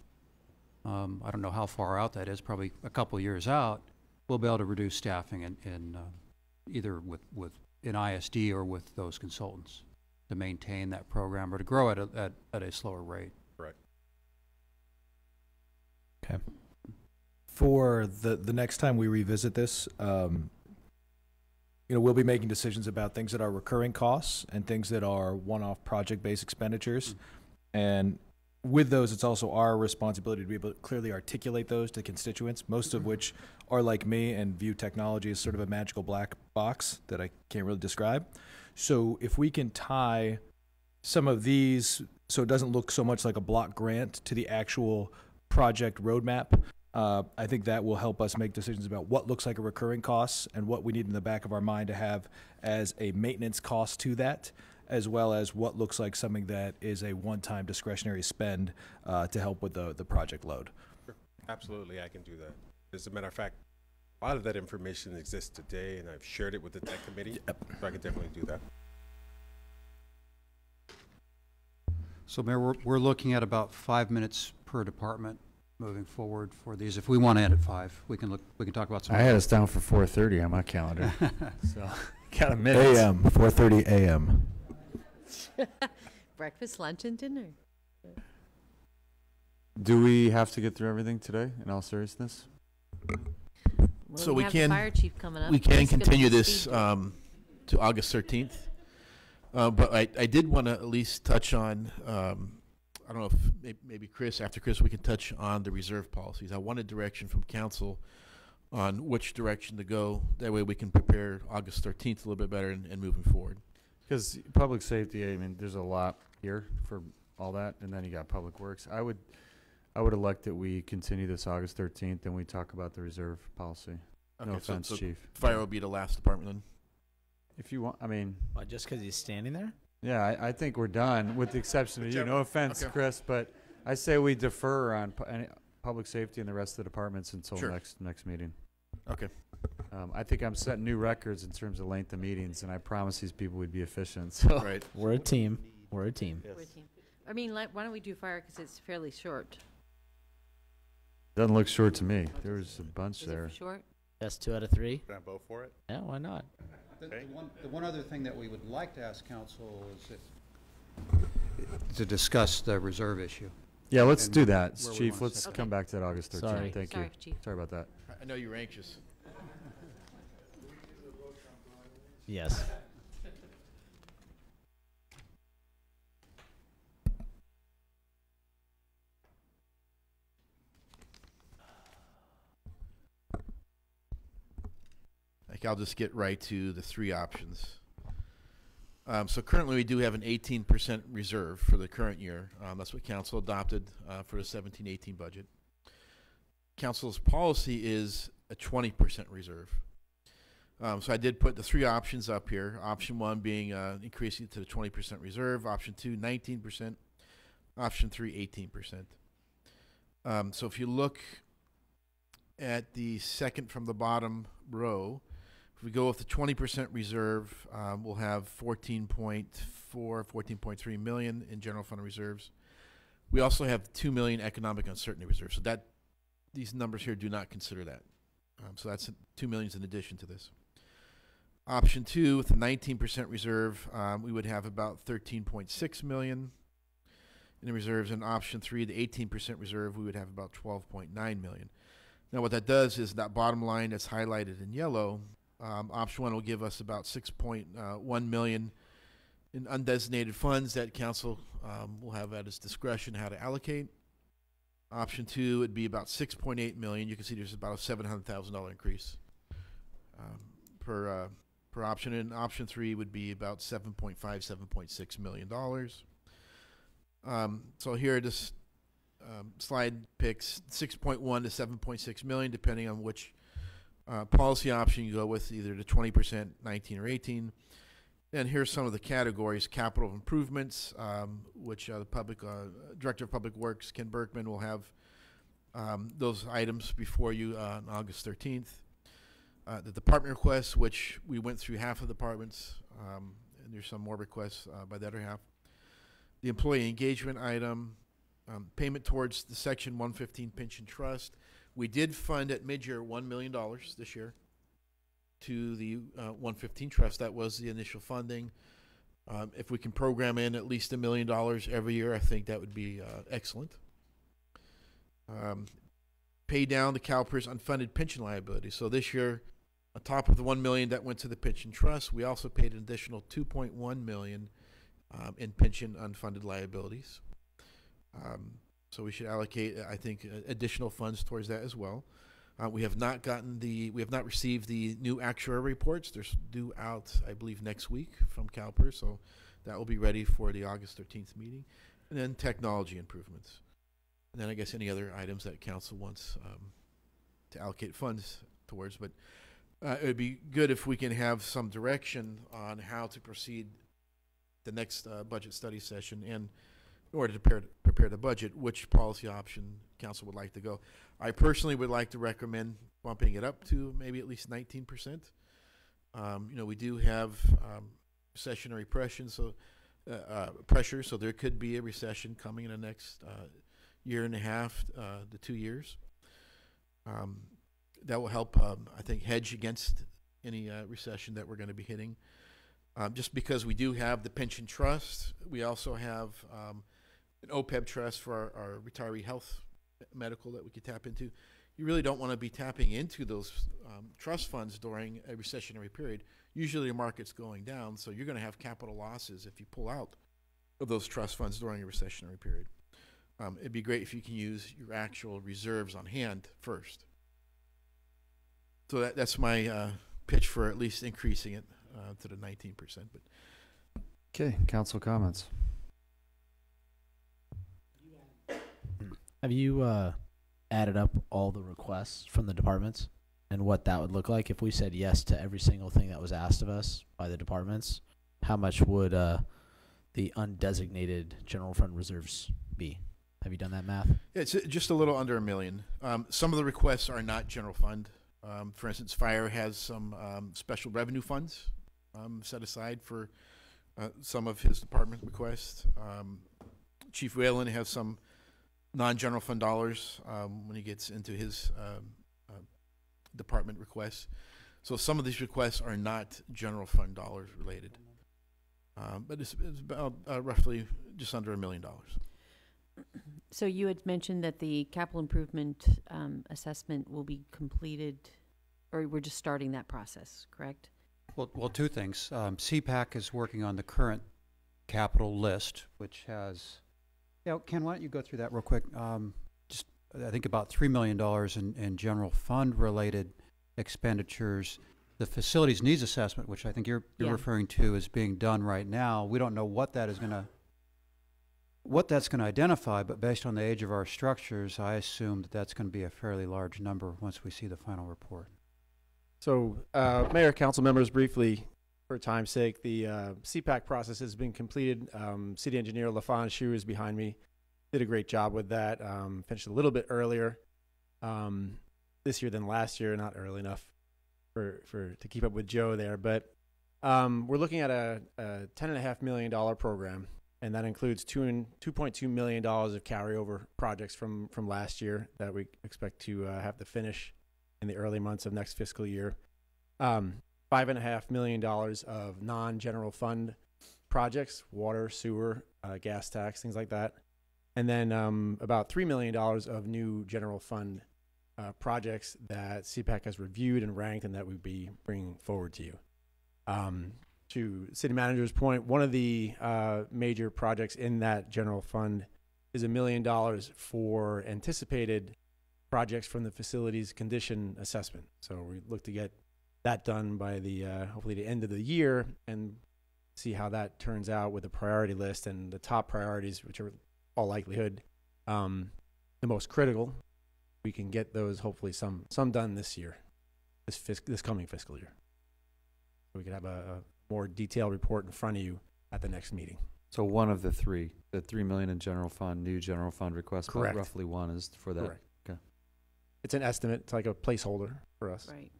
I don't know how far out that is, probably a couple years out, we'll be able to reduce staffing in either in ISD or with those consultants to maintain that program or to grow at a slower rate. Right. Okay. For the next time we revisit this, we'll be making decisions about things that are recurring costs and things that are one-off project-based expenditures. And with those, it's also our responsibility to be able to clearly articulate those to constituents, most of which are like me and view technology as sort of a magical black box that I can't really describe. So if we can tie some of these so it doesn't look so much like a block grant to the actual project roadmap, I think that will help us make decisions about what looks like a recurring cost and what we need in the back of our mind to have as a maintenance cost to that, as well as what looks like something that is a one-time discretionary spend to help with the project load. Sure. Absolutely, I can do that. As a matter of fact, a lot of that information exists today, and I've shared it with the tech committee, so I can definitely do that. So, Mayor, we're looking at about 5 minutes per department moving forward for these. If we want to end at 5, we can talk about some. I had us down for 4:30 on my calendar. So got a minute. AM, 4:30 a.m. Breakfast, lunch, and dinner. Do we have to get through everything today, in all seriousness? Well, So we have can- the fire chief coming up. We can He's gonna continue speed this to- to August 13th. But I did want to at least touch on, I don't know if maybe Chris, after Chris, we can touch on the reserve policies. I wanted direction from council on which direction to go. That way we can prepare August 13th a little bit better and moving forward. Because public safety, I mean, there's a lot here for all that, and then you got public works. I I would elect that we continue this August 13th and we talk about the reserve policy. No Okay, offense, so Chief. Fire will be the last department then? If you want, I mean, Well, just because he's standing there? yeah, I think we're done, with the exception of you. Whichever. No offense, Okay. Chris, but I say we defer on public safety and the rest of the departments until Sure. next meeting. Okay. I think I'm setting new records in terms of length of meetings, and I promise these people we'd be efficient. So Right. We're a team. We're a team. We're a team. I mean, why don't we do fire, because it's fairly short. doesn't look short to me. There's a bunch Is there. it short? That's 2 out of 3. Can I vote for it? Yeah, why not? The one other thing that we would like to ask council is to discuss the reserve issue. Yeah, let's And do that, where we Chief. wanna Let's set come back to that August 13th. Sorry. Thank Sorry, you. Chief. Sorry about that. I know you were anxious. Yes. I'll just get right to the 3 options. So currently, we do have an 18% reserve for the current year. That's what council adopted for the 17-18 budget. Council's policy is a 20% reserve. So I did put the 3 options up here. Option 1 being increasing to the 20% reserve. Option 2, 19%. Option 3, 18%. So if you look at the second from the bottom row, if we go with the 20% reserve, we'll have 14.3 million in general fund reserves. We also have 2 million economic uncertainty reserves. So that these numbers here do not consider that. So that's 2 million in addition to this. Option 2 with the 19% reserve, we would have about 13.6 million in the reserves. And option 3, the 18% reserve, we would have about 12.9 million. Now what that does is that bottom line that's highlighted in yellow, option 1 will give us about 6.1 million in undesignated funds that council will have at its discretion how to allocate. Option 2 would be about 6.8 million. You can see there's about a $700,000 increase per option. And option 3 would be about $7.6 million. So here this slide picks 6.1 to 7.6 million, depending on which policy option you go with, either the 20%, 19, or 18. And here's some of the categories: capital improvements, which the Director of Public Works, Ken Berkman, will have those items before you on August 13th. The department requests, which we went through half of the departments, and there's some more requests by the other half. The employee engagement item, payment towards the Section 115 pension trust. We did fund at mid-year $1 million this year to the 115 trust. That was the initial funding. If we can program in at least $1 million every year, I think that would be excellent. Pay down the CalPERS unfunded pension liability. So this year, on top of the $1 million that went to the pension trust, we also paid an additional $2.1 million in pension unfunded liabilities. So we should allocate, I think, additional funds towards that as well. We have not received the new actuary reports. They're due out, I believe, next week from CalPERS, so that will be ready for the August 13th meeting. And then technology improvements. And then I guess any other items that council wants to allocate funds towards. But it would be good if we can have some direction on how to proceed the next budget study session, and in order to prepare the budget, which policy option council would like to go. I personally would like to recommend bumping it up to maybe at least 19%. We do have recessionary pressure, so there could be a recession coming in the next year and a half to 2 years. That will help, I think, hedge against any recession that we're going to be hitting. Just because we do have the pension trust, we also have an OPEB trust for our retiree health medical that we could tap into. You really don't want to be tapping into those trust funds during a recessionary period. Usually the market's going down, so you're going to have capital losses if you pull out of those trust funds during a recessionary period. It'd be great if you can use your actual reserves on hand first. So that's my pitch for at least increasing it to the 19%. But Okay, council comments. Have you added up all the requests from the departments and what that would look like if we said yes to every single thing that was asked of us by the departments? How much would the undesignated general fund reserves be? Have you done that math? It's just a little under $1 million. Some of the requests are not general fund. For instance, fire has some special revenue funds set aside for some of his department requests. Chief Whalen has some non-general fund dollars when he gets into his department requests. So some of these requests are not general fund dollars related. But it's about roughly just under $1 million. So you had mentioned that the capital improvement assessment will be completed, or we're just starting that process, correct? Well, two things. CPAC is working on the current capital list, which has, Ken, why don't you go through that real quick? Just, I think about $3 million in general fund related expenditures. The facilities needs assessment, which I think you're referring to, is being done right now. We don't know what that's going to identify, but based on the age of our structures, I assume that that's going to be a fairly large number once we see the final report. So, Mayor, council members, briefly, for time's sake, the CPAC process has been completed. City Engineer LaFon Shu is behind me. Did a great job with that. Finished a little bit earlier this year than last year. Not early enough to keep up with Joe there, but we're looking at a $10.5 million program, and that includes $2.2 million of carryover projects from last year that we expect to have to finish in the early months of next fiscal year. $5.5 million of non-general fund projects, water, sewer, gas tax, things like that. And then about $3 million of new general fund projects that CPAC has reviewed and ranked and that we'd be bringing forward to you. To city manager's point, one of the major projects in that general fund is $1 million for anticipated projects from the facilities condition assessment. So we look to get that done by the hopefully the end of the year and see how that turns out with a priority list and the top priorities, which are all likelihood the most critical. We can get those hopefully some done this year, this coming fiscal year. So we can have a more detailed report in front of you at the next meeting. So one of the three, the $3 million in general fund, new general fund request, correct. Roughly one is for that. Correct. Okay. It's an estimate. It's like a placeholder for us. Right.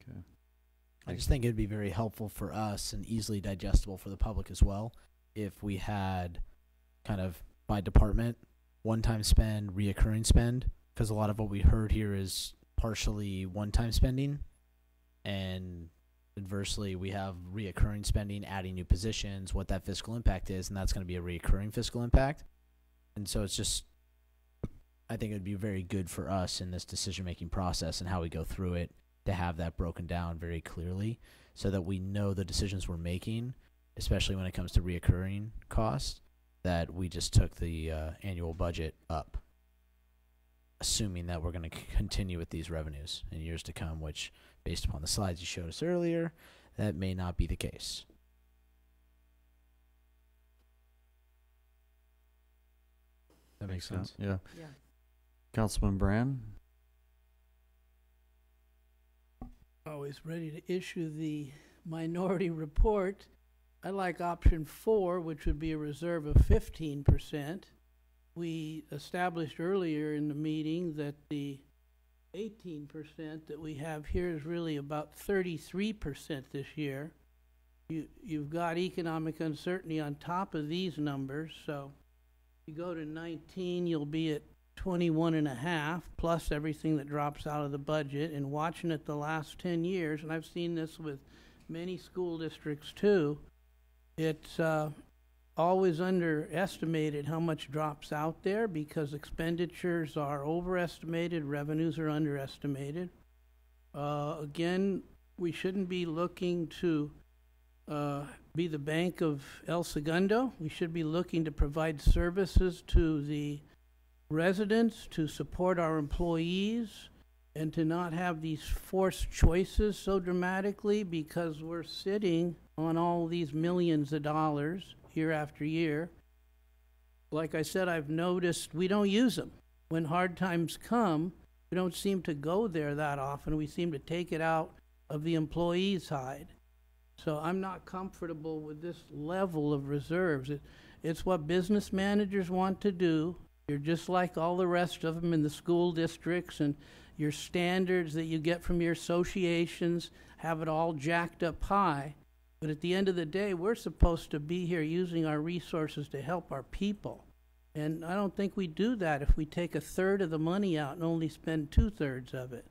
Okay. I just think it'd be very helpful for us and easily digestible for the public as well if we had kind of by department one-time spend, reoccurring spend, because a lot of what we heard here is partially one-time spending, and inversely we have reoccurring spending, adding new positions, what that fiscal impact is, and that's going to be a reoccurring fiscal impact. And so it's just, I think it would be very good for us in this decision-making process and how we go through it to have that broken down very clearly so that we know the decisions we're making, especially when it comes to reoccurring costs, that we just took the annual budget up, assuming that we're going to continue with these revenues in years to come, which, based upon the slides you showed us earlier, that may not be the case. That makes sense. Yeah. Councilman Brand? Always ready to issue the minority report. I like option 4, which would be a reserve of 15%. We established earlier in the meeting that the 18% that we have here is really about 33% this year. You've got economic uncertainty on top of these numbers, so you go to 19, you'll be at 21.5 plus everything that drops out of the budget. And watching it the last 10 years, and I've seen this with many school districts too, it's always underestimated how much drops out there because expenditures are overestimated, revenues are underestimated. Again, we shouldn't be looking to be the Bank of El Segundo. We should be looking to provide services to the residents, to support our employees, and to not have these forced choices so dramatically because we're sitting on all these millions of dollars year after year. like I said, I've noticed we don't use them. When hard times come, we don't seem to go there that often. We seem to take it out of the employee's side. So I'm not comfortable with this level of reserves. It's what business managers want to do. You're just like all the rest of them in the school districts, and your standards that you get from your associations have it all jacked up high. But at the end of the day, we're supposed to be here using our resources to help our people. And I don't think we do that if we take 1/3 of the money out and only spend 2/3 of it.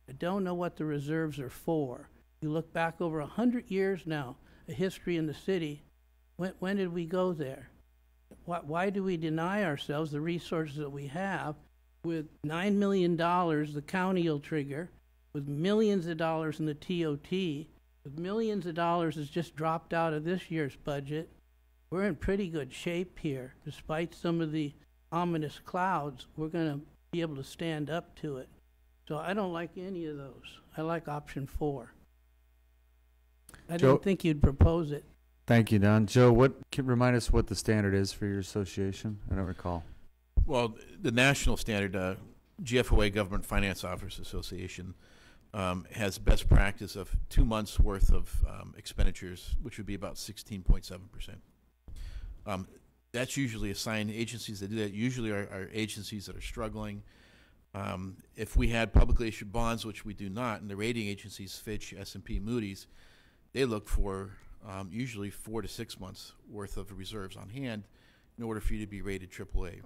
I don't know what the reserves are for. You look back over 100 years now, a history in the city. When did we go there? Why do we deny ourselves the resources that we have? With $9 million, the county will trigger, with millions of dollars in the TOT, with millions of dollars that's just dropped out of this year's budget. We're in pretty good shape here. Despite some of the ominous clouds, we're going to be able to stand up to it. So I don't like any of those. I like option 4. I Joe- didn't think you'd propose it. Thank you, Don. Joe, remind us what the standard is for your association? I don't recall. Well, the national standard, GFOA, Government Finance Officers Association, has best practice of 2 months worth of expenditures, which would be about 16.7%. That's usually assigned agencies that do that. Usually are agencies that are struggling. If we had publicly issued bonds, which we do not, and the rating agencies, Fitch, S&P, Moody's, they look for usually 4 to 6 months worth of reserves on hand in order for you to be rated AAA.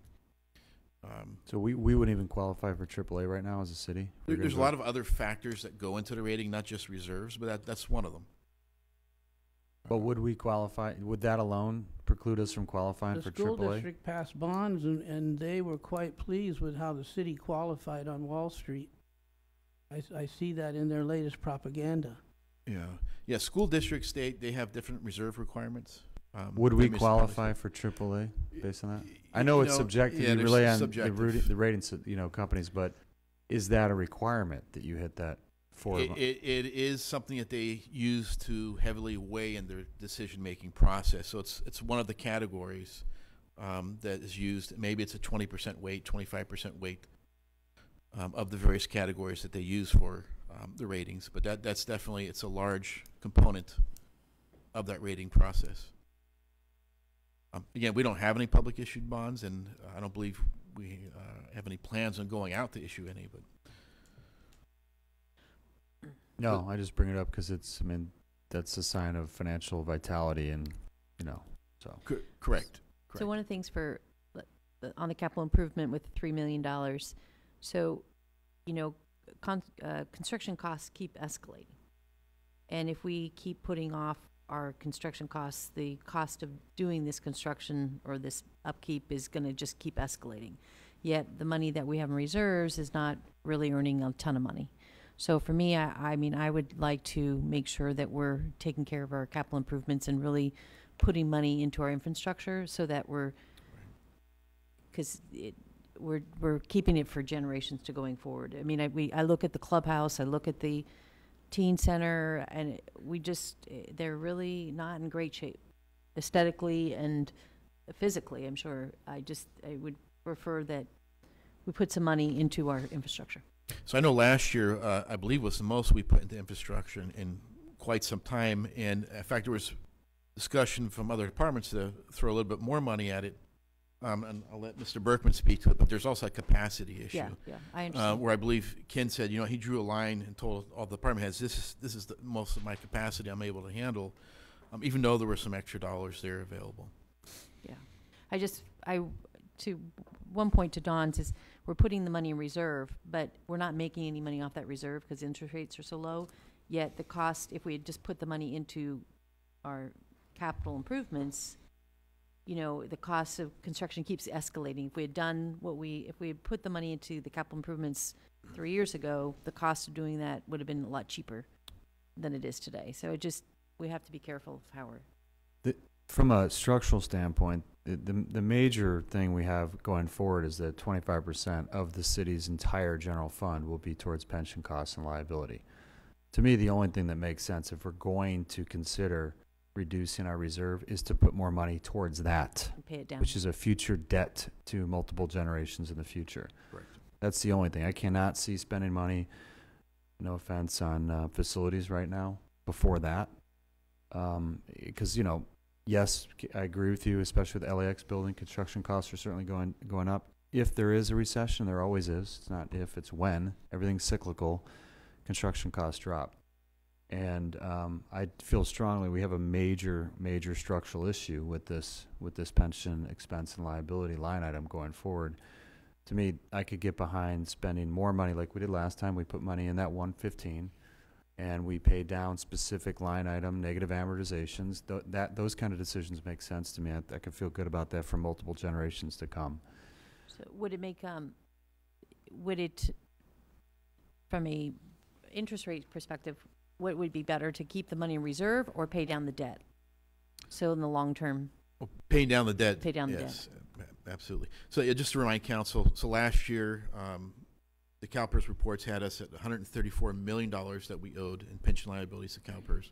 So we wouldn't even qualify for AAA right now as a city? There's a lot of other factors that go into the rating, not just reserves, but that's one of them. But would we qualify? Would that alone preclude us from qualifying The for school AAA? district passed bonds, and they were quite pleased with how the city qualified on Wall Street. I see that in their latest propaganda. Yeah. School districts, they have different reserve requirements. Would we than qualify for AAA based on that? I know it's subjective. yeah, You there's rely on subjective. the ratings, companies, but is that a requirement that you hit that for? It is something that they use to heavily weigh in their decision-making process. So it's one of the categories that is used. Maybe it's a 20% weight, 25% weight of the various categories that they use for the ratings. But that's definitely, it's a large component of that rating process. Again, we don't have any public issued bonds, and I don't believe we have any plans on going out to issue any. But No, I just bring it up because that's a sign of financial vitality, and so. Correct. So one of the things on the capital improvement with $3 million, so, construction costs keep escalating. And if we keep putting off our construction costs, the cost of doing this construction or this upkeep is going to just keep escalating. Yet the money that we have in reserves is not really earning a ton of money. So for me, I would like to make sure that we're taking care of our capital improvements and really putting money into our infrastructure so that we're keeping it for generations to going forward. I look at the clubhouse, I look at the teen center, and they're really not in great shape aesthetically and physically. I'm sure I would prefer that we put some money into our infrastructure. So I know last year, I believe, was the most we put into infrastructure in quite some time. And in fact, there was discussion from other departments to throw a little bit more money at it. And I'll let Mr. Berkman speak to it, but there's also a capacity issue. Yeah, I understand. Where I believe Ken said, he drew a line and told all the department heads, this is the most of my capacity I'm able to handle, even though there were some extra dollars there available. Yeah. To one point to Don's is we're putting the money in reserve, but we're not making any money off that reserve because interest rates are so low. Yet the cost, if we had just put the money into our capital improvements, the cost of construction keeps escalating. If we had put the money into the capital improvements 3 years ago, the cost of doing that would have been a lot cheaper than it is today. So we have to be careful of how we're. From a structural standpoint, the major thing we have going forward is that 25% of the city's entire general fund will be towards pension costs and liability. To me, the only thing that makes sense if we're going to consider reducing our reserve is to put more money towards that, And pay it down. which is a future debt to multiple generations in the future. Correct. That's the only thing. I cannot see spending money, no offense, on facilities right now before that. Because, you know, yes, I agree with you, especially with the LAX building. Construction costs are certainly going up. If there is a recession, there always is. It's not if, it's when. Everything's cyclical. Construction costs drop. And I feel strongly we have a major structural issue with this pension expense and liability line item going forward. To me, I could get behind spending more money like we did last time. We put money in that 115, and we paid down specific line item negative amortizations. Those kind of decisions make sense to me. I could feel good about that for multiple generations to come. So would it make, would it, from a interest rate perspective, what would be better, to keep the money in reserve or pay down the debt? So in the long term, Well, paying down the debt. Pay down the yes, absolutely. So yeah, just to remind council, so last year, the CalPERS reports had us at $134 million that we owed in pension liabilities to CalPERS.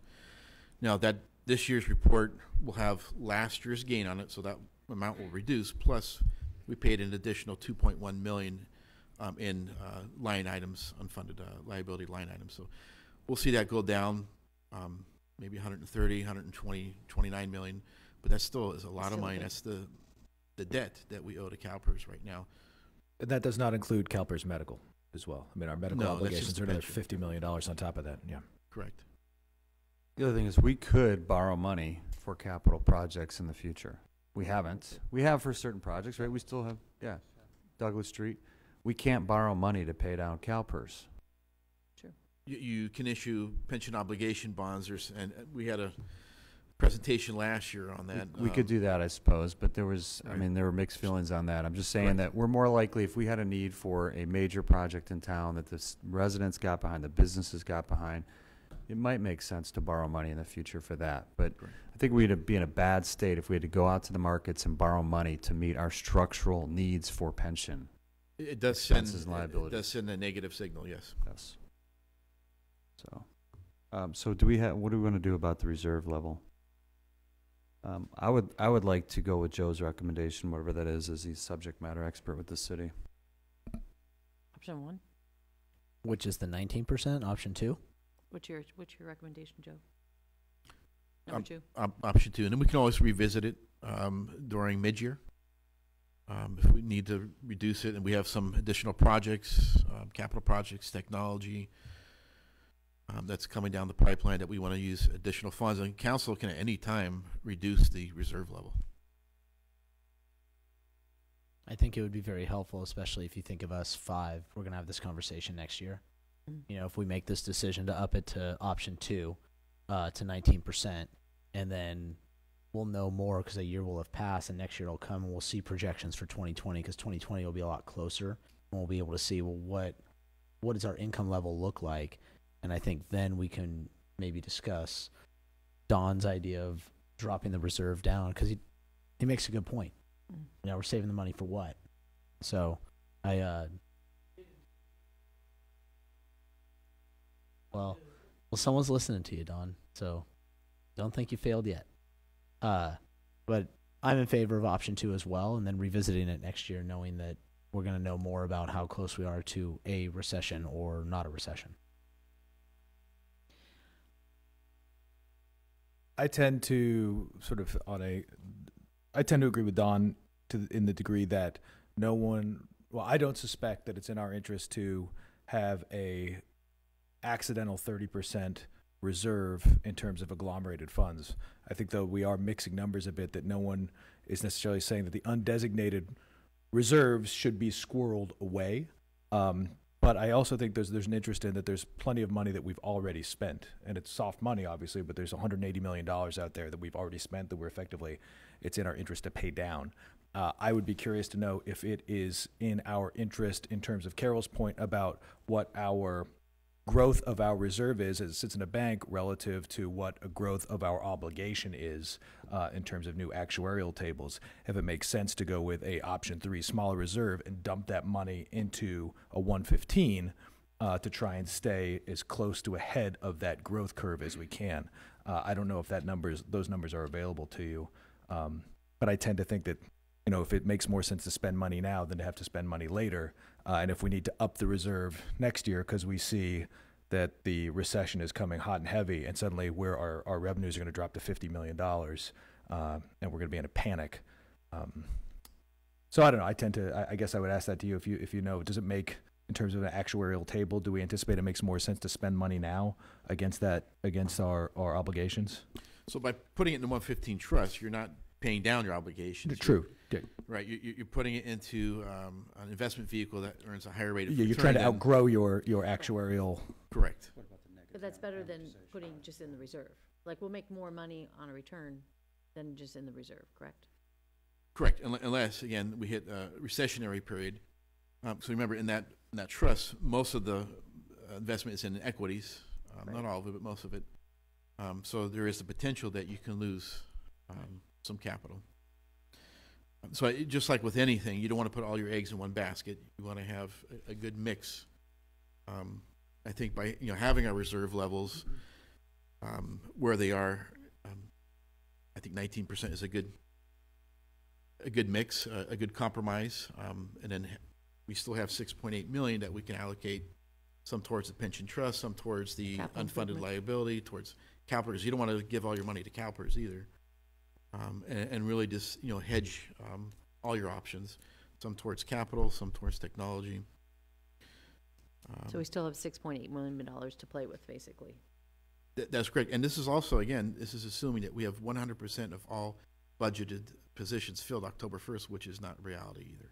Now that this year's report will have last year's gain on it, so that amount will reduce. Plus, we paid an additional $2.1 million in line items, unfunded liability line items. So we'll see that go down, maybe 130, 120, 29 million, but that still is a lot of money. That's the debt that we owe to CalPERS right now. And that does not include CalPERS medical as well. I mean, our medical No, that's just obligations the are another pension. $50 million on top of that. Yeah. Correct. The other thing is we could borrow money for capital projects in the future. We haven't. We have for certain projects, right? We still have, yeah, Douglas Street. We can't borrow money to pay down CalPERS. You can issue pension obligation bonds, and we had a presentation last year on that. We could do that, I suppose, but there was, I Right. mean, there were mixed feelings on that. I'm just saying Correct. that we're more likely, if we had a need for a major project in town that the residents got behind, the businesses got behind, it might make sense to borrow money in the future for that. But Correct. I think we'd be in a bad state if we had to go out to the markets and borrow money to meet our structural needs for pension. It does send, Expenses and it liabilities. does send a negative signal, yes. Yes. So do we have, what do we want to do about the reserve level? I would like to go with Joe's recommendation, whatever that is, as he's subject matter expert with the city. option one, Which is the 19%, option 2? what's your recommendation, Joe? Number two. Option 2, and then we can always revisit it during mid-year if we need to reduce it, and we have some additional projects, capital projects, technology that's coming down the pipeline that we want to use additional funds. And council can at any time reduce the reserve level. I think it would be very helpful, especially if you think of us 5. We're going to have this conversation next year. You know, if we make this decision to up it to option 2 to 19%, and then we'll know more because a year will have passed, and next year will come, and we'll see projections for 2020 because 2020 will be a lot closer, and we'll be able to see, well, what does our income level look like? And I think then we can maybe discuss Don's idea of dropping the reserve down, because he makes a good point. You know, we're saving the money for what? So well, someone's listening to you, Don, so don't think you failed yet. But I'm in favor of option 2 as well, and then revisiting it next year, knowing that we're going to know more about how close we are to a recession or not a recession. I tend to I tend to agree with Don in the degree that I don't suspect that it's in our interest to have a accidental 30% reserve in terms of agglomerated funds. I think, though, we are mixing numbers a bit, that no one is necessarily saying that the undesignated reserves should be squirreled away. But I also think there's an interest in that there's plenty of money that we've already spent. And it's soft money, obviously, but there's $180 million out there that we've already spent that it's in our interest to pay down. I would be curious to know if it is in our interest, in terms of Carol's point about what our growth of our reserve is as it sits in a bank relative to what a growth of our obligation is in terms of new actuarial tables. If it makes sense to go with a option 3 smaller reserve and dump that money into a 115 to try and stay as close to ahead of that growth curve as we can. I don't know if those numbers are available to you, but I tend to think that, you know, if it makes more sense to spend money now than to have to spend money later, and if we need to up the reserve next year because we see that the recession is coming hot and heavy, and suddenly our revenues are going to drop to $50 million, and we're going to be in a panic. So I don't know. I guess I would ask that to you if you know. Does it make, in terms of an actuarial table, do we anticipate it makes more sense to spend money now against our obligations? So by putting it in the 115 trust, you're not paying down your obligations. True. Right. You're putting it into an investment vehicle that earns a higher rate of Yeah, you're return trying to than- outgrow your actuarial. Correct. But that's better than putting just in the reserve. Like, we'll make more money on a return than just in the reserve, correct? Correct. Unless, again, we hit a recessionary period. So remember, in that trust, most of the investment is in equities. Not all of it, but most of it. So there is the potential that you can lose some capital. So just like with anything, you don't want to put all your eggs in one basket. You want to have a good mix. I think by having our reserve levels where they are, I think 19% is a good mix, a good compromise, and then we still have 6.8 million that we can allocate, some towards the pension trust, some towards the Capital unfunded improvement. liability, towards CalPERS. You don't want to give all your money to CalPERS either, and really just hedge all your options, some towards capital, some towards technology. So we still have $6.8 million to play with, basically. That's correct. And this is also, again, this is assuming that we have 100% of all budgeted positions filled October 1st, which is not reality either.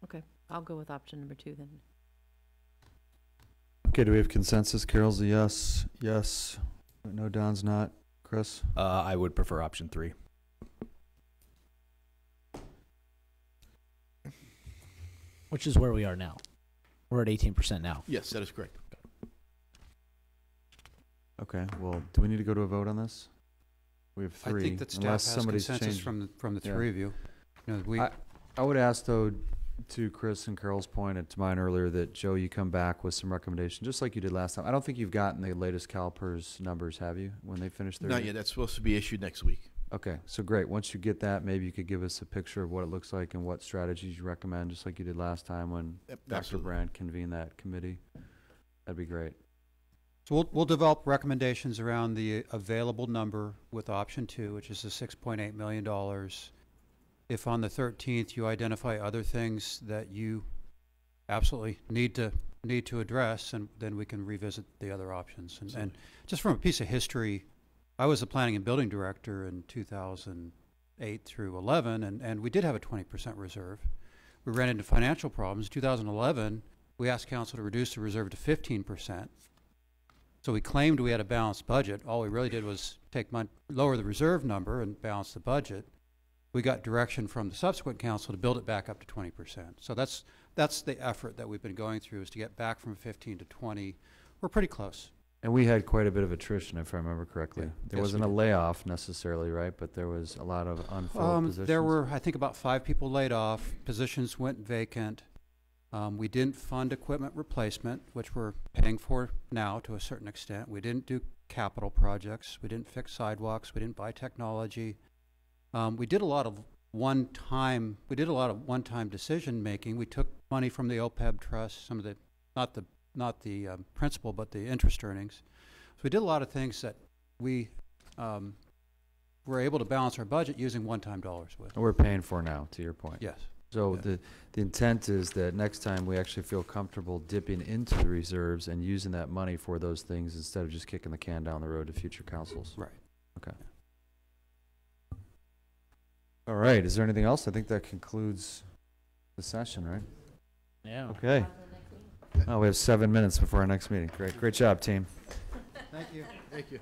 Okay, I'll go with option number 2 then. Okay, do we have consensus? Carol's a yes. Yes. No, Don's not. Chris? I would prefer option 3. Which is where we are now. We're at 18% now. Yes, that is correct. Okay, well, do we need to go to a vote on this? We have 3. I think that staff unless has somebody's consensus changed. from the Yeah. three of you. I would ask, though, to Chris and Carol's point and to mine earlier, that, Joe, you come back with some recommendations, just like you did last time. I don't think you've gotten the latest CalPERS numbers, have you, when they finish their... Not yet. That's supposed to be issued next week. Okay, so great. Once you get that, maybe you could give us a picture of what it looks like and what strategies you recommend, just like you did last time when Yep, Dr. absolutely. Brandt convened that committee. That'd be great. So we'll develop recommendations around the available number with option 2, which is the $6.8 million. If on the 13th you identify other things that you absolutely need to address, and then we can revisit the other options. And just from a piece of history, I was the planning and building director in 2008 through 11, and we did have a 20% reserve. We ran into financial problems. 2011, we asked council to reduce the reserve to 15%. So we claimed we had a balanced budget. All we really did was lower the reserve number and balance the budget. We got direction from the subsequent council to build it back up to 20%. So that's the effort that we've been going through, is to get back from 15 to 20. We're pretty close. And we had quite a bit of attrition, if I remember correctly. Yeah. There Yes, wasn't we a did. layoff necessarily, right? But there was a lot of unfilled positions. There were, I think, about 5 people laid off. Positions went vacant. We didn't fund equipment replacement, which we're paying for now to a certain extent. We didn't do capital projects. We didn't fix sidewalks. We didn't buy technology. We did a lot of one-time decision making. We took money from the OPEB trust, some of the not the principal, but the interest earnings. So we did a lot of things that we were able to balance our budget using one-time dollars with. We're paying for now, to your point. Yes. So Yeah. the intent is that next time we actually feel comfortable dipping into the reserves and using that money for those things instead of just kicking the can down the road to future councils. Right. Okay. All right. Is there anything else? I think that concludes the session, right? Yeah. Okay. Oh, we have 7 minutes before our next meeting. Great job, team. Thank you. Thank you.